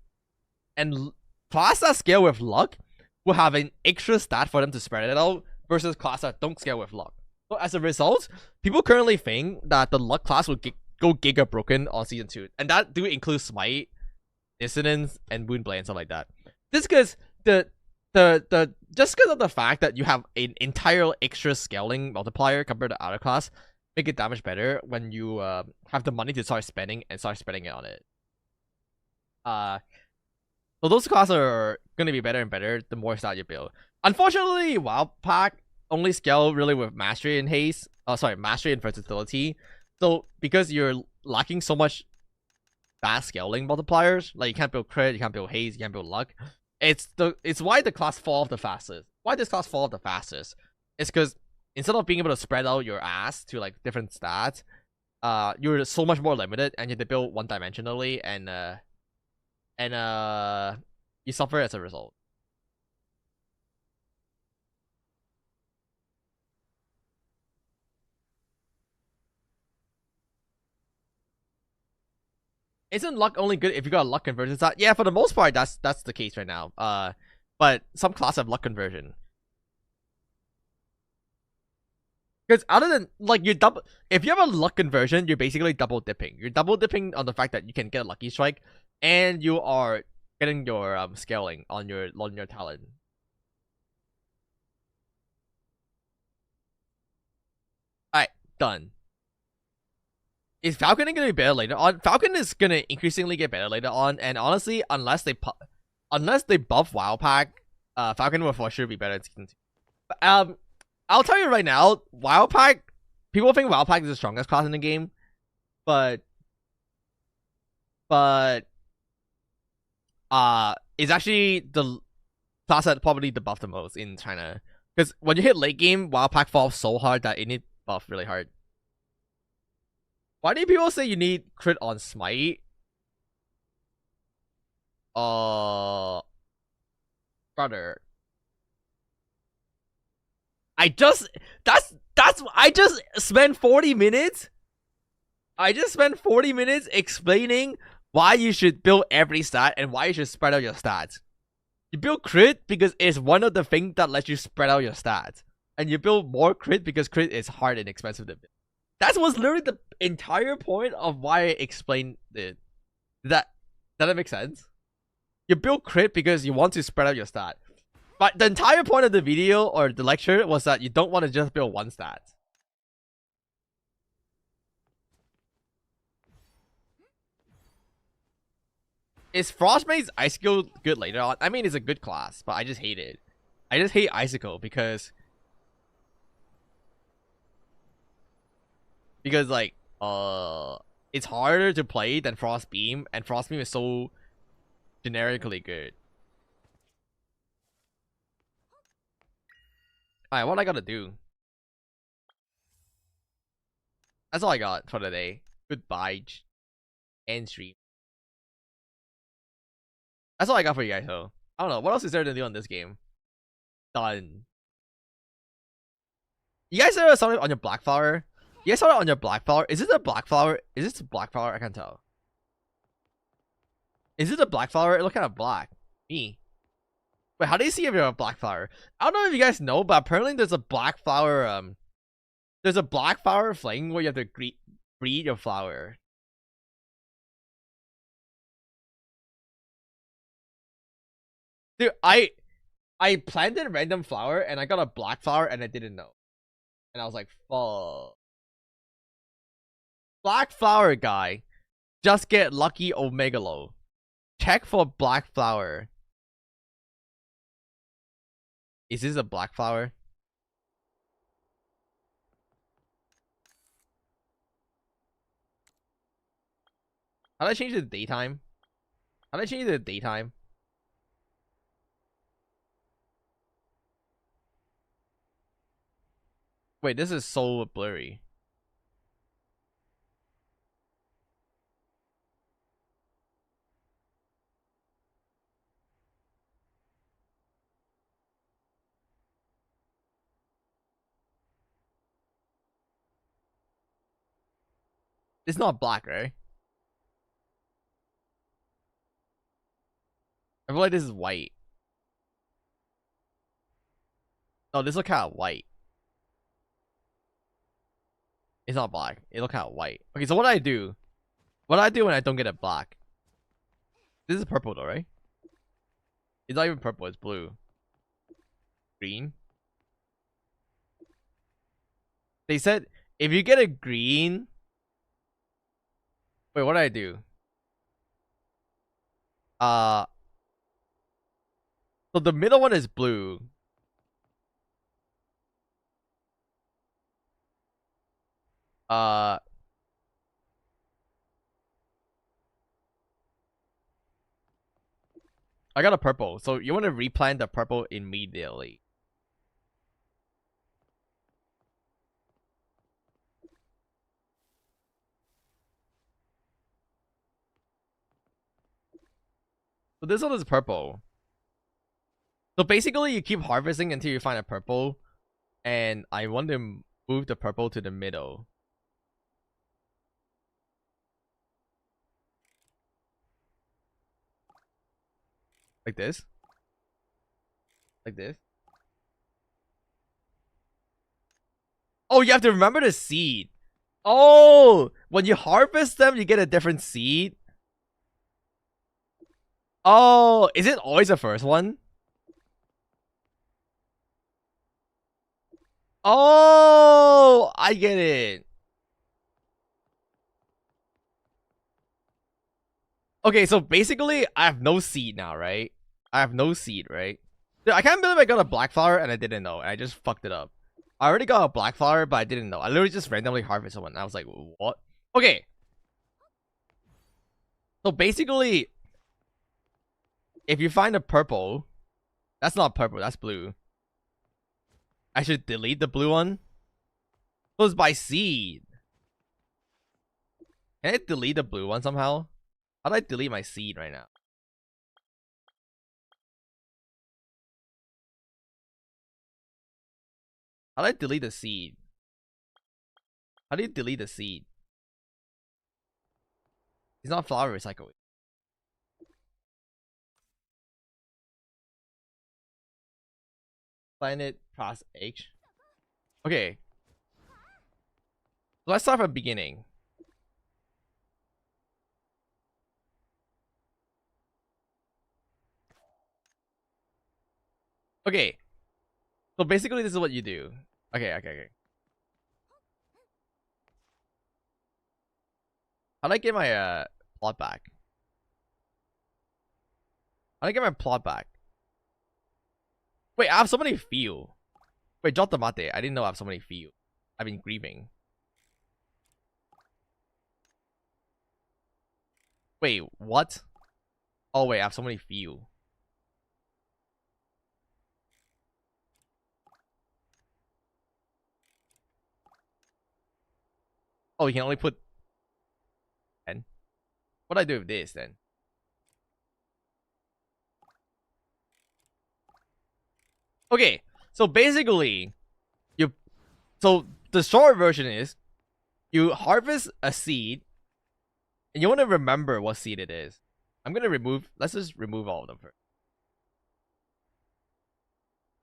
and class that scale with luck will have an extra stat for them to spread it out versus class that don't scale with luck. So as a result, people currently think that the luck class will go giga broken on season 2, and that do include smite, dissonance, and woundblade and stuff like that. Just because just because of the fact that you have an entire extra scaling multiplier compared to other class, make it that much better when you have the money to start spending it on it. So those classes are gonna be better and better the more stat you build. Unfortunately, WoW Pack only scale really with mastery and haste. Mastery and versatility. So because you're lacking so much fast scaling multipliers, like you can't build crit, you can't build haste, you can't build luck. It's why the class fall off the fastest. Why this class fall off the fastest? It's because instead of being able to spread out your ass to like different stats, you're so much more limited, and you have to build one dimensionally, and you suffer as a result. Isn't luck only good if you got a luck conversion stat? Yeah, for the most part, that's the case right now. But some classes have luck conversion. Because other than like if you have a luck conversion, you're basically double dipping. You're double dipping on the fact that you can get a lucky strike, and you are getting your scaling on your talent. Alright, done. Is Falcon gonna be better later on? Falcon is gonna increasingly get better later on, and honestly, unless they buff WoW Pack Falcon will for sure be better in season 2. But, I'll tell you right now, Wildpack. People think Wildpack is the strongest class in the game, but it's actually the class that probably debuffed the most in China. Because when you hit late game, Wildpack falls so hard that it needs buff really hard. Why do people say you need crit on Smite? Brother. I just spent 40 minutes. I just spent 40 minutes explaining why you should build every stat and why you should spread out your stats. You build crit because it's one of the things that lets you spread out your stats. And you build more crit because crit is hard and expensive to build. That was literally the entire point of why I explained it. Does that make sense? You build crit because you want to spread out your stat. But the entire point of the video or the lecture was that you don't want to just build one stat. Is Frostmade's Icicle good later on? I mean, it's a good class, but I just hate it. I just hate Icicle because like it's harder to play than Frost Beam, and Frost Beam is so generically good. Alright, what I gotta do? That's all I got for today. Goodbye. End stream. That's all I got for you guys, though. I don't know. What else is there to do on this game? Done. You guys saw something on your black flower? You guys saw it on your black flower? Is it a black flower? Is this a black flower? I can't tell. Is it a black flower? It looks kind of black. Me. Wait, how do you see if you're a black flower? I don't know if you guys know, but apparently there's a black flower, there's a black flower fling where you have to breed your flower. Dude, I planted random flower and I got a black flower and I didn't know. And I was like, fuck. Black flower guy. Just get lucky Omegalo. Check for black flower. Is this a black flower? How did I change it to daytime? How did I change it to daytime? Wait, this is so blurry. It's not black, right? I feel like this is white. No, this look kind of white. It's not black. It look kind of white. Okay, so what do I do? What do I do when I don't get it black? This is purple though, right? It's not even purple. It's blue. Green. They said if you get a green. Wait, what do I do? So the middle one is blue. I got a purple. So you want to replant the purple immediately. So this one is purple. So basically you keep harvesting until you find a purple. And I want to move the purple to the middle. Like this. Like this. Oh, you have to remember the seed. Oh, when you harvest them, you get a different seed. Oh, is it always the first one? Oh, I get it. Okay, so basically, I have no seed now, right? I have no seed, right? Dude, I can't believe I got a black flower and I didn't know. And I just fucked it up. I already got a black flower, but I didn't know. I literally just randomly harvested one. And I was like, what? Okay. So basically, if you find a purple, that's not purple, that's blue. I should delete the blue one. So it's by seed. Can I delete the blue one somehow? How do I delete my seed right now? How do I delete the seed? How do you delete the seed? It's not flower recycle. Planet plus H. Okay. So let's start from the beginning. Okay. So basically this is what you do. Okay. How do I get my plot back? How do I get my plot back? Wait, I have so many feel. Wait, drop the mate. I didn't know I have so many feel. I've been grieving. Wait, what? Oh wait, I have so many feel. Oh, you can only put 10. What do I do with this then? Okay, so basically, so the short version is you harvest a seed and you want to remember what seed it is. I'm gonna remove. Let's just remove all of them first.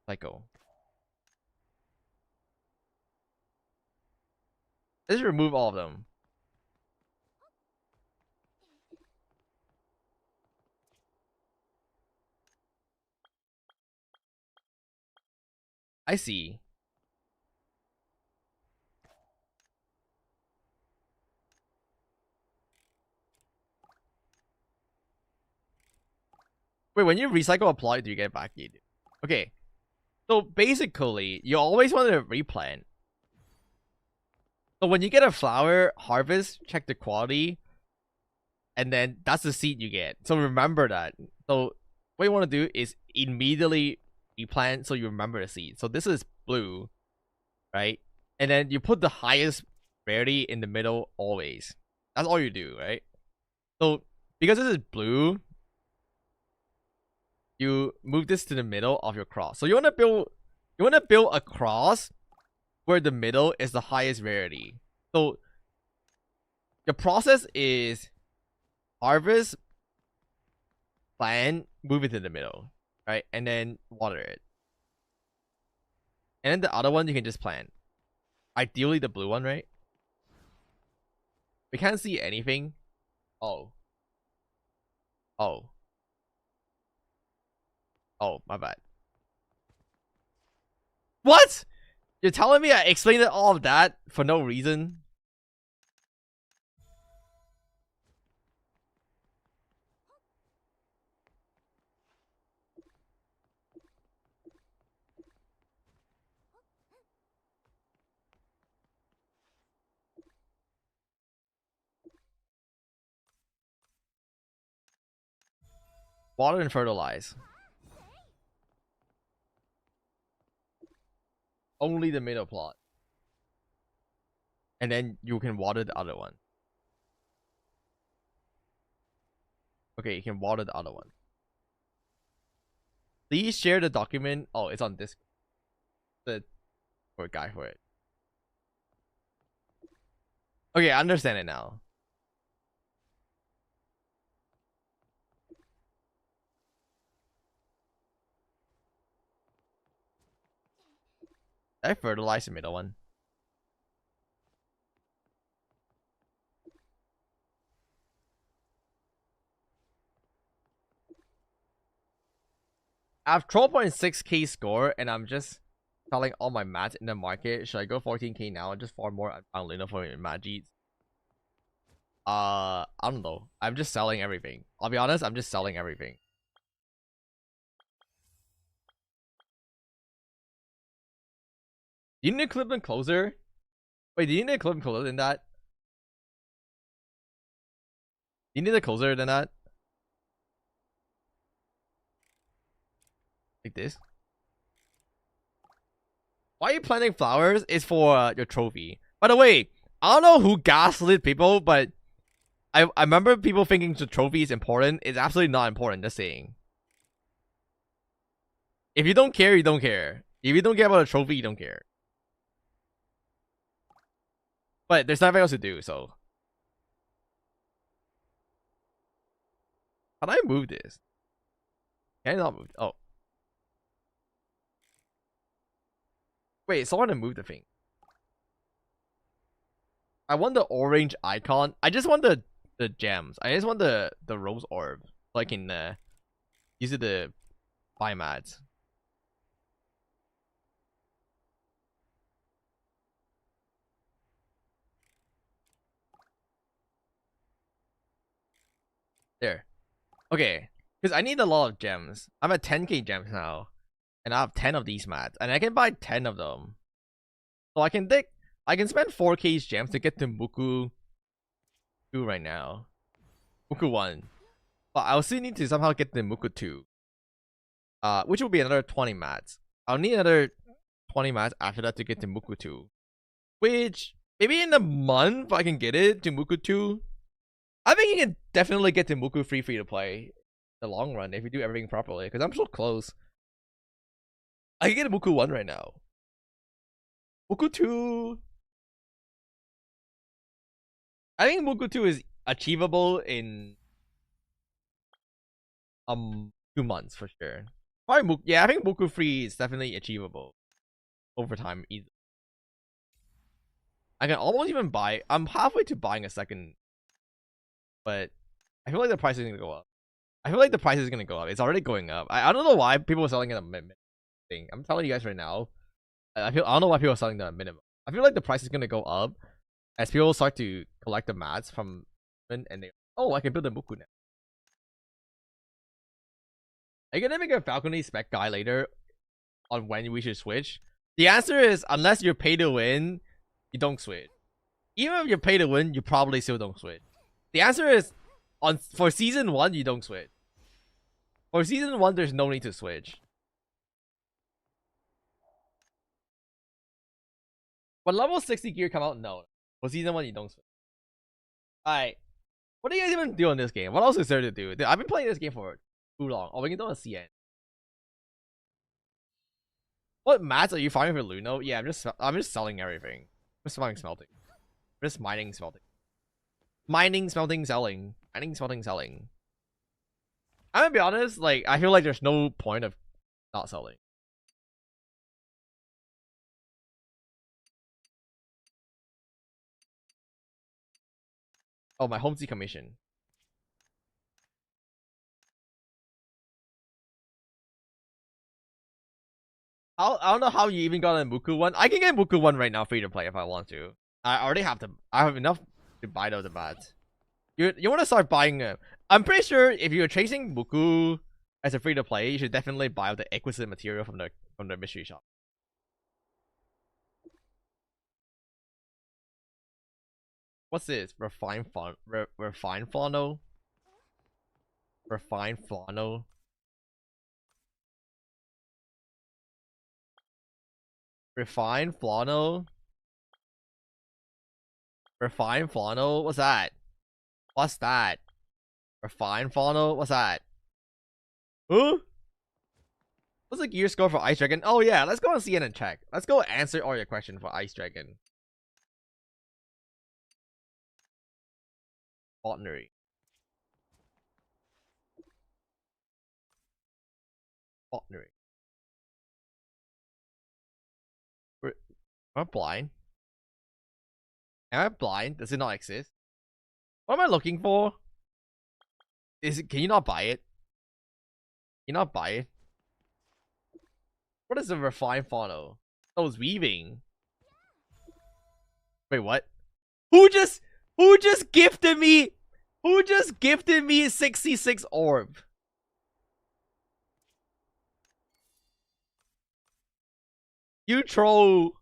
Psycho. Let's just remove all of them. I see. Wait, when you recycle a plot, do you get back? You do. Okay. So basically, you always want to replant. So when you get a flower harvest, check the quality, and then that's the seed you get. So remember that. So what you want to do is immediately replant so you remember the seed. So this is blue, right? And then you put the highest rarity in the middle always. That's all you do, right? So because this is blue, you move this to the middle of your cross. So you want to build a cross where the middle is the highest rarity. So the process is harvest, plant, move it to the middle, right? And then water it. And then the other one you can just plant. Ideally the blue one, right? We can't see anything. Oh. Oh. Oh, my bad. What? You're telling me I explained all of that for no reason? Water and fertilize. Only the middle plot. And then you can water the other one. Okay, you can water the other one. Please share the document. Oh, it's on Discord. The for a guy for it. Okay, I understand it now. Did I fertilize the middle one? I have 12.6k score and I'm just selling all my mats in the market. Should I go 14k now and just farm more Luna for Magis? I don't know. I'm just selling everything. I'll be honest, I'm just selling everything. You need to clip them closer. Wait, do you need to clip them closer than that? You need it closer than that. Like this. Why are you planting flowers? It's for your trophy. By the way, I don't know who gaslit people, but I remember people thinking the trophy is important. It's absolutely not important, just saying. If you don't care, you don't care. If you don't care about a trophy, you don't care. But there's nothing else to do, so. How do I move this? Can I not move? Oh. Wait, someone to move the thing. I want the orange icon. I just want the gems. I just want the rose orb. So I can use it to buy mats. There. Okay. Because I need a lot of gems. I'm at 10k gems now. And I have 10 of these mats. And I can buy 10 of them. So I can spend 4k gems to get to Muku 2 right now. Muku 1. But I'll still need to somehow get to Muku 2. Which will be another 20 mats. I'll need another 20 mats after that to get to Muku 2. Which, maybe in a month I can get it to Muku 2. I think you can definitely get to Muku free to play in the long run if you do everything properly. Because I'm so close. I can get a Muku 1 right now. Muku 2. I think Muku 2 is achievable in 2 months for sure. Probably yeah, I think Muku 3 is definitely achievable over time either. I can almost even buy. I'm halfway to buying a second, but I feel like the price is gonna go up. I feel like the price is gonna go up. It's already going up. I don't know why people are selling it at a minimum thing. I'm telling you guys right now. I don't know why people are selling them at minimum. I feel like the price is gonna go up as people start to collect the mats from and they I can build a Muku now. Are you gonna make a balcony spec guy later on when we should switch? The answer is unless you're pay to win, you don't switch. Even if you're pay to win, you probably still don't switch. The answer is for season 1, you don't switch. For season 1, there's no need to switch. When level 60 gear come out, no. For season 1, you don't switch. Alright. What do you guys even do in this game? What else is there to do? I've been playing this game for too long. Oh, we can do a CN. What mats are you farming for Luno? Yeah, I'm just selling everything. I'm just selling smelting. I'm just mining, smelting. Mining, smelting, selling. Mining, smelting, selling. I'm gonna be honest, like, I feel like there's no point of not selling. Oh, my Homestead commission. I don't know how you even got a Muku 1. I can get Muku 1 right now free to play if I want to. I already have to. I have enough to buy those mats. You want to start buying I'm pretty sure if you're chasing Muku as a free to play, you should definitely buy the exquisite material from the mystery shop. What's this? Refined flannel? Refined flannel? Refined flannel? Refined flannel? Refined flannel? What's that? What's that? Refined flannel? What's that? Huh? What's the gear score for Ice Dragon? Oh yeah, let's go and see it and check. Let's go answer all your questions for Ice Dragon. Botany. Botany. Am I blind? Am I blind? Does it not exist? What am I looking for? Can you not buy it? Can you not buy it? What is a refined funnel? Oh, it's weaving. Wait, what? Who just gifted me? Who just gifted me 66 orb? You troll.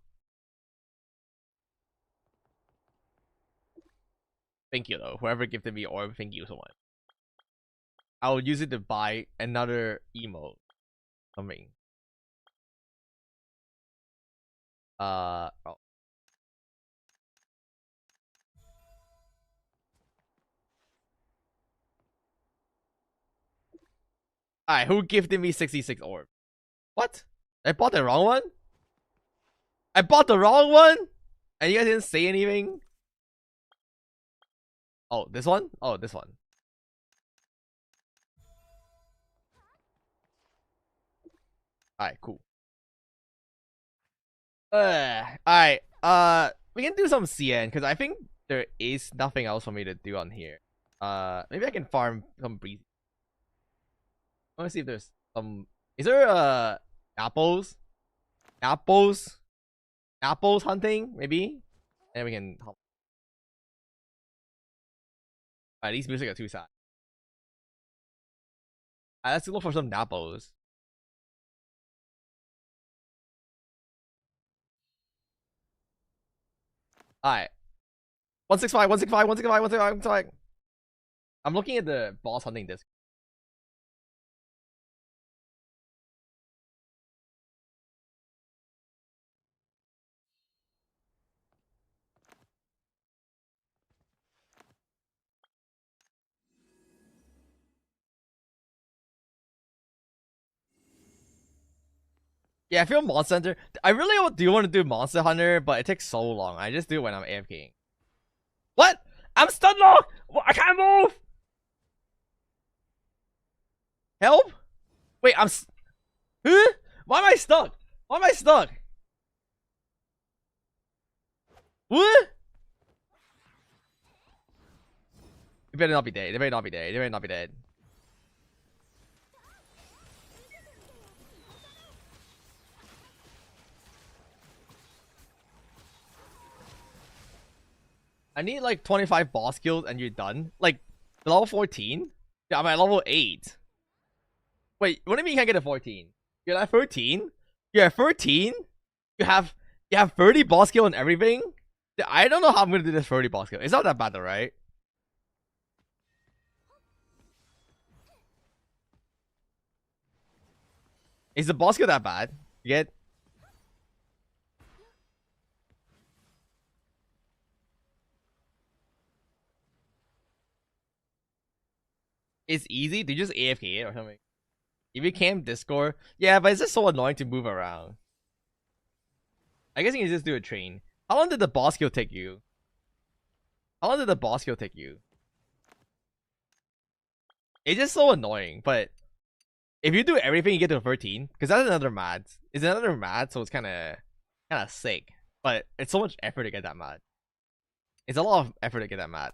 Thank you though. Whoever gifted me orb, thank you so much. I will use it to buy another emote. Something. Oh. Alright, who gifted me 66 orb? What? I bought the wrong one? I bought the wrong one? And you guys didn't say anything? Oh, this one? Oh, this one. Alright, cool. Alright, we can do some CN, because I think there is nothing else for me to do on here. Maybe I can farm some breeze. I want to see if there's some... Is there, apples? Apples? Apples hunting, maybe? And we can... Alright, these music are too sad. Alright, let's look for some apples. Alright. 165, 165, 165, 165, 165. I'm looking at the boss hunting disc. Yeah, I feel Monster Hunter. I really do want to do Monster Hunter, but it takes so long. I just do it when I'm AFKing. What? I'm stun locked! I can't move! Help? Wait, Huh? Why am I stuck? Why am I stuck? What? They better not be dead. They better not be dead. They better not be dead. I need like 25 boss kills and you're done. Like, level 14? Yeah, I'm at level 8. Wait, what do you mean you can't get to 14? You're at 13? You're at 13? You have 30 boss kill and everything? I don't know how I'm gonna do this 30 boss kill. It's not that bad though, right? Is the boss kill that bad? You get... It's easy? Do you just AFK it or something? If you can't Discord... Yeah, but it's just so annoying to move around. I guess you can just do a train. How long did the boss kill take you? How long did the boss kill take you? It's just so annoying, but... If you do everything, you get to 13. Because that's another mad. It's another mad, so it's kind of sick. But it's so much effort to get that mad. It's a lot of effort to get that mad.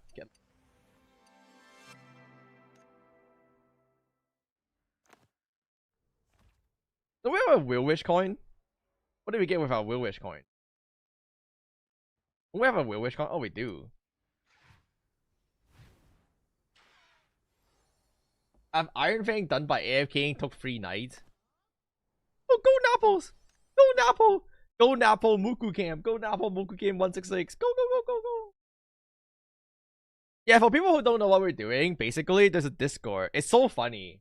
Do we have a Will Wish coin? What did we get with our Will Wish coin? Do we have a Will Wish coin? Oh, we do. I've Iron Fang done by AFKing took 3 nights. Oh, go Napples! Go Napple! Go Napple Muku Camp! Go Napple Muku Camp 166! Go, go, go, go, go! Yeah, for people who don't know what we're doing, basically, there's a Discord. It's so funny.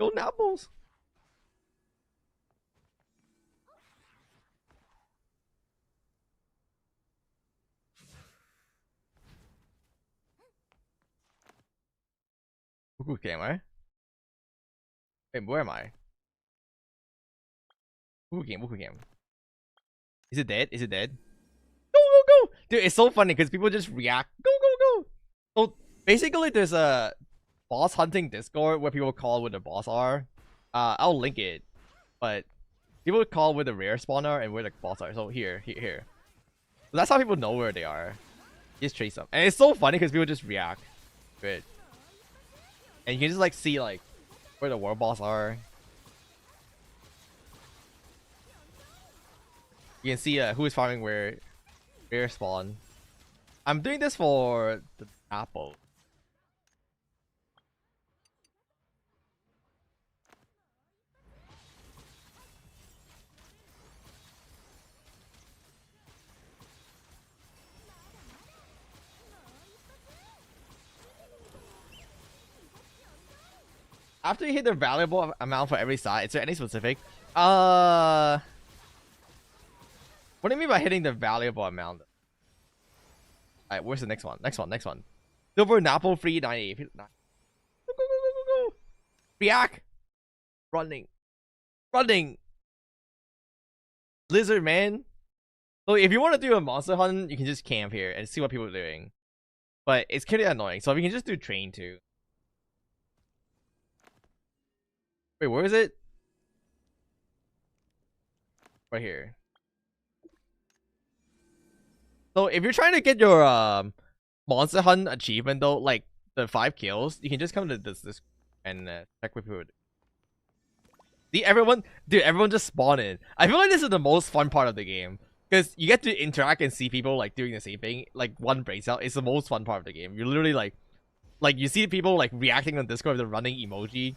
Go Napples! Muku Camp, right? Wait, where am I? Muku Camp, Muku Camp. Is it dead? Is it dead? Go, go, go! Dude, it's so funny because people just react. Go, go, go! So, basically, there's a boss hunting Discord where people call where the boss are. I'll link it. But people call where the rare spawner and where the boss are. So here. So that's how people know where they are. Just chase them. And it's so funny because people just react to it. And you can just like see like where the world boss are. You can see who is farming where spawn. I'm doing this for the apple. After you hit the valuable amount for every side, is there any specific? What do you mean by hitting the valuable amount? Alright, where's the next one? Next one. Silver Napo free 98. Go, go, go, go, go. React! Running! Lizard, man! So if you want to do a monster hunt, you can just camp here and see what people are doing. But it's kind of annoying, so we can just do train too. Wait, where is it? Right here. So if you're trying to get your monster hunt achievement though, like the 5 kills, you can just come to this and check with people. See, everyone just spawn in. I feel like this is the most fun part of the game. Because you get to interact and see people like doing the same thing. Like one breaks out. It's the most fun part of the game. You literally like you see people like reacting on Discord with the running emoji.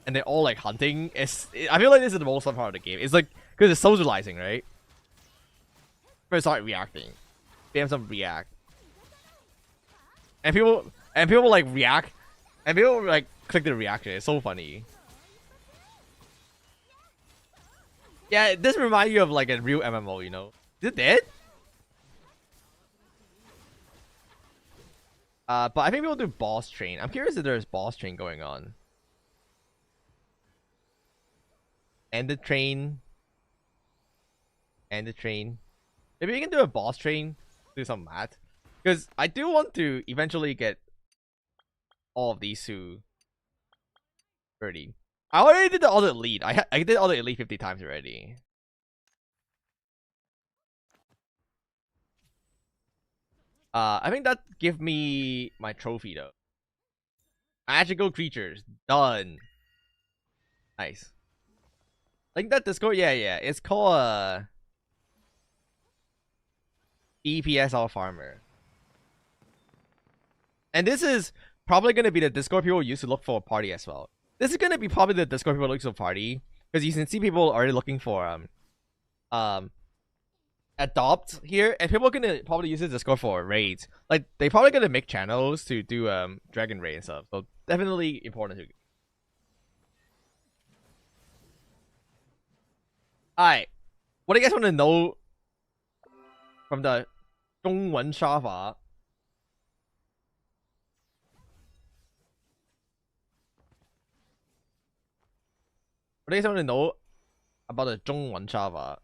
And they're all like hunting. I feel like this is the most fun part of the game. It's like, because it's socializing, right? First start reacting. They have some react. And people like react. And people like click the reaction. It's so funny. Yeah, this reminds you of like a real MMO, you know? Is it dead? But I think people do boss train. I'm curious if there's boss train going on. And the train. Maybe we can do a boss train. Do some math. Because I do want to eventually get all of these to 30. I already did all the elite. I did all the elite 50 times already. I think that give me my trophy though. Magical creatures done. Nice. I think that Discord, yeah. It's called EPSL Farmer. And this is probably gonna be the Discord people used to look for a party as well. This is gonna be probably the Discord people looking for a party. Because you can see people already looking for adopt here, and people are gonna probably use this Discord for raids. Like they probably gonna make channels to do dragon raid and stuff. So definitely important to. Alright, what do you guys want to know from the 中文沙发? What do you guys want to know about the 中文沙发?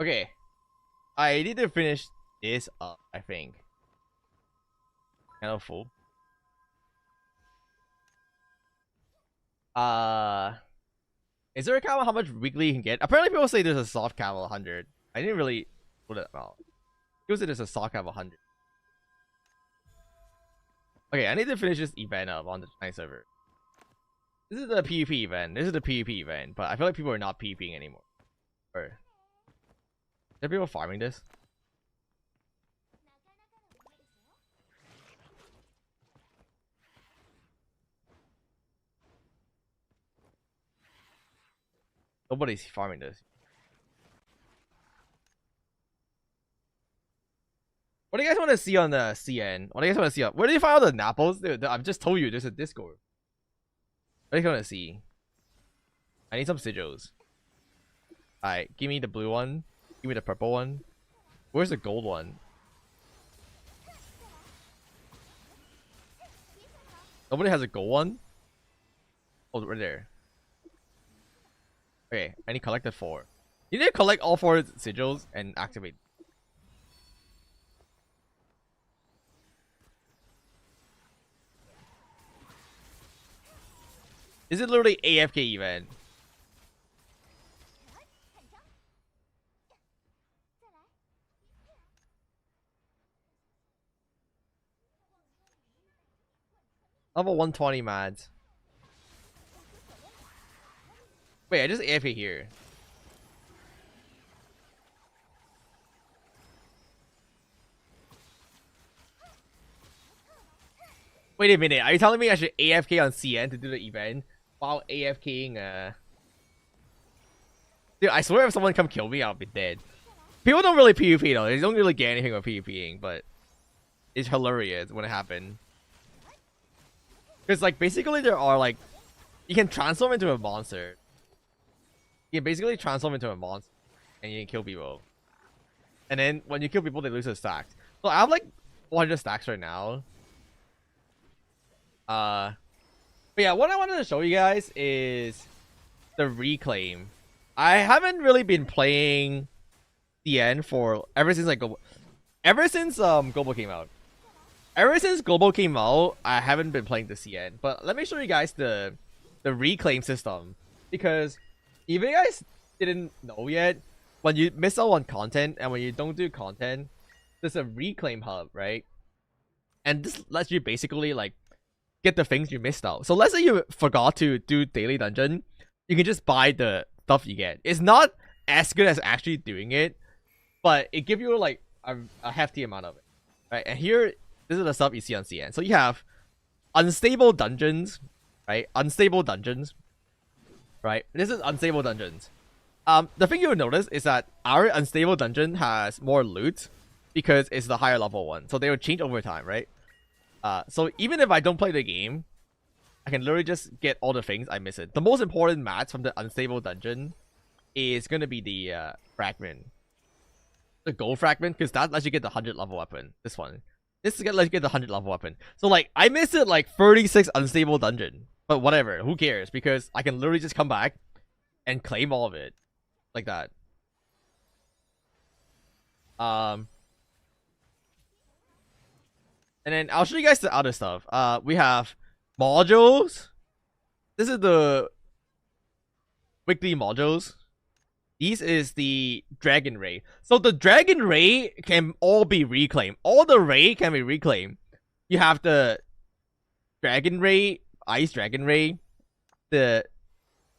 Okay, I need to finish this up, I think. Kind of full. Is there a cap on how much weekly you can get? Apparently people say there's a soft cap of 100. I didn't really put it out. People say there's a soft cap of 100. Okay, I need to finish this event up on the Chinese server. This is the PvP event. This is the PvP event, but I feel like people are not PvPing anymore. Or are there people farming this? Nobody's farming this. What do you guys want to see on the CN? What do you guys want to see on? Where do you find all the Naples? Dude, I've just told you there's a Discord. What do you want to see? I need some sigils. Alright, give me the blue one. Give me the purple one. Where's the gold one? Nobody has a gold one? Oh, right there. Okay, I need collected 4. You need to collect all 4 sigils and activate. This is literally AFK event. Level 120 mads. Wait, I just AFK here. Wait a minute, are you telling me I should AFK on CN to do the event while AFKing Dude, I swear if someone come kill me, I'll be dead. People don't really PvP though, they don't really get anything with PvPing, but it's hilarious when it happened. Because like basically there are like you can transform into a monster. You can basically transform into a monster and you can kill people. And then when you kill people they lose their stacks. So I have like 400 stacks right now. But yeah, what I wanted to show you guys is the reclaim. I haven't really been playing CN for ever since Global came out. Ever since Global came out, I haven't been playing the CN. But let me show you guys the reclaim system, because if you guys didn't know yet, when you miss out on content and when you don't do content, there's a reclaim hub, right? And this lets you basically like get the things you missed out. So let's say you forgot to do daily dungeon, you can just buy the stuff you get. It's not as good as actually doing it, but it gives you like a hefty amount of it, right? And here, this is the stuff you see on CN. So you have unstable dungeons, right? Unstable dungeons, right? This is unstable dungeons. The thing you'll notice is that our unstable dungeon has more loot because it's the higher level one. So they will change over time, right? So even if I don't play the game, I can literally just get all the things I miss it. The most important mats from the unstable dungeon is gonna be the fragment, the gold fragment, because that lets you get the 100 level weapon. This one, this is gonna let you get the 100 level weapon. So like I missed it like 36 unstable dungeon, but whatever, who cares? Because I can literally just come back and claim all of it, like that. And then I'll show you guys the other stuff. We have modules. This is the weekly modules. These is the dragon ray. So the dragon ray can all be reclaimed. All the ray can be reclaimed. You have the dragon ray, ice dragon ray, the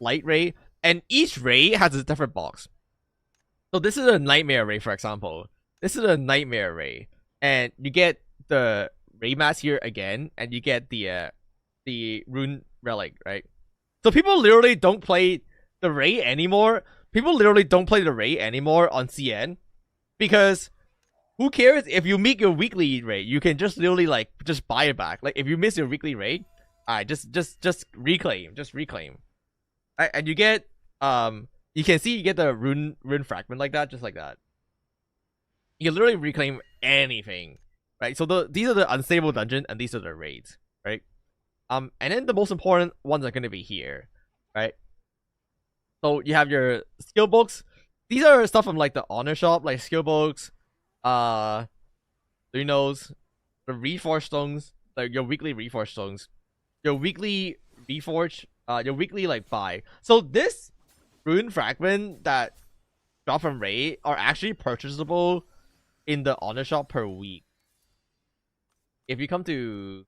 light ray, and each ray has a different box. So this is a nightmare ray, for example. This is a nightmare ray, and you get the ray mass here again, and you get the rune relic, right? So people literally don't play the ray anymore. People literally don't play the ray anymore on CN because who cares if you meet your weekly ray? You can just literally like just buy it back. Like if you miss your weekly ray, alright, just reclaim, Alright, and you get you can see you get the rune fragment like that, just like that. You can literally reclaim anything. Right, so these are the unstable dungeon and these are the raids, right? And then the most important ones are gonna be here, right? So you have your skill books. These are stuff from like the honor shop, like skill books, Lunos, the reforged stones, like your weekly reforged stones, your weekly reforge, your weekly like buy. So this rune fragment that drop from raid are actually purchasable in the honor shop per week. If you come to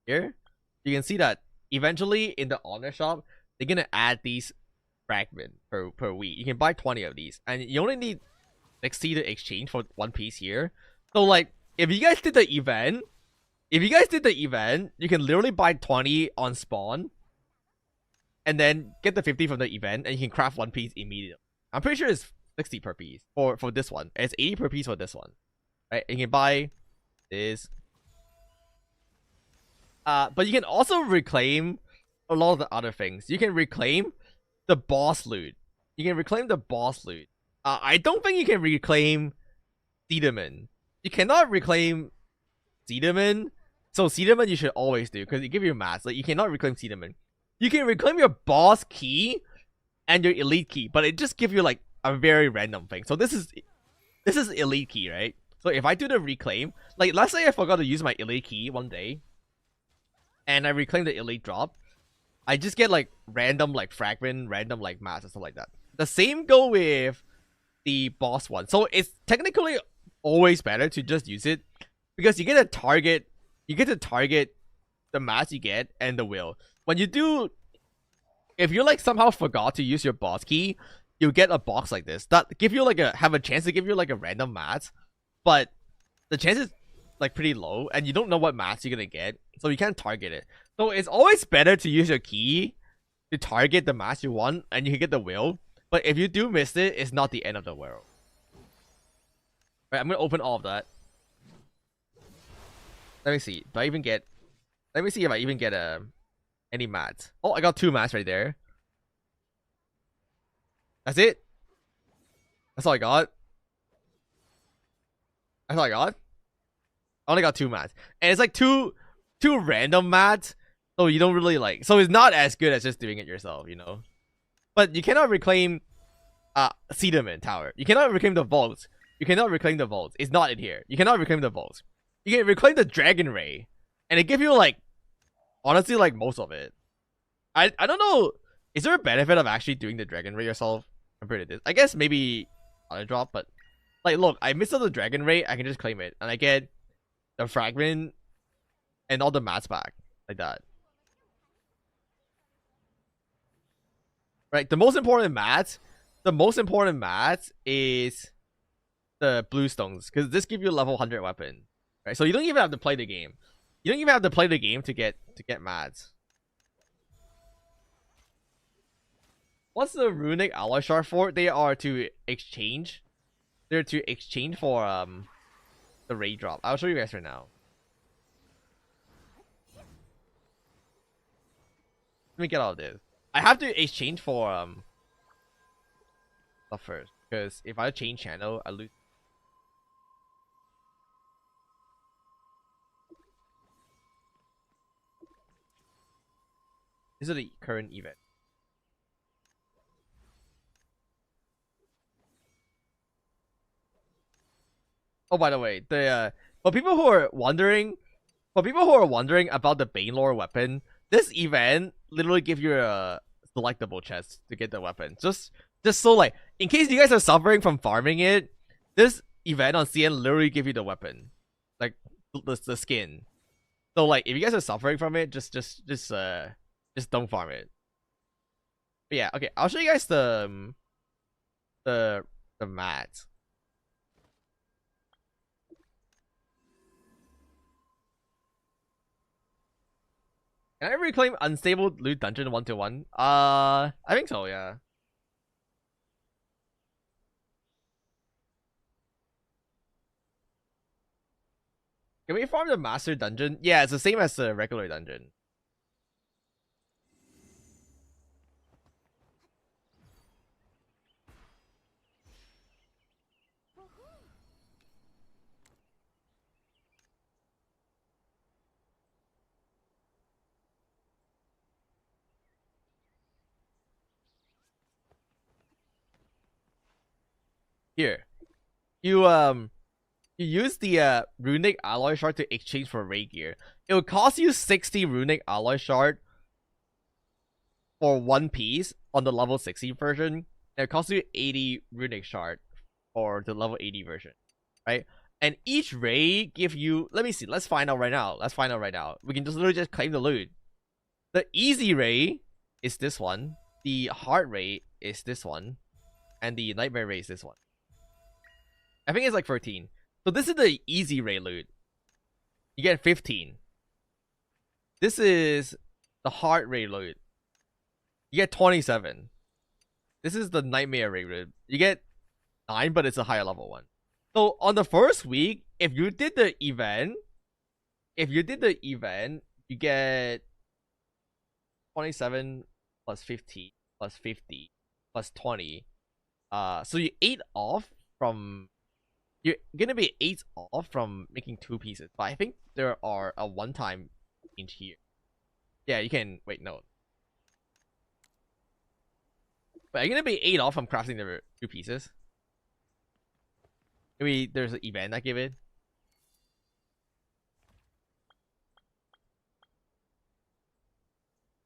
here, you can see that eventually in the honor shop, they're gonna add these fragments per week. You can buy 20 of these, and you only need 60 to exchange for one piece here. So like, if you guys did the event, you can literally buy 20 on spawn, and then get the 50 from the event, and you can craft one piece immediately. I'm pretty sure it's 60 per piece for this one. It's 80 per piece for this one, right? And you can buy this. But you can also reclaim a lot of the other things. You can reclaim the boss loot. I don't think you can reclaim Cedarman. You cannot reclaim Cedarman. So Cedarman you should always do because it gives you mass. Like you cannot reclaim Cedarman. You can reclaim your boss key and your elite key, but it just gives you like a very random thing. So this is elite key, right? So if I do the reclaim, like let's say I forgot to use my elite key one day, and I reclaim the elite drop, I just get like random like fragment, random like mass and stuff like that. The same go with the boss one. So it's technically always better to just use it because you get to target the mass you get and the will. When you do, if you like somehow forgot to use your boss key, you get a box like this that give you like have a chance to give you like a random mass, but the chance is like pretty low and you don't know what mass you're gonna get, so you can't target it. So it's always better to use your key to target the mass you want and you can get the will. But if you do miss it, it's not the end of the world. Right, I'm gonna open all of that. Let me see. Do I even get? Let me see if I even get any mats. Oh, I got 2 mats right there. That's it. That's all I got. That's all I got. I only got 2 mats, and it's like two random mats, so you don't really like. So it's not as good as just doing it yourself, you know. But you cannot reclaim Cedarman Tower. You cannot reclaim the vaults. You cannot reclaim the vaults. It's not in here. You cannot reclaim the vaults. You can reclaim the Dragon Ray, and it give you like, honestly, like most of it. I don't know. Is there a benefit of actually doing the Dragon Ray yourself compared to this? I guess maybe auto drop, but like, look, I missed out the Dragon Ray. I can just claim it, and I get the fragment and all the mats back like that. Right. The most important mats is the blue stones because this gives you a level 100 weapon. Right. So you don't even have to play the game. You don't even have to play the game to get mats. What's the runic alloy shard for? They are to exchange. They're to exchange for the raid drop. I'll show you guys right now. Let me get all of this. I have to exchange for stuff first because if I change channel, I lose. This is the current event. Oh, by the way, the for people who are wondering about the Banelore weapon, this event literally gives you a selectable chest to get the weapon. Just so like, in case you guys are suffering from farming it, this event on CN literally give you the weapon, like the skin. So like, if you guys are suffering from it, just don't farm it. But yeah, okay, I'll show you guys the mats. Can I reclaim unstable loot dungeon 1-1? I think so, yeah. Can we farm the master dungeon? Yeah, it's the same as the regular dungeon. Here. You use the runic alloy shard to exchange for raid gear. It would cost you 60 runic alloy shard for 1 piece on the level 60 version. And it costs you 80 runic shard for the level 80 version, right? And each raid give you, let me see, let's find out right now. We can just literally just claim the loot. The easy raid is this one. The hard raid is this one. And the nightmare raid is this one. I think it's like 13. So this is the easy raid loot. You get 15. This is the hard raid loot. You get 27. This is the nightmare raid loot. You get 9, but it's a higher level one. So on the first week, if you did the event, you get 27 plus 50 plus 50 plus 20. So you 8 off from. You're gonna be 8 off from making 2 pieces, but I think there are a one-time change here. Yeah, you can wait. No, but you're gonna be 8 off from crafting the 2 pieces. Maybe there's an event I give it.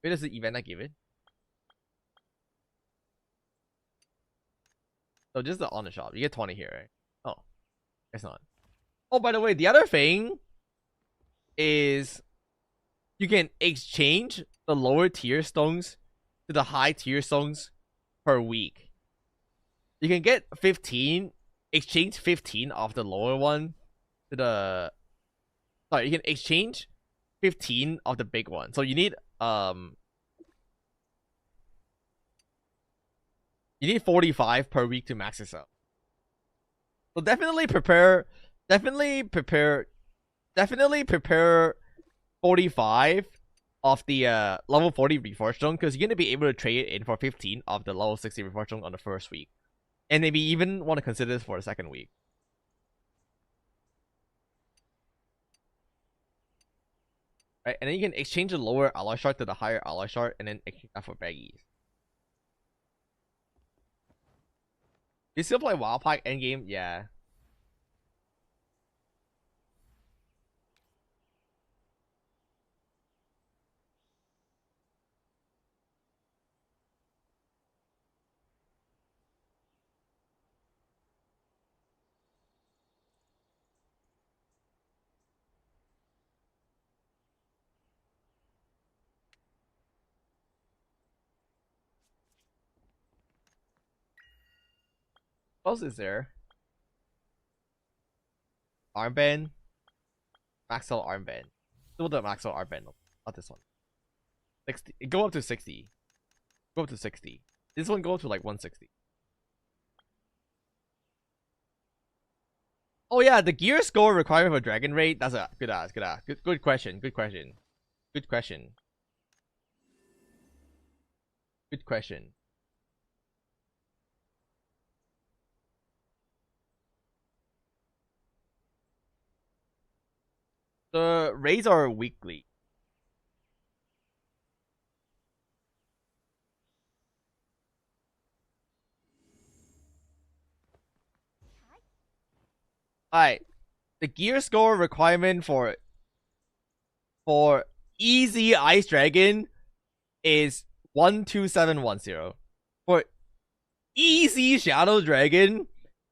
Wait, does the event not give it? So just the on the shop. You get 20 here, right? Oh, it's not. Oh, by the way, the other thing is you can exchange the lower tier stones to the high tier stones per week. You can get 15, exchange 15 of the lower one to the. Sorry, you can exchange 15 of the big one. So you need 45 per week to max this out. So definitely prepare 45 of the level 40 reforged stone, because you're gonna be able to trade it in for 15 of the level 60 reforged stone on the first week. And maybe even want to consider this for the second week. Right, and then you can exchange the lower alloy shard to the higher alloy shard, and then exchange that for baggies. You still play WoW Pack endgame? Yeah. What else is there? Armband. Maxwell armband. Still the Maxwell armband. Not this one. 60. Go up to 60. Go up to 60. This one go up to like 160. Oh yeah, the gear score requirement for Dragon Raid. That's a good ask. Good question. Good question. Good question. Good question. The raids are weekly. Alright. The gear score requirement for easy Ice Dragon is 12710. For easy Shadow Dragon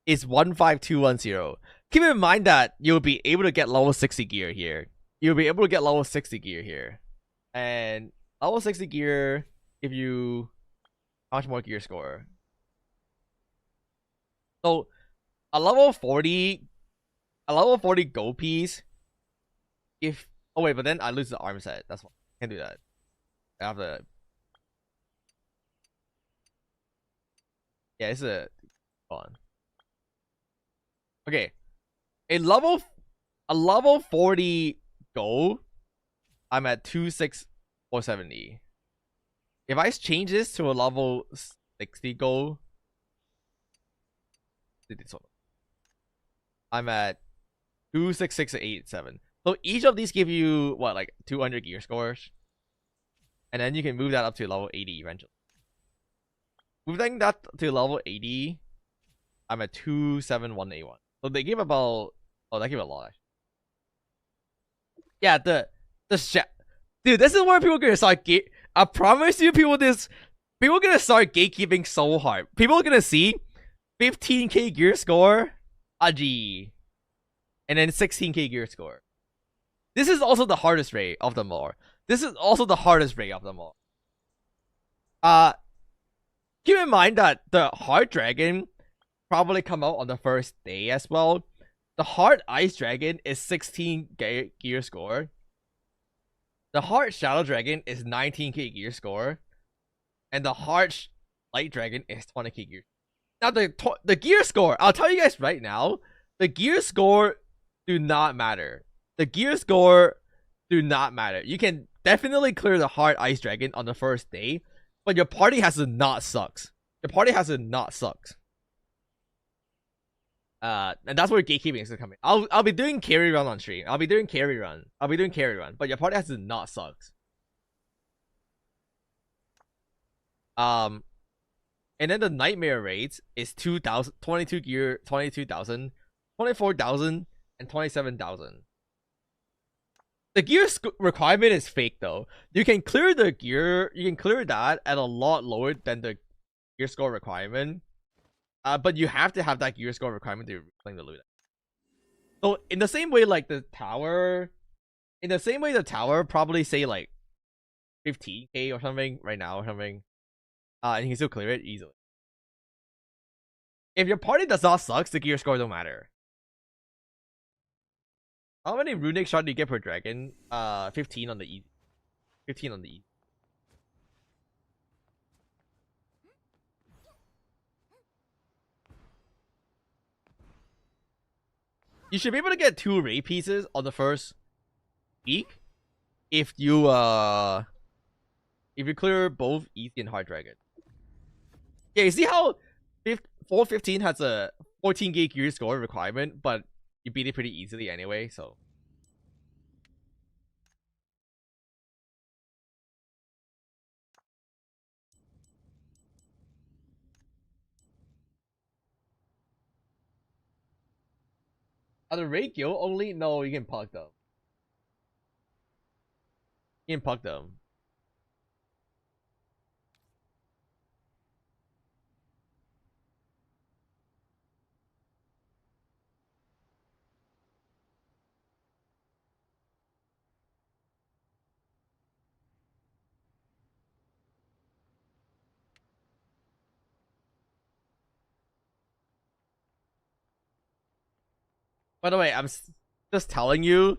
is 15210. Keep in mind that you'll be able to get level 60 gear here. You'll be able to get level 60 gear here. And level 60 gear give you how much more gear score? So a level 40 gold piece, if oh wait, but then I lose the arm set. That's why I can't do that. I have to. Yeah, it's a fun. Okay, a level 40 gold, I'm at 26470. If I change this to a level 60 gold, I'm at 26687. So each of these give you what, like 200 gear scores, and then you can move that up to level 80 eventually. Moving that to level 80, I'm at 27181. So they give about they give a lot actually. Yeah, dude, this is where people are gonna start I promise you, people are gonna start gatekeeping so hard. People are gonna see 15k gear score, Aji, and then 16k gear score. This is also the hardest raid of them all. Keep in mind that the hard dragon probably come out on the first day as well. The hard ice dragon is 16 gear score. The hard shadow dragon is 19k gear score, and the hard light dragon is 20k gear. Now the gear score, I'll tell you guys right now, the gear score do not matter. You can definitely clear the hard ice dragon on the first day, but your party has to not sucks. And that's where gatekeeping is coming. I'll be doing carry run on stream. But your party has to not sucks. And then the nightmare rates is 2,000, 22 gear, 22,000, 24,000, and 27,000. The gear requirement is fake though. You can clear the gear. You can clear that at a lot lower than the gear score requirement. But you have to have that gear score requirement to reclaim the loot. So in the same way, like the tower, the tower probably say like 15k or something right now or something. And you can still clear it easily. If your party does not suck, the gear score don't matter. How many runic shot do you get per dragon? 15 on the easy. 15 on the easy. You should be able to get 2 raid pieces on the first week if you clear both easy and hard dragon. Yeah, you see how 415 has a 14k gear score requirement, but you beat it pretty easily anyway, so. Are the raid guild only? No, you can pug them. You can pug them. By the way, I'm just telling you,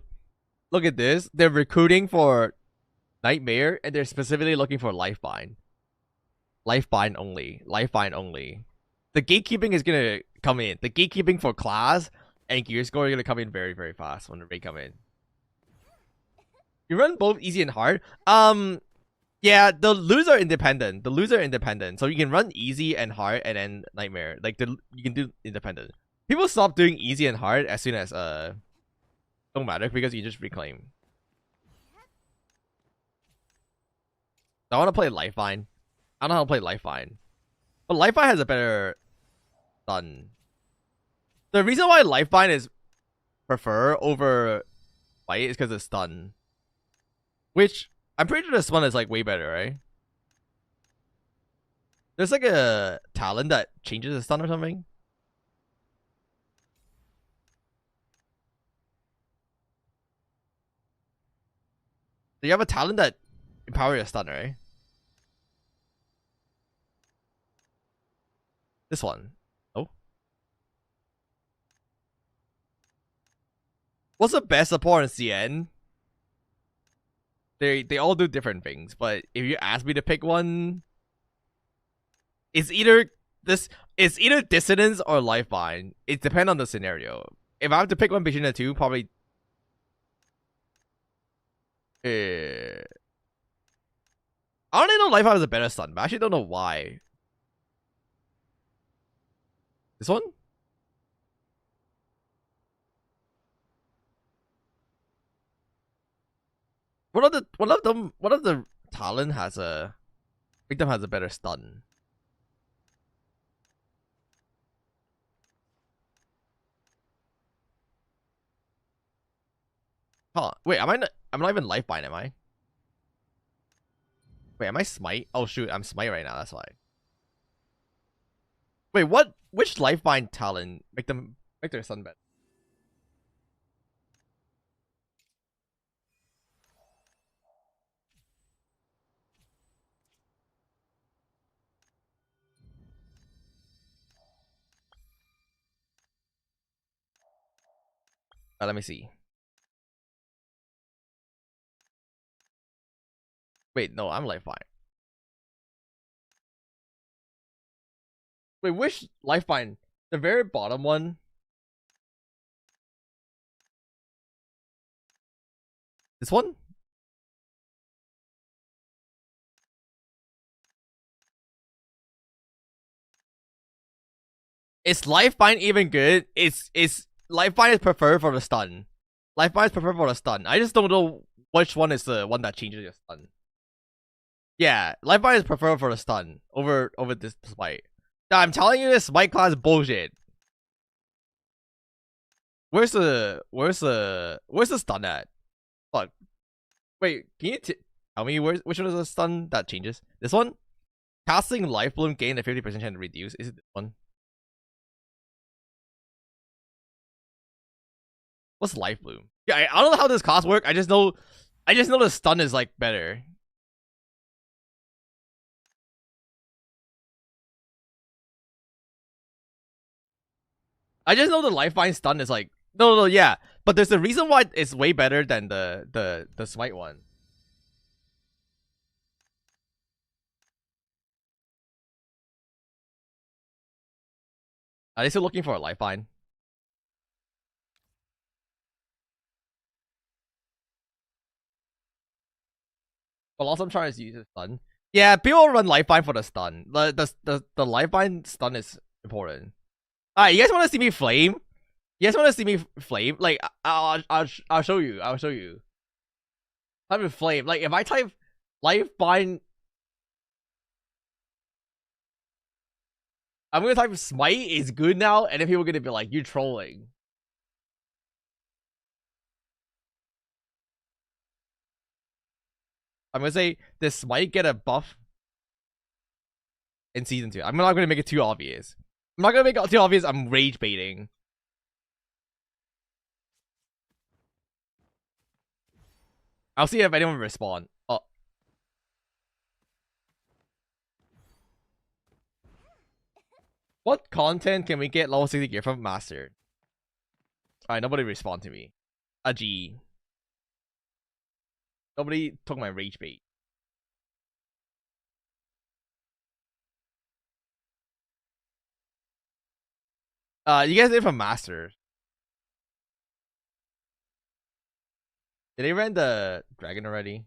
look at this. They're recruiting for Nightmare, and they're specifically looking for Lifebind. Lifebind only. Lifebind only. The gatekeeping is gonna come in. The gatekeeping for class and gear score are gonna come in very, very fast when the raid come in. You run both easy and hard. Yeah, the loser independent. The loser independent. So you can run easy and hard and then Nightmare. Like you can do independent. People stop doing easy and hard as soon as don't matter because you just reclaim. I want to play Lifeline. I don't know how to play Lifeline. But Lifeline has a better stun. The reason why Lifeline is prefer over fight is because it's stun. Which I'm pretty sure this one is like way better, right? There's like a talent that changes the stun or something. So you have a talent that empowers your stun, right? This one. Oh. What's the best support in CN? They all do different things, but if you ask me to pick one, it's either dissonance or lifeline. It depends on the scenario. If I have to pick one between the two, probably I don't even know lifeline is a better stun, but I actually don't know why. This one? One of the talent has a victim has a better stun. Huh. Wait, I'm not even lifeline, am I? Wait, am I smite? Oh shoot, I'm smite right now, that's why. Wait, which lifeline talent make their stun better? Let me see. Wait, no, I'm lifeline. Wait, which lifeline? The very bottom one? This one? Is lifeline even good? It's lifeline is preferred for the stun. Lifeline is preferred for the stun. I just don't know which one is the one that changes your stun. Yeah, lifeline is preferred for the stun over this smite. I'm telling you, this smite class bullshit. Where's the stun at? Fuck. Wait, can you tell me which one is the stun that changes? This one? Casting Life Bloom gain a 50% chance to reduce. Is it this one? What's Life Bloom? Yeah, I don't know how this cost work. I just know the stun is like better. I just know the Lifeline stun is like no, yeah. But there's a reason why it's way better than the smite one. Are they still looking for a lifeline? But also I'm trying to use the stun. Yeah, people run lifeline for the stun. The lifeline stun is important. Alright, you guys want to see me flame? You guys want to see me flame? Like I'll show you. I'll show you. Type of flame. Like if I type lifeline, I'm gonna type smite is good now, and then people are gonna be like, "You trolling." I'm gonna say this might get a buff in season 2. I'm not gonna make it too obvious. I'm not gonna make it too obvious. I'm rage baiting. I'll see if anyone respond. Oh, what content can we get level 60 gear from Master? Alright, nobody respond to me. A G. Nobody took my rage bait. You guys did from Master. Did they run the dragon already?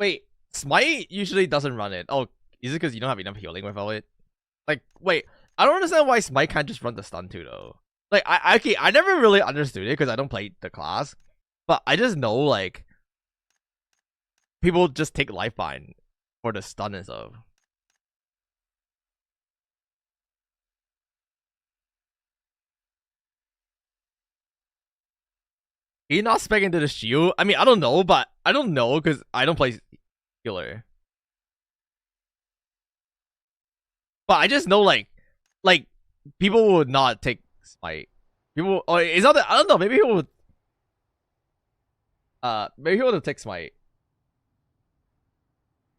Wait, Smite usually doesn't run it. Oh, is it because you don't have enough healing without it? Like, wait, I don't understand why Smite can't just run the stun too though. Like, I never really understood it because I don't play the class, but I just know like people just take lifeline for the stun and stuff. He not spec into the shield. I mean, I don't know, but I don't know because I don't play healer. But I just know like people would not take smite. People, oh, it's not that I don't know. Maybe people would, maybe people would take smite.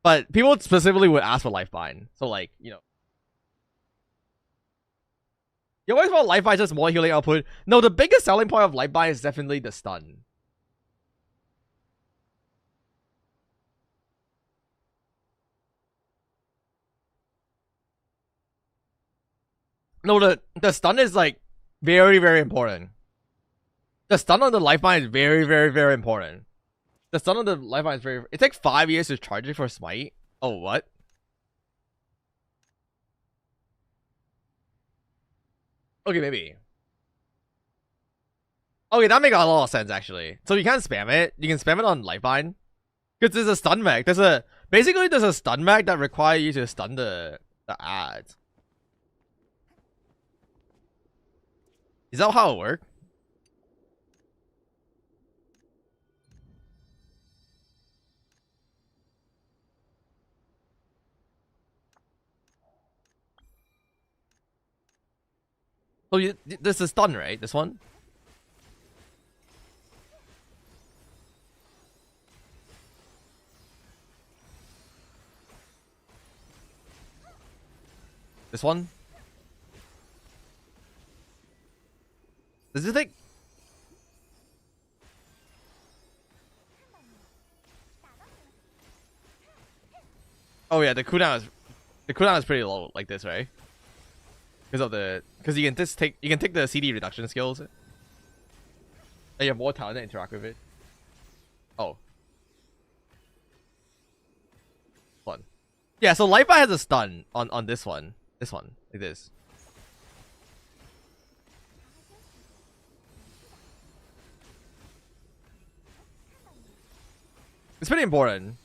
But people specifically would ask for lifeline. So like you always want lifeline just more healing output. No, the biggest selling point of lifeline is definitely the stun. No, the stun is like very important. The stun on the lifeline is very important. The stun on the lifeline is very. It takes 5 years to charge it for smite. Oh what? Okay, maybe. Okay, that makes a lot of sense actually. So you can't spam it. You can spam it on lifeline because there's a stun mech. There's a stun mech that requires you to stun the ads. Is that how it works? So this is stun, right? This one. This one. Does it take? Oh yeah, the cooldown is pretty low like this, right? Because you can take the CD reduction skills, and you have more time to interact with it. Oh, fun. Yeah, so Lifeline has a stun on this one. This one, like this. It's pretty important.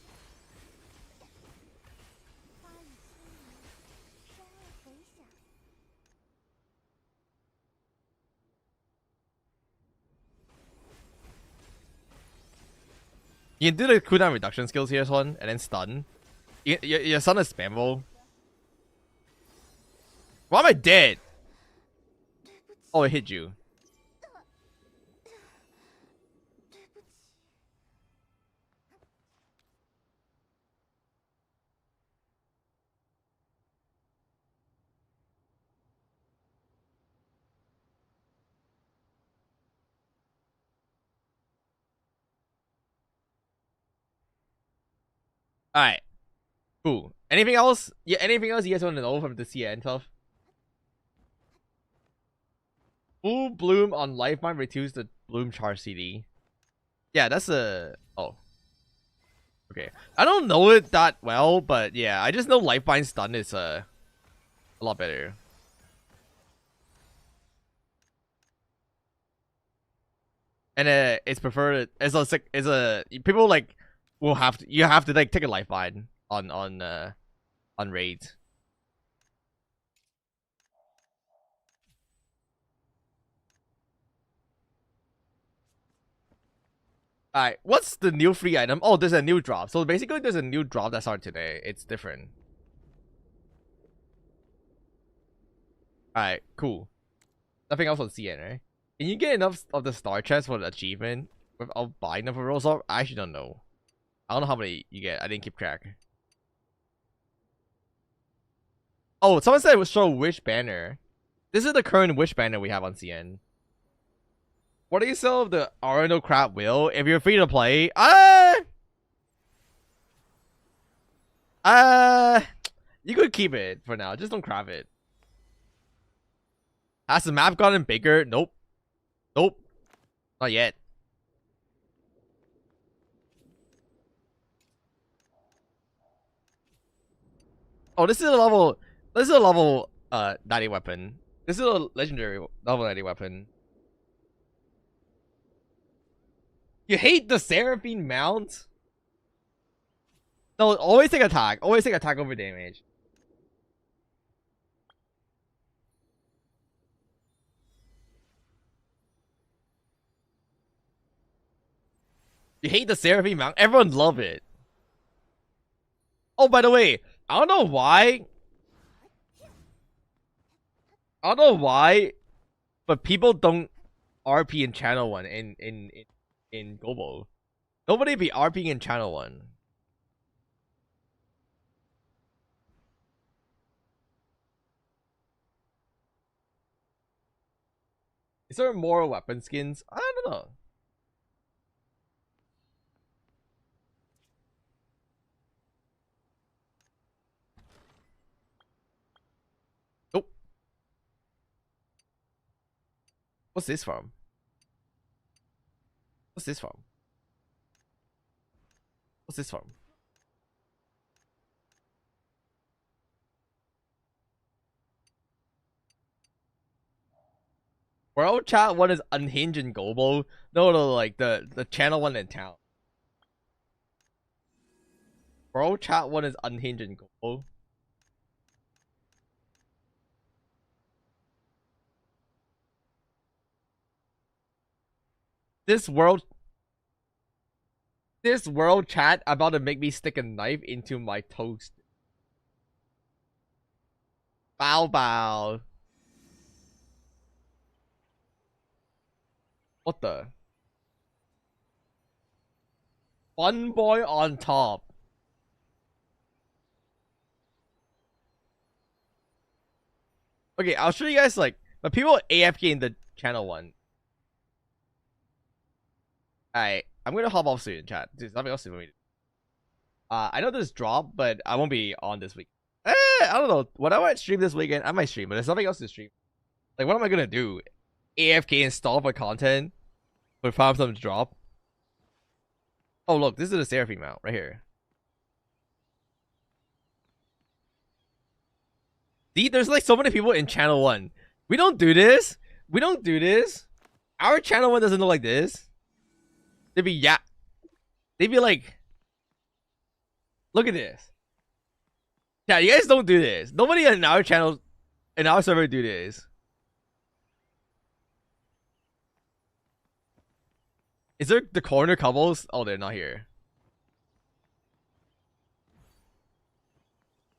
You can do the cooldown reduction skills here, one, and then stun. Your stun is spammable. Why am I dead? Oh, it hit you. Alright. Cool. Anything else? Yeah, anything else you guys want to know from the CN stuff? Full bloom on Lifeline reduces the bloom charge CD. Yeah, that's a... Oh. Okay. I don't know it that well, but yeah, I just know Lifeline stun is a lot better. And it's preferred as a people like will have to, you have to like take a Lifeline on raids. Alright, what's the new free item? Oh, there's a new drop. So basically there's a new drop that started today. It's different. Alright, cool. Nothing else on CN, right? Can you get enough of the star chest for the achievement without buying them for rolls up? I actually don't know. I don't know how many you get. I didn't keep track. Oh, someone said it would show Wish banner. This is the current Wish banner we have on CN. What do you sell of the Arno crap wheel if you're free to play? You could keep it for now. Just don't crap it. Has the map gotten bigger? Nope. Nope. Not yet. Oh, this is a level 90 weapon. This is a legendary level 90 weapon. You hate the Seraphine mount? No, always take attack. Always take attack over damage. You hate the Seraphine mount? Everyone love it. Oh, by the way, I don't know why. I don't know why, but people don't RP in channel 1 in Gobo. Nobody be RPing in channel 1. Is there more weapon skins? I don't know. Nope. What's this from? What's this from? What's this from? World chat 1 is unhinged in Gobo. No, like the channel 1 in town. World chat 1 is unhinged in Gobo. This world chat about to make me stick a knife into my toast. Bow bow. What the? Fun boy on top. Okay, I'll show you guys like the people AFK in the channel 1. Alright, I'm gonna hop off soon, chat. There's nothing else to do. I know there's drop, but I won't be on this week. I don't know. When I might stream this weekend, I might stream, but there's nothing else to stream. Like, what am I gonna do? AFK install for content? But find something to drop? Oh, look, this is a Seraphine mount right here. See, there's like so many people in channel 1. We don't do this. We don't do this. Our channel 1 doesn't look like this. They'd be They'd be like, look at this. Yeah, you guys don't do this. Nobody in our channel, in our server, do this. Is there the corner couples? Oh, they're not here.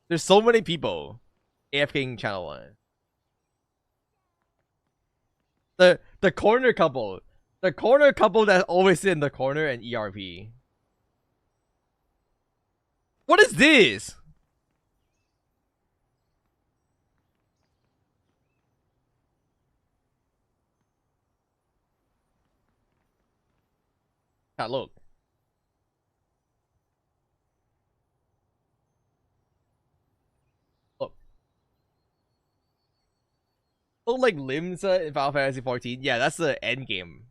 There's so many people AFKing channel 1. The corner couple. The corner couple that always sit in the corner and ERP. What is this? Chat, look. Look. Look like limbs in Final Fantasy 14. Yeah, that's the end game.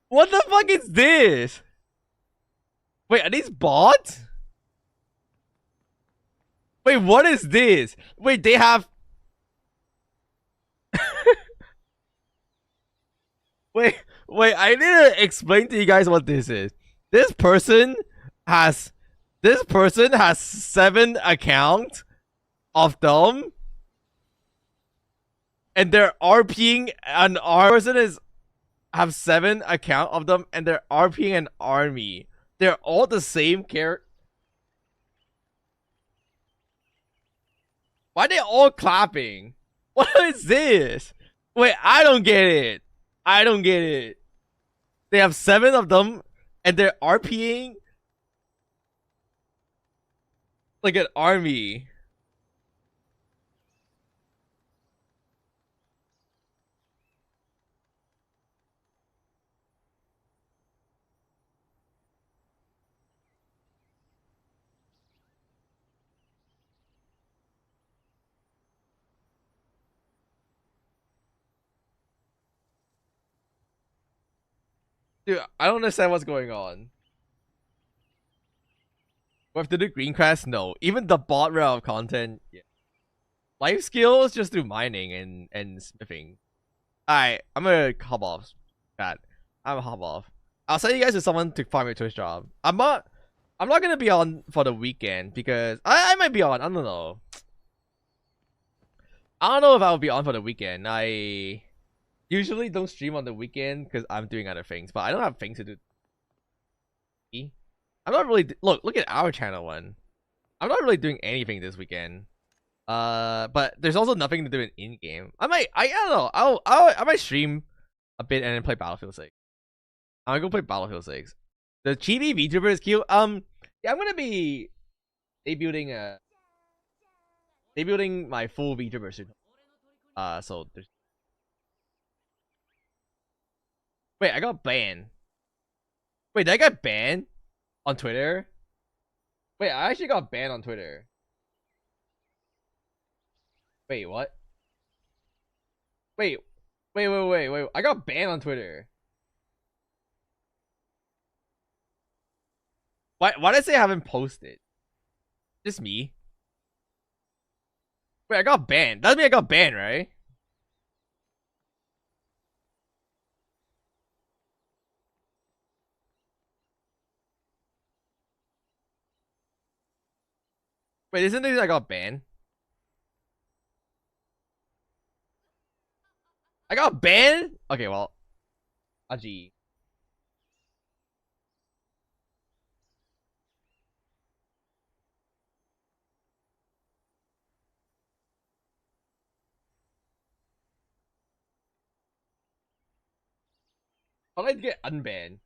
What the fuck is this? Wait, are these bots? Wait, what is this? Wait, they have... wait, I need to explain to you guys what this is. This person has 7 accounts of them, and they're RPing an person have 7 account of them, and they're RPing an army. They're all the same character. Why are they all clapping? What is this? Wait, I don't get it. I don't get it. They have 7 of them, and they're RPing like an army. Dude, I don't understand what's going on. We have to do green quest? No. Even the bot route of content, yeah. Life skills, just do mining and smithing. Alright, I'm gonna hop off. Chat. I'm gonna hop off. I'll send you guys to someone to find your Twitch job. I'm not gonna be on for the weekend because I might be on. I don't know. I don't know if I'll be on for the weekend. I usually don't stream on the weekend because I'm doing other things, but I don't have things to do. I'm not really look at our channel one. I'm not really doing anything this weekend. But there's also nothing to do in game. I don't know. I might stream a bit and then play Battlefield 6. I'm gonna go play Battlefield 6. The chibi VTuber is cute. Yeah, I'm gonna be debuting my full VTuber soon. So there's... Wait, I got banned. Wait, did I get banned on Twitter? Wait, I actually got banned on Twitter. Wait, what? Wait, I got banned on Twitter. Why did I say I haven't posted? Just me? Wait, I got banned. That mean I got banned, right? Wait, isn't it I got banned? I got banned? Okay, well. Aji. How did I get unbanned?